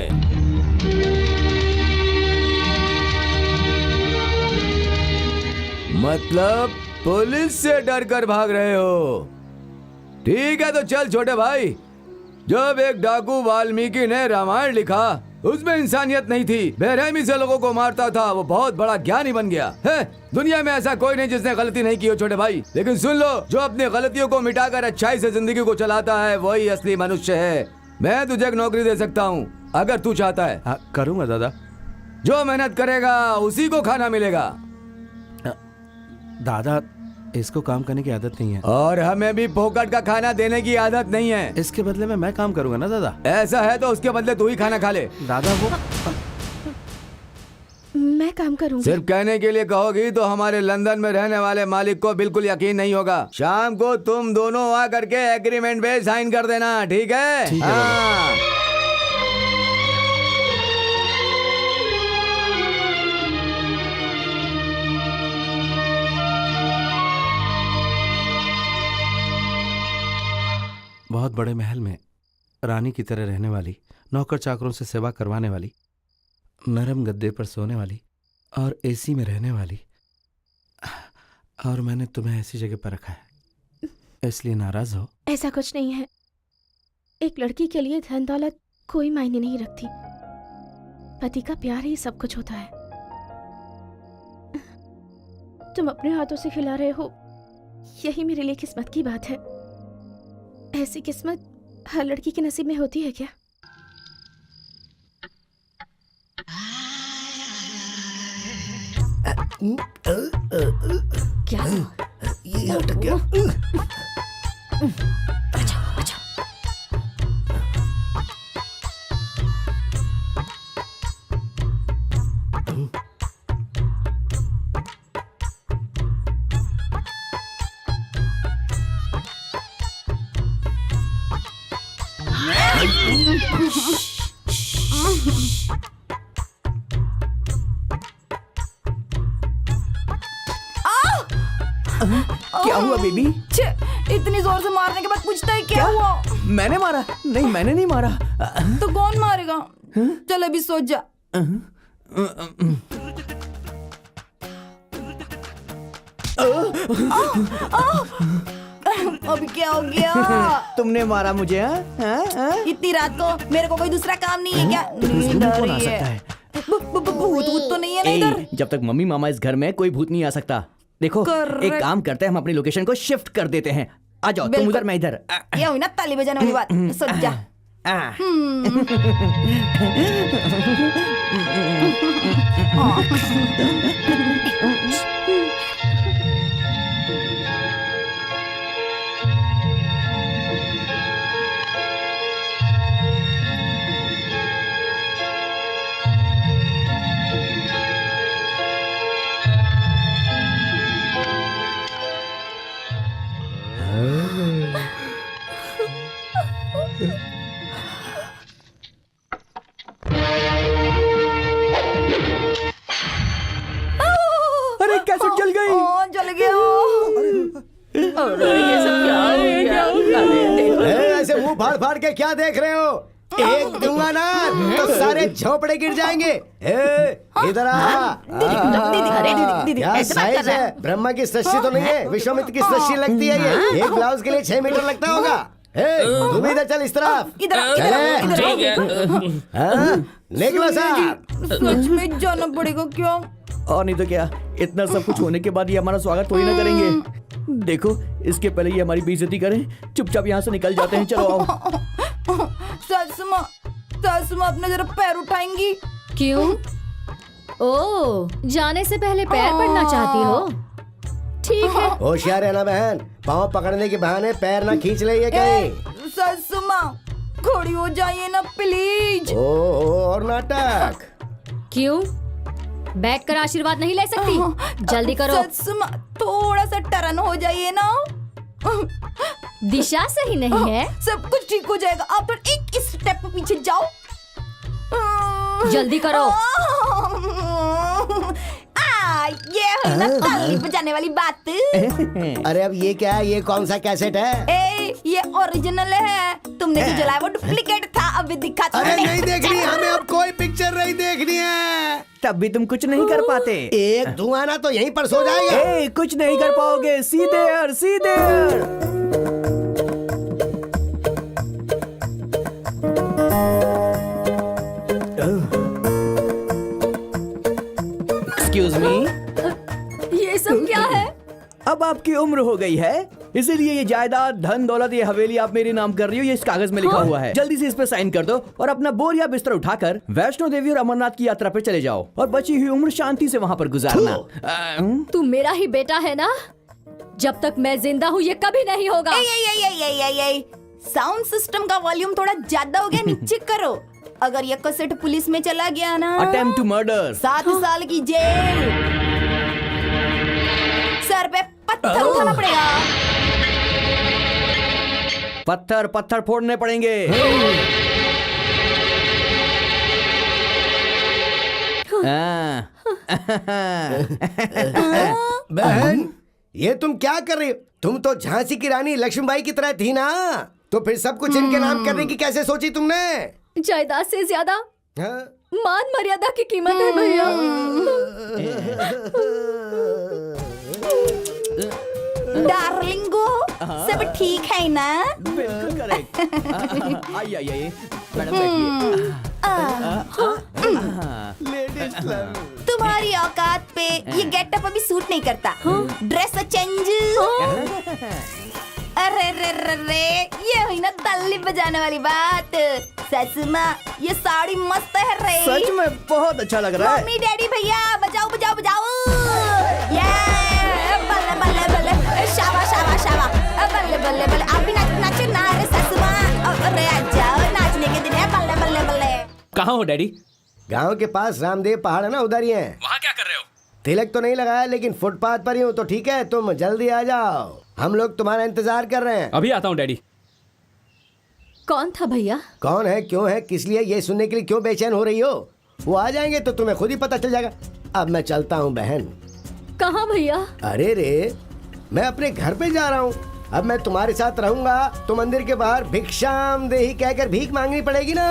मतलब पुलिस से डर कर भाग रहे हो? ठीक है तो चल छोटे भाई। जब एक डाकू वाल्मीकि ने रामायण लिखा, उसमें इंसानियत नहीं थी, बेरहमी से लोगों को मारता था, वो बहुत बड़ा ज्ञानी बन गया है। दुनिया में ऐसा कोई नहीं जिसने गलती नहीं की हो छोटे भाई। लेकिन सुन लो, जो अपनी गलतियों को मिटाकर अच्छाई से जिंदगी को चलाता है वही असली मनुष्य है। मैं तुझे एक नौकरी दे सकता हूँ अगर तू चाहता है। हाँ, करूँगा दादा। जो मेहनत करेगा उसी को खाना मिलेगा। दादा, इसको काम करने की आदत नहीं है और हमें भी फोकट का खाना देने की आदत नहीं है। इसके बदले में मैं काम करूंगा ना दादा। ऐसा है तो उसके बदले तू ही खाना खा ले। दादा वो मैं काम करूंगी। सिर्फ कहने के लिए कहोगी तो हमारे लंदन में रहने वाले मालिक को बिल्कुल यकीन नहीं होगा। शाम को तुम दोनों आ करके एग्रीमेंट पे साइन कर देना, ठीक है? ठीक है हाँ। बहुत बड़े महल में रानी की तरह रहने वाली, नौकर चाकरों से सेवा करवाने वाली, नरम गद्दे पर सोने वाली और एसी में रहने वाली, और मैंने तुम्हें ऐसी जगह पर रखा है, इसलिए नाराज हो? ऐसा कुछ नहीं है। एक लड़की के लिए धन दौलत कोई मायने नहीं रखती, पति का प्यार ही सब कुछ होता है। तुम अपने हाथों से खिला रहे हो, यही मेरे लिए किस्मत की बात है। ऐसी किस्मत हर लड़की के नसीब में होती है क्या? क्या ये अटक गया। बचाओ बचाओ। क्या हुआ बेबी? इतनी जोर से मारने के बाद पूछता है क्या हुआ? मैंने मारा? नहीं, मैंने नहीं मारा। तो कौन मारेगा? चल अभी सोच जा। अभी क्या हो गया? तुमने मारा मुझे? इतनी रात को मेरे को कोई दूसरा काम नहीं है क्या? नींद आ रही है। भूत तो नहीं है ना इधर? जब तक मम्मी मामा इस घर में कोई भूत नहीं आ सकता। देखो, एक काम करते हैं, हम अपनी लोकेशन को शिफ्ट कर देते हैं। आ जाओ, तुम उधर, मैं इधर। ये हुई ना ताली बजाने वाली बात। सोच जा। अरे कैसे जल गई? जल गया। अरे ये सब क्या हो गया? ऐसे मुंह फाड़ फाड़ के क्या देख रहे हो? एक दूंगा ना तो सारे झोपड़े गिर जाएंगे। इधर आ। क्या साइज है? ब्रह्मा की सृष्टि तो नहीं है, विश्वामित्र की सृष्टि लगती है ये। एक ब्लाउज के लिए 6 मीटर लगता होगा। तुम इधर चल, इस तरफ निकलो साहब। सच में जाना पड़ेगा क्या? और नहीं तो क्या, इतना सब कुछ होने के बाद ये हमारा स्वागत थोड़ी ना करेंगे। देखो, इसके पहले ये हमारी बेइज्जती करें, चुपचाप यहाँ से निकल जाते हैं। चलो आओ। सासुमा अपना जरा पैर उठाएंगी? क्यों? ओ, जाने से पहले पैर पड़ना चाहती हो? ठीक है। होशियार रहना बहन, पाँव पकड़ने के बहाने पैर ना खींच ले ये कहीं। सासुमा खड़ी हो जाइए ना प्लीज। और नाटक। क्यों? बैठकर आशीर्वाद नहीं ले सकती? जल्दी करो। सासुमा थोड़ा सा टर्न हो जाइए ना। दिशा सही नहीं है। सब कुछ ठीक हो जाएगा, आप पर एक स्टेप पीछे जाओ। जल्दी करो। ये हुई ना ताली बजाने वाली बात। अरे अब ये क्या है? ये कौन सा कैसेट है? ये ओरिजिनल है, तुमने जो जलाया वो डुप्लीकेट था। अभी दिखा अरे नहीं देखनी, हमें अब कोई पिक्चर नहीं देखनी है। तब भी तुम कुछ नहीं कर पाते। एक धुआं ना तो यहीं पर सो जाएगा। कुछ नहीं कर पाओगे, सीधे सीधे। एक्सक्यूज मी, ये सब क्या है? अब आपकी उम्र हो गई है, इसीलिए ये जायदाद, धन दौलत, ये हवेली आप मेरे नाम कर रही हो। ये इस कागज में लिखा हुआ है। जल्दी से इस पे साइन कर दो और अपना बोरिया बिस्तर उठाकर वैष्णो देवी और अमरनाथ की यात्रा पे चले जाओ और बची हुई उम्र शांति से वहाँ पर गुजारना। तू मेरा ही बेटा है ना? जब तक मैं जिंदा हूँ ये कभी नहीं होगा। साउंड सिस्टम का वॉल्यूम थोड़ा ज्यादा हो गया, नीचे करो। अगर ये कैसेट पुलिस में चला गया ना, अटेम्प्ट टू मर्डर, 7 साल की जेल, सर पे पत्थर उठाना पड़ेगा। पत्थर पत्थर फोड़ने पड़ेंगे। बहन, ये तुम क्या कर रही हो? तुम तो झांसी की रानी लक्ष्मीबाई की तरह थी ना, तो फिर सब कुछ इनके नाम करने की कैसे सोची तुमने? जायदाद से ज्यादा हाँ? मान मर्यादा की कीमत है भैया। डार्लिंगो, सब ठीक है ना? बिल्कुल करेक्ट। आइए मैडम बैठिए। तुम्हारी औकात पे ये गेटअप अभी सूट नहीं करता। Dress change. अरे रे रे रे, ये हुई ना ताली बजाने वाली बात। सच में ये साड़ी मस्त है रे। सच में बहुत अच्छा लग रहा है। मम्मी डैडी भैया बजाओ बजाओ बजाओ। ये बल्ले बल्ले बल्ले, शाबा शाबा शाबा, बल्ले बल्ले बल्ले। आप भी नाचो ना रे सच में। अरे आ जाओ, नाचने के दिन है। बल्ले बल्ले बल्ले। कहाँ हो डैडी? गांव के पास रामदेव पहाड़ है ना, उधर ही है। वहाँ क्या कर रहे हो? तिलक तो नहीं लगाया, लेकिन फुटपाथ पर ही हूँ। तो ठीक है, तुम जल्दी आ जाओ, हम लोग तुम्हारा इंतजार कर रहे हैं। अभी आता हूँ डैडी। कौन था भैया? कौन है, क्यों है, किस लिए, ये सुनने के लिए क्यों बेचैन हो रही हो? वो आ जाएंगे तो तुम्हें खुद ही पता चल जाएगा। अब मैं चलता हूँ बहन। कहाँ भैया? अरे रे, मैं अपने घर पे जा रहा हूँ। अब मैं तुम्हारे साथ रहूंगा तो मंदिर के बाहर भिक्षाम देही कहकर भीख मांगनी पड़ेगी ना।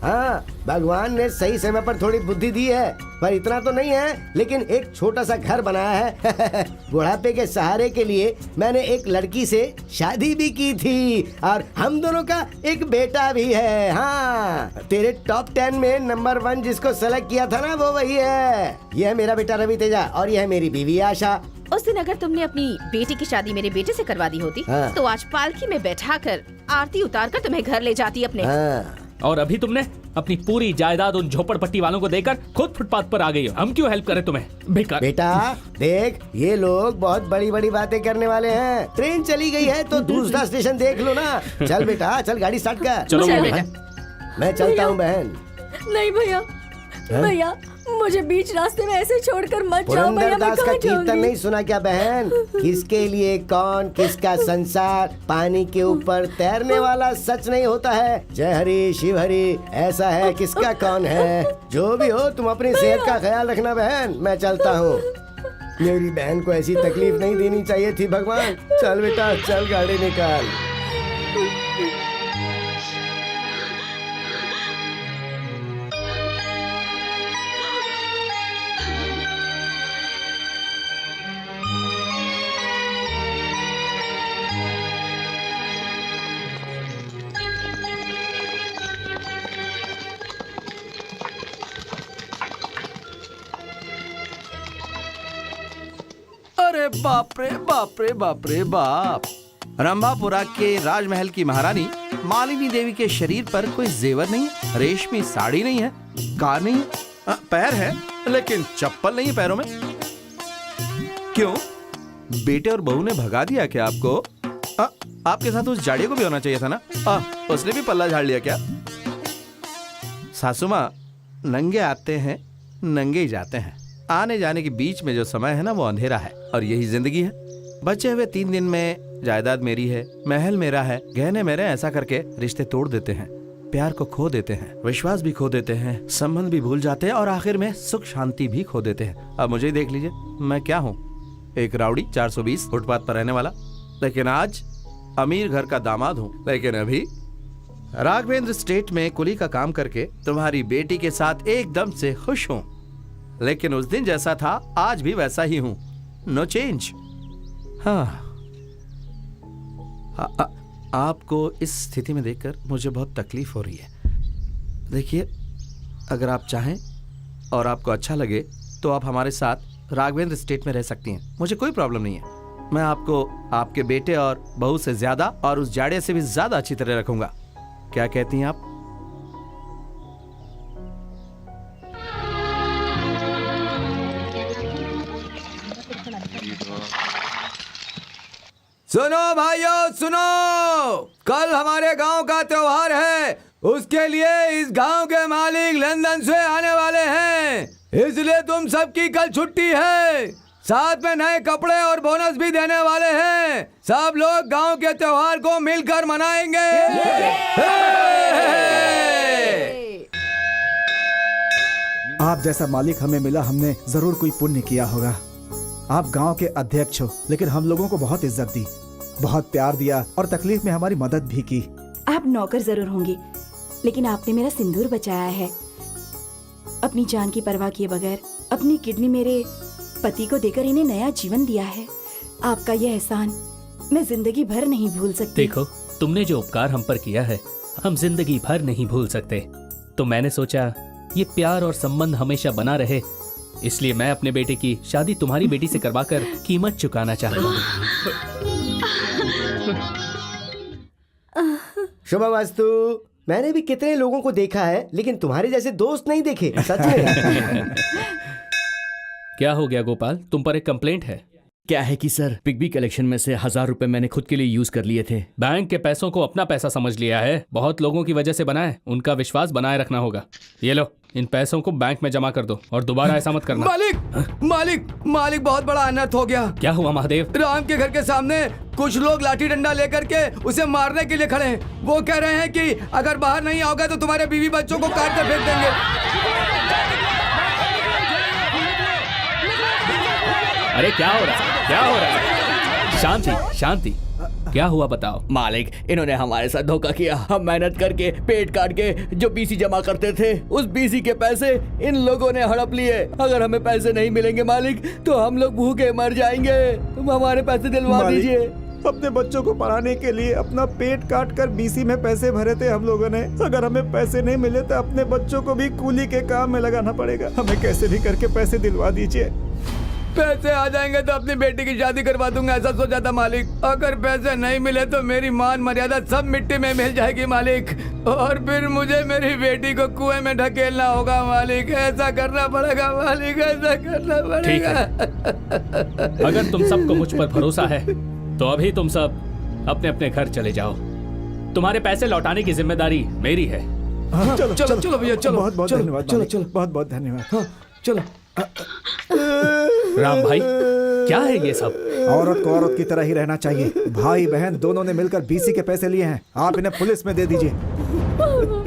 हाँ, भगवान ने सही समय पर थोड़ी बुद्धि दी है, पर इतना तो नहीं है। लेकिन एक छोटा सा घर बनाया है। बुढ़ापे के सहारे के लिए मैंने एक लड़की से शादी भी की थी और हम दोनों का एक बेटा भी है। हाँ, तेरे टॉप 10 में नंबर 1 जिसको सेलेक्ट किया था ना, वो वही है। ये है मेरा बेटा रवि तेजा और ये है मेरी बीवी आशा। उस दिन अगर तुमने अपनी बेटी की शादी मेरे बेटे से करवा दी होती, हाँ। तो आज पालकी में बैठाकर आरती उतारकर तुम्हें घर ले जाती अपने। हाँ। और अभी तुमने अपनी पूरी जायदाद उन झोपड़पट्टी वालों को देकर खुद फुटपाथ पर आ गई हो। हम क्यों हेल्प करें तुम्हें? बेकार। बेटा देख, ये लोग बहुत बड़ी बड़ी बातें करने वाले हैं। ट्रेन चली गई है तो दूसरा स्टेशन देख लो ना। चल बेटा, चल गाड़ी स्टार्ट कर। चलो चलो। बेटा। मैं चलता हूँ बहन। नहीं भैया, भैया मुझे बीच रास्ते में ऐसे छोड़कर मत जाओ भैया। मैं पुरंदरदास का कहाँ कीर्तन जाऊंगी? नहीं सुना क्या बहन? किसके लिए कौन, किसका संसार, पानी के ऊपर तैरने वाला सच नहीं होता है। जय हरि शिव हरि, ऐसा है किसका कौन है। जो भी हो, तुम अपनी सेहत का ख्याल रखना बहन। मैं चलता हूँ। मेरी बहन को ऐसी तकलीफ नहीं देनी चाहिए थी भगवान। चल बेटा चल, गाड़ी निकाल। अरे बाप रे बाप रे बाप रे बाप। रंभापुरा के राजमहल की महारानी मालिनी देवी के शरीर पर कोई जेवर नहीं है, रेशमी साड़ी नहीं है, कार नहीं है, पैर है लेकिन चप्पल नहीं है पैरों में। क्यों, बेटे और बहू ने भगा दिया क्या आपको? आपके साथ उस जाड़िया को भी होना चाहिए था ना। उसने भी पल्ला झाड़ लिया क्या? सासू माँ, नंगे आते हैं नंगे ही जाते हैं। आने जाने के बीच में जो समय है ना, वो अंधेरा है और यही जिंदगी है। बचे हुए 3 दिन में जायदाद मेरी है, महल मेरा है, गहने मेरे, ऐसा करके रिश्ते तोड़ देते हैं। प्यार को खो देते हैं, विश्वास भी खो देते हैं, संबंध भी भूल जाते हैं और आखिर में सुख शांति भी खो देते हैं। अब मुझे देख लीजिए, मैं क्या हूँ, एक राउडी 420 फुटपाथ पर रहने वाला, लेकिन आज अमीर घर का दामाद हूँ। लेकिन अभी राघवेंद्र स्टेट में कुली का काम करके तुम्हारी बेटी के साथ एकदम से खुश हूँ। लेकिन उस दिन जैसा था आज भी वैसा ही हूँ, नो चेंज। हाँ, आपको इस स्थिति में देखकर मुझे बहुत तकलीफ हो रही है। देखिए, अगर आप चाहें और आपको अच्छा लगे तो आप हमारे साथ राघवेंद्र स्टेट में रह सकती हैं, मुझे कोई प्रॉब्लम नहीं है। मैं आपको आपके बेटे और बहू से ज्यादा और उस जाड़े से भी ज्यादा अच्छी तरह रखूंगा। क्या कहती हैं आप? सुनो भाइयों सुनो, कल हमारे गांव का त्योहार है, उसके लिए इस गांव के मालिक लंदन से आने वाले हैं, इसलिए तुम सबकी कल छुट्टी है। साथ में नए कपड़े और बोनस भी देने वाले हैं। सब लोग गांव के त्योहार को मिलकर मनाएंगे। आप जैसा मालिक हमें मिला, हमने जरूर कोई पुण्य किया होगा। आप गांव के अध्यक्ष हो, लेकिन हम लोगों को बहुत इज्जत दी, बहुत प्यार दिया और तकलीफ में हमारी मदद भी की। आप नौकर जरूर होंगे, लेकिन आपने मेरा सिंदूर बचाया है। अपनी जान की परवाह किए बगैर अपनी किडनी मेरे पति को देकर इन्हें नया जीवन दिया है। आपका यह एहसान मैं जिंदगी भर नहीं भूल सकती। देखो, तुमने जो उपकार हम पर किया है हम जिंदगी भर नहीं भूल सकते। तो मैंने सोचा ये प्यार और संबंध हमेशा बना रहे, इसलिए मैं अपने बेटे की शादी तुम्हारी बेटी से करवाकर कीमत चुकाना चाहता हूँ। शुभमस्तु। मैंने भी कितने लोगों को देखा है, लेकिन तुम्हारे जैसे दोस्त नहीं देखे, सच में। क्या हो गया गोपाल, तुम पर एक कंप्लेंट है? क्या है कि सर, पिग्बी कलेक्शन में से 1000 रुपए मैंने खुद के लिए यूज कर लिए थे। बैंक के पैसों को अपना पैसा समझ लिया है। बहुत लोगों की वजह से बना है, उनका विश्वास बनाए रखना होगा। ये लो, इन पैसों को बैंक में जमा कर दो और दोबारा ऐसा मत करना। मालिक मालिक मालिक, बहुत बड़ा अनर्थ हो गया। क्या हुआ महादेव? राम के घर के सामने कुछ लोग लाठी डंडा लेकर के उसे मारने के लिए खड़े हैं। वो कह रहे हैं कि अगर बाहर नहीं आओगे तो तुम्हारे बीवी बच्चों को काट कर फेंक देंगे। अरे क्या हो रहा है, क्या हो रहा है? शांति शांति, क्या हुआ बताओ। मालिक, इन्होंने हमारे साथ धोखा किया। हम मेहनत करके पेट काट के जो बीसी जमा करते थे, उस बीसी के पैसे इन लोगों ने हड़प लिए। अगर हमें पैसे नहीं मिलेंगे मालिक तो हम लोग भूखे मर जाएंगे। तुम हमारे पैसे दिलवा दीजिए। अपने बच्चों को पढ़ाने के लिए अपना पेट काट कर बीसी में पैसे भरे थे हम लोगों ने। अगर हमें पैसे नहीं मिले तो अपने बच्चों को भी कूली के काम में लगाना पड़ेगा। हमें कैसे भी करके पैसे दिलवा दीजिए। पैसे आ जाएंगे तो अपनी बेटी की शादी करवा दूंगा, ऐसा सोचा था मालिक। अगर पैसे नहीं मिले तो मेरी मान मर्यादा सब मिट्टी में मिल जाएगी मालिक, और फिर मुझे मेरी बेटी को कुएं में ढकेलना होगा मालिक। ऐसा करना पड़ेगा मालिक, ऐसा करना पड़ेगा। अगर तुम सबको मुझ पर भरोसा है तो अभी तुम सब अपने अपने घर चले जाओ। तुम्हारे पैसे लौटाने की जिम्मेदारी मेरी है। चलो चलो चलो भैया, चलो बहुत बहुत धन्यवाद। चलो चलो, बहुत बहुत धन्यवाद। चलो। राम भाई, क्या है ये सब? औरत को औरत की तरह ही रहना चाहिए। भाई बहन दोनों ने मिलकर बीसी के पैसे लिए हैं, आप इन्हें पुलिस में दे दीजिए।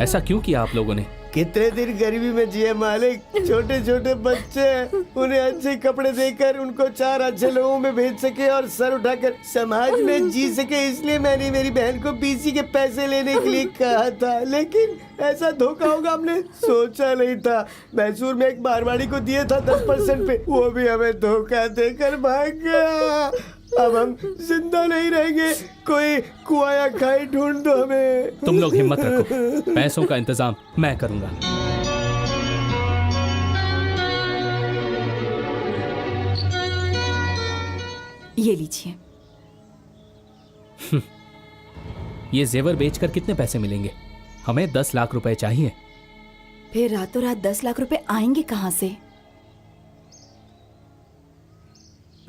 ऐसा क्यों किया आप लोगों ने? कितने दिन गरीबी में जिए मालिक। छोटे छोटे बच्चे, उन्हें अच्छे कपड़े देकर उनको 4 अच्छे लोगों में भेज सके और सर उठाकर समाज में जी सके, इसलिए मैंने मेरी बहन को बीसी के पैसे लेने के लिए कहा था। लेकिन ऐसा धोखा होगा हमने सोचा नहीं था। मैसूर में एक मारवाड़ी को दिए था 10% पे, वो भी हमें धोखा देकर भाग गया। अब हम जिंदा नहीं रहेंगे, कोई कुआया खाई ढूंढ दो हमें। तुम लोग हिम्मत रखो, पैसों का इंतजाम मैं करूंगा। ये लीजिए। ये जेवर बेचकर कितने पैसे मिलेंगे? हमें 10 लाख रुपए चाहिए। फिर रातों रात 10 लाख रुपए आएंगे कहाँ से?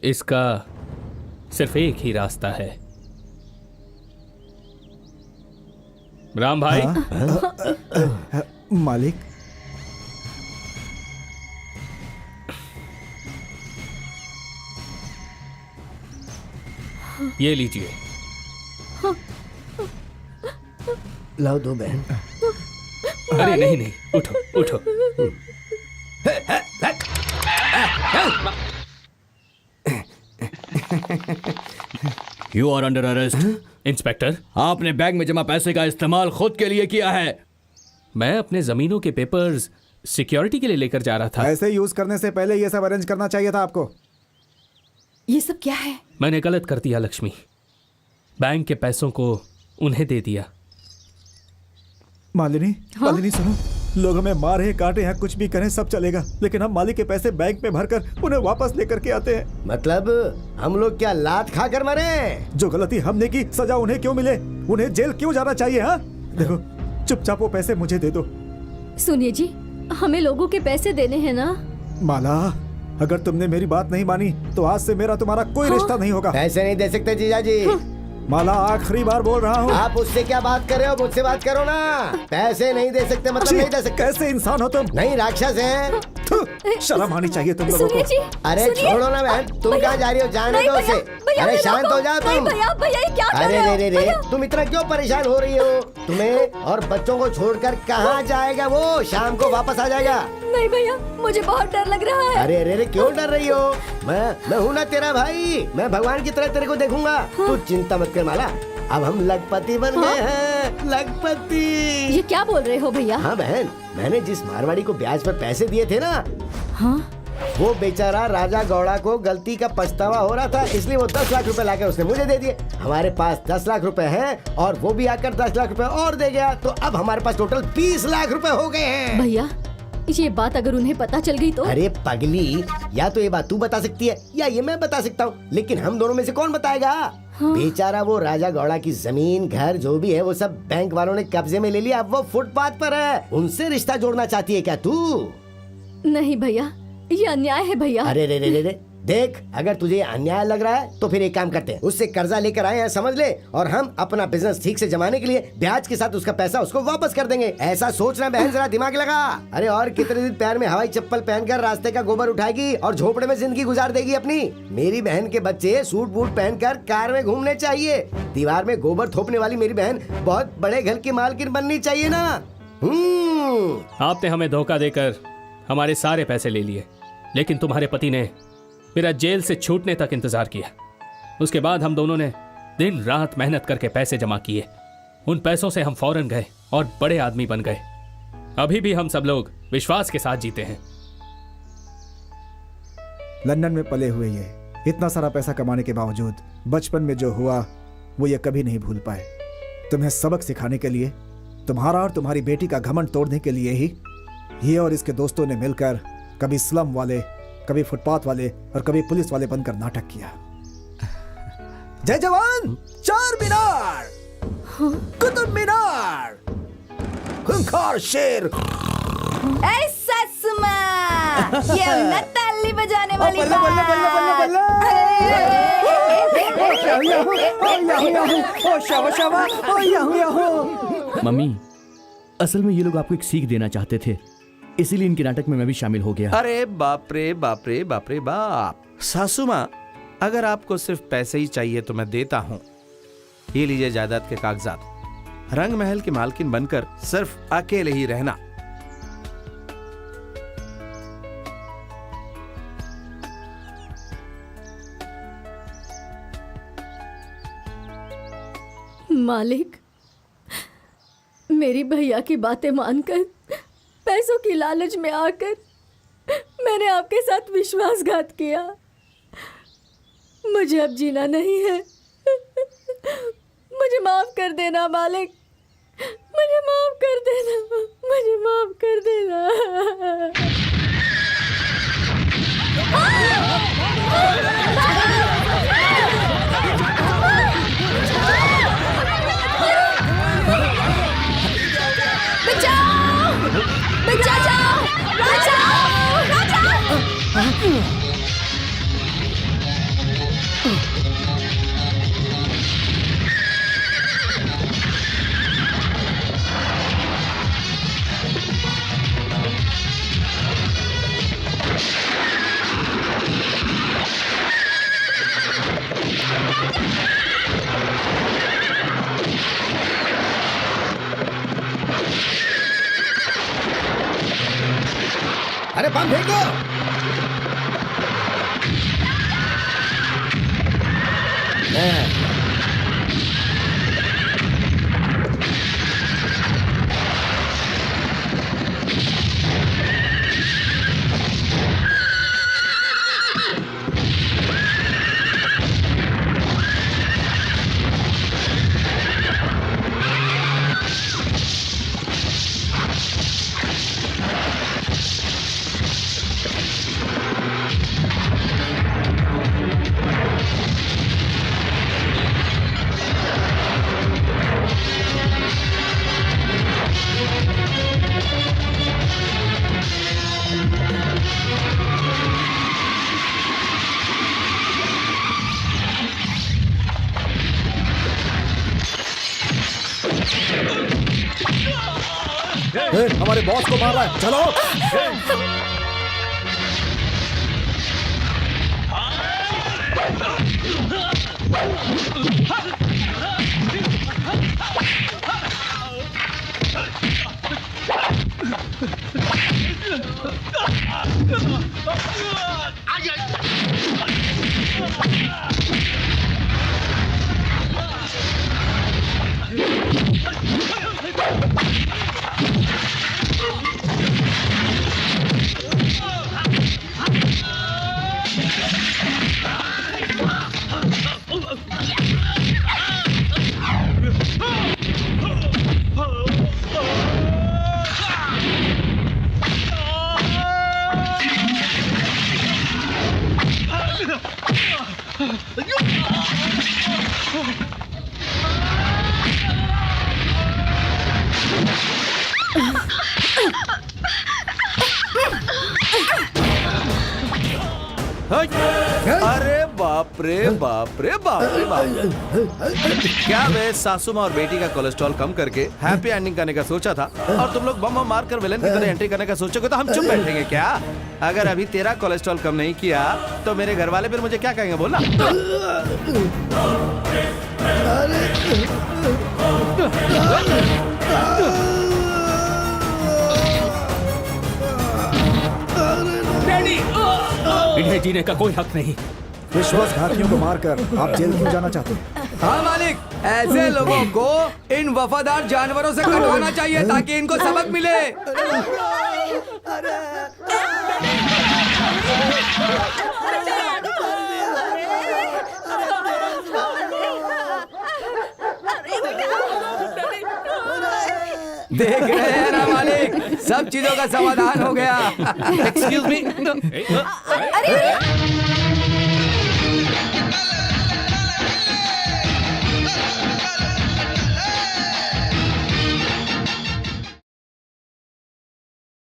इसका सिर्फ एक ही रास्ता है। राम भाई। मालिक, ये लीजिए। लाओ दो बहन। अरे नहीं नहीं, उठो उठो। You are under arrest. Inspector, आपने बैंक में जमा पैसे का इस्तेमाल खुद के लिए किया है। मैं अपने जमीनों के पेपर्स सिक्योरिटी के लिए लेकर जा रहा था। ऐसे यूज करने से पहले ये सब अरेंज करना चाहिए था आपको। ये सब क्या है? मैंने गलत कर दिया लक्ष्मी, बैंक के पैसों को उन्हें दे दिया। मालिनी, मालिनी सुनो, लोग हमें मारे काटे हैं, कुछ भी करें सब चलेगा, लेकिन हम मालिक के पैसे बैंक में भरकर उन्हें वापस लेकर के आते हैं। मतलब हम लोग क्या लात खा कर मरे? जो गलती हमने की सजा उन्हें क्यों मिले? उन्हें जेल क्यों जाना चाहिए? हाँ देखो, चुपचाप वो पैसे मुझे दे दो। सुनिए जी, हमें लोगों के पैसे देने हैं ना। माला, अगर तुमने मेरी बात नहीं मानी तो आज से मेरा तुम्हारा कोई रिश्ता नहीं होगा। पैसे नहीं दे सकते जीजा जी। माला, आखिरी बार बोल रहा हूँ। आप उससे क्या बात कर रहे हो? मुझसे बात करो ना। पैसे नहीं दे सकते मतलब नहीं दे सकते। कैसे इंसान हो तुम? नहीं, राक्षस है। शर्म आनी चाहिए तुम लोगों सुनिए को। जी, अरे सुनिए। छोड़ो ना बहन, तुम कहाँ जा रही हो? जाने नहीं दो भैया, उसे। भैया, अरे ये शांत रोको। हो जाओ नहीं तुम। भैया, भैया ये क्या कर अरे रहे हो? रे रे भैया। तुम इतना क्यों परेशान हो रही हो? तुम्हें और बच्चों को छोड़कर कहाँ जाएगा वो? शाम को वापस आ जाएगा। नहीं भैया, मुझे बहुत डर लग रहा है। अरे रे रे क्यों डर रही हो? मैं हूँ ना तेरा भाई। मैं भगवान की तरह तेरे को देखूंगा। तू चिंता मत कर माला, अब हम लखपति बन गए हैं। लखपति। ये क्या बोल रहे हो भैया? हाँ बहन, मैंने जिस मारवाड़ी को ब्याज पर पैसे दिए थे ना, हाँ? वो बेचारा राजा गौड़ा को गलती का पछतावा हो रहा था, इसलिए वो 10 लाख रुपए लाकर उसने मुझे दे दिए। हमारे पास 10 लाख रुपए हैं और वो भी आकर 10 लाख रुपए और दे गया, तो अब हमारे पास टोटल 20 लाख रुपए हो गए हैं। भैया, ये बात अगर उन्हें पता चल गई तो? अरे पगली, या तो ये बात तू बता सकती है या ये मैं बता सकता हूँ, लेकिन हम दोनों में से कौन बताएगा? हाँ? बेचारा वो राजा गौड़ा की जमीन घर जो भी है वो सब बैंक वालों ने कब्जे में ले लिया। अब वो फुटपाथ पर है। उनसे रिश्ता जोड़ना चाहती है क्या तू? नहीं भैया, ये अन्याय है भैया। अरे रे रे रे रे, देख, अगर तुझे अन्याय लग रहा है तो फिर एक काम करते हैं, उससे कर्जा लेकर आए हैं समझ ले, और हम अपना बिजनेस ठीक से जमाने के लिए ब्याज के साथ उसका पैसा उसको वापस कर देंगे। ऐसा सोचना बहन, जरा दिमाग लगा। अरे और कितने दिन पैर में हवाई चप्पल पहनकर रास्ते का गोबर उठाएगी और झोपड़े में जिंदगी गुजार देगी अपनी? मेरी बहन के बच्चे सूट बूट पहनकर कार में घूमने चाहिए। दीवार में गोबर थोपने वाली मेरी बहन बहुत बड़े घर की मालकिन बननी चाहिए ना। आपने हमें धोखा देकर हमारे सारे पैसे ले लिए, लेकिन तुम्हारे पति ने मेरा जेल से छूटने तक इंतजार किया। उसके बाद हम दोनों ने दिन रात मेहनत करके पैसे जमा किए। उन पैसों से हम फौरन गए और बड़े आदमी बन गए। अभी भी हम सब लोग विश्वास के साथ जीते हैं। लंदन में पले हुए ये इतना सारा पैसा कमाने के बावजूद बचपन में जो हुआ वो ये कभी नहीं भूल पाए। तुम्हें सबक सिखाने के लिए, तुम्हारा और तुम्हारी बेटी का घमंड तोड़ने के लिए ही ये और इसके दोस्तों ने मिलकर कभी स्लम वाले, कभी फुटपाथ वाले और कभी पुलिस वाले बनकर नाटक किया। जय जवान, चार मीनार, कुतुब मीनार, खूंखार शेर। ऐसा सुमा, ये ना ताली बजाने वाली बल्ले, बल्ले, बल्ले, बल्ले, बल्ले। मम्मी, असल में ये लोग आपको एक सीख देना चाहते थे, इसीलिए इनके नाटक में मैं भी शामिल हो गया। अरे बाप रे बाप रे बाप रे बाप। सासू माँ, अगर आपको सिर्फ पैसे ही चाहिए तो मैं देता हूँ। ये लीजिए जायदाद के कागजात। रंग महल की मालकिन बनकर सिर्फ अकेले ही रहना। मालिक, मेरी भैया की बातें मानकर, पैसों की लालच में आकर मैंने आपके साथ विश्वासघात किया। मुझे अब जीना नहीं है। मुझे माफ कर देना मालिक, मुझे माफ कर देना, मुझे माफ कर देना। अरे बम फेंको। हमारे बॉस को मार रहा है, चलो। अरे बाप रे बाप रे बाप रे बाप। क्या मैं सासू माँ और बेटी का कोलेस्ट्रॉल कम करके हैप्पी एंडिंग करने का सोचा था और तुम लोग बम बम मार कर विलन की तरह एंट्री करने का सोचोगे तो हम चुप बैठेंगे क्या? अगर अभी तेरा कोलेस्ट्रॉल कम नहीं किया तो मेरे घर वाले फिर मुझे क्या कहेंगे बोलना? इन्हें जीने का कोई हक नहीं। विश्वासघातियों को मारकर आप जेल क्यों जाना चाहते हैं? हाँ मालिक, ऐसे लोगों को इन वफादार जानवरों से कटवाना चाहिए ताकि इनको सबक मिले। देख रहे हैं ना मालिक, सब चीजों का समाधान हो गया। Excuse me. अरे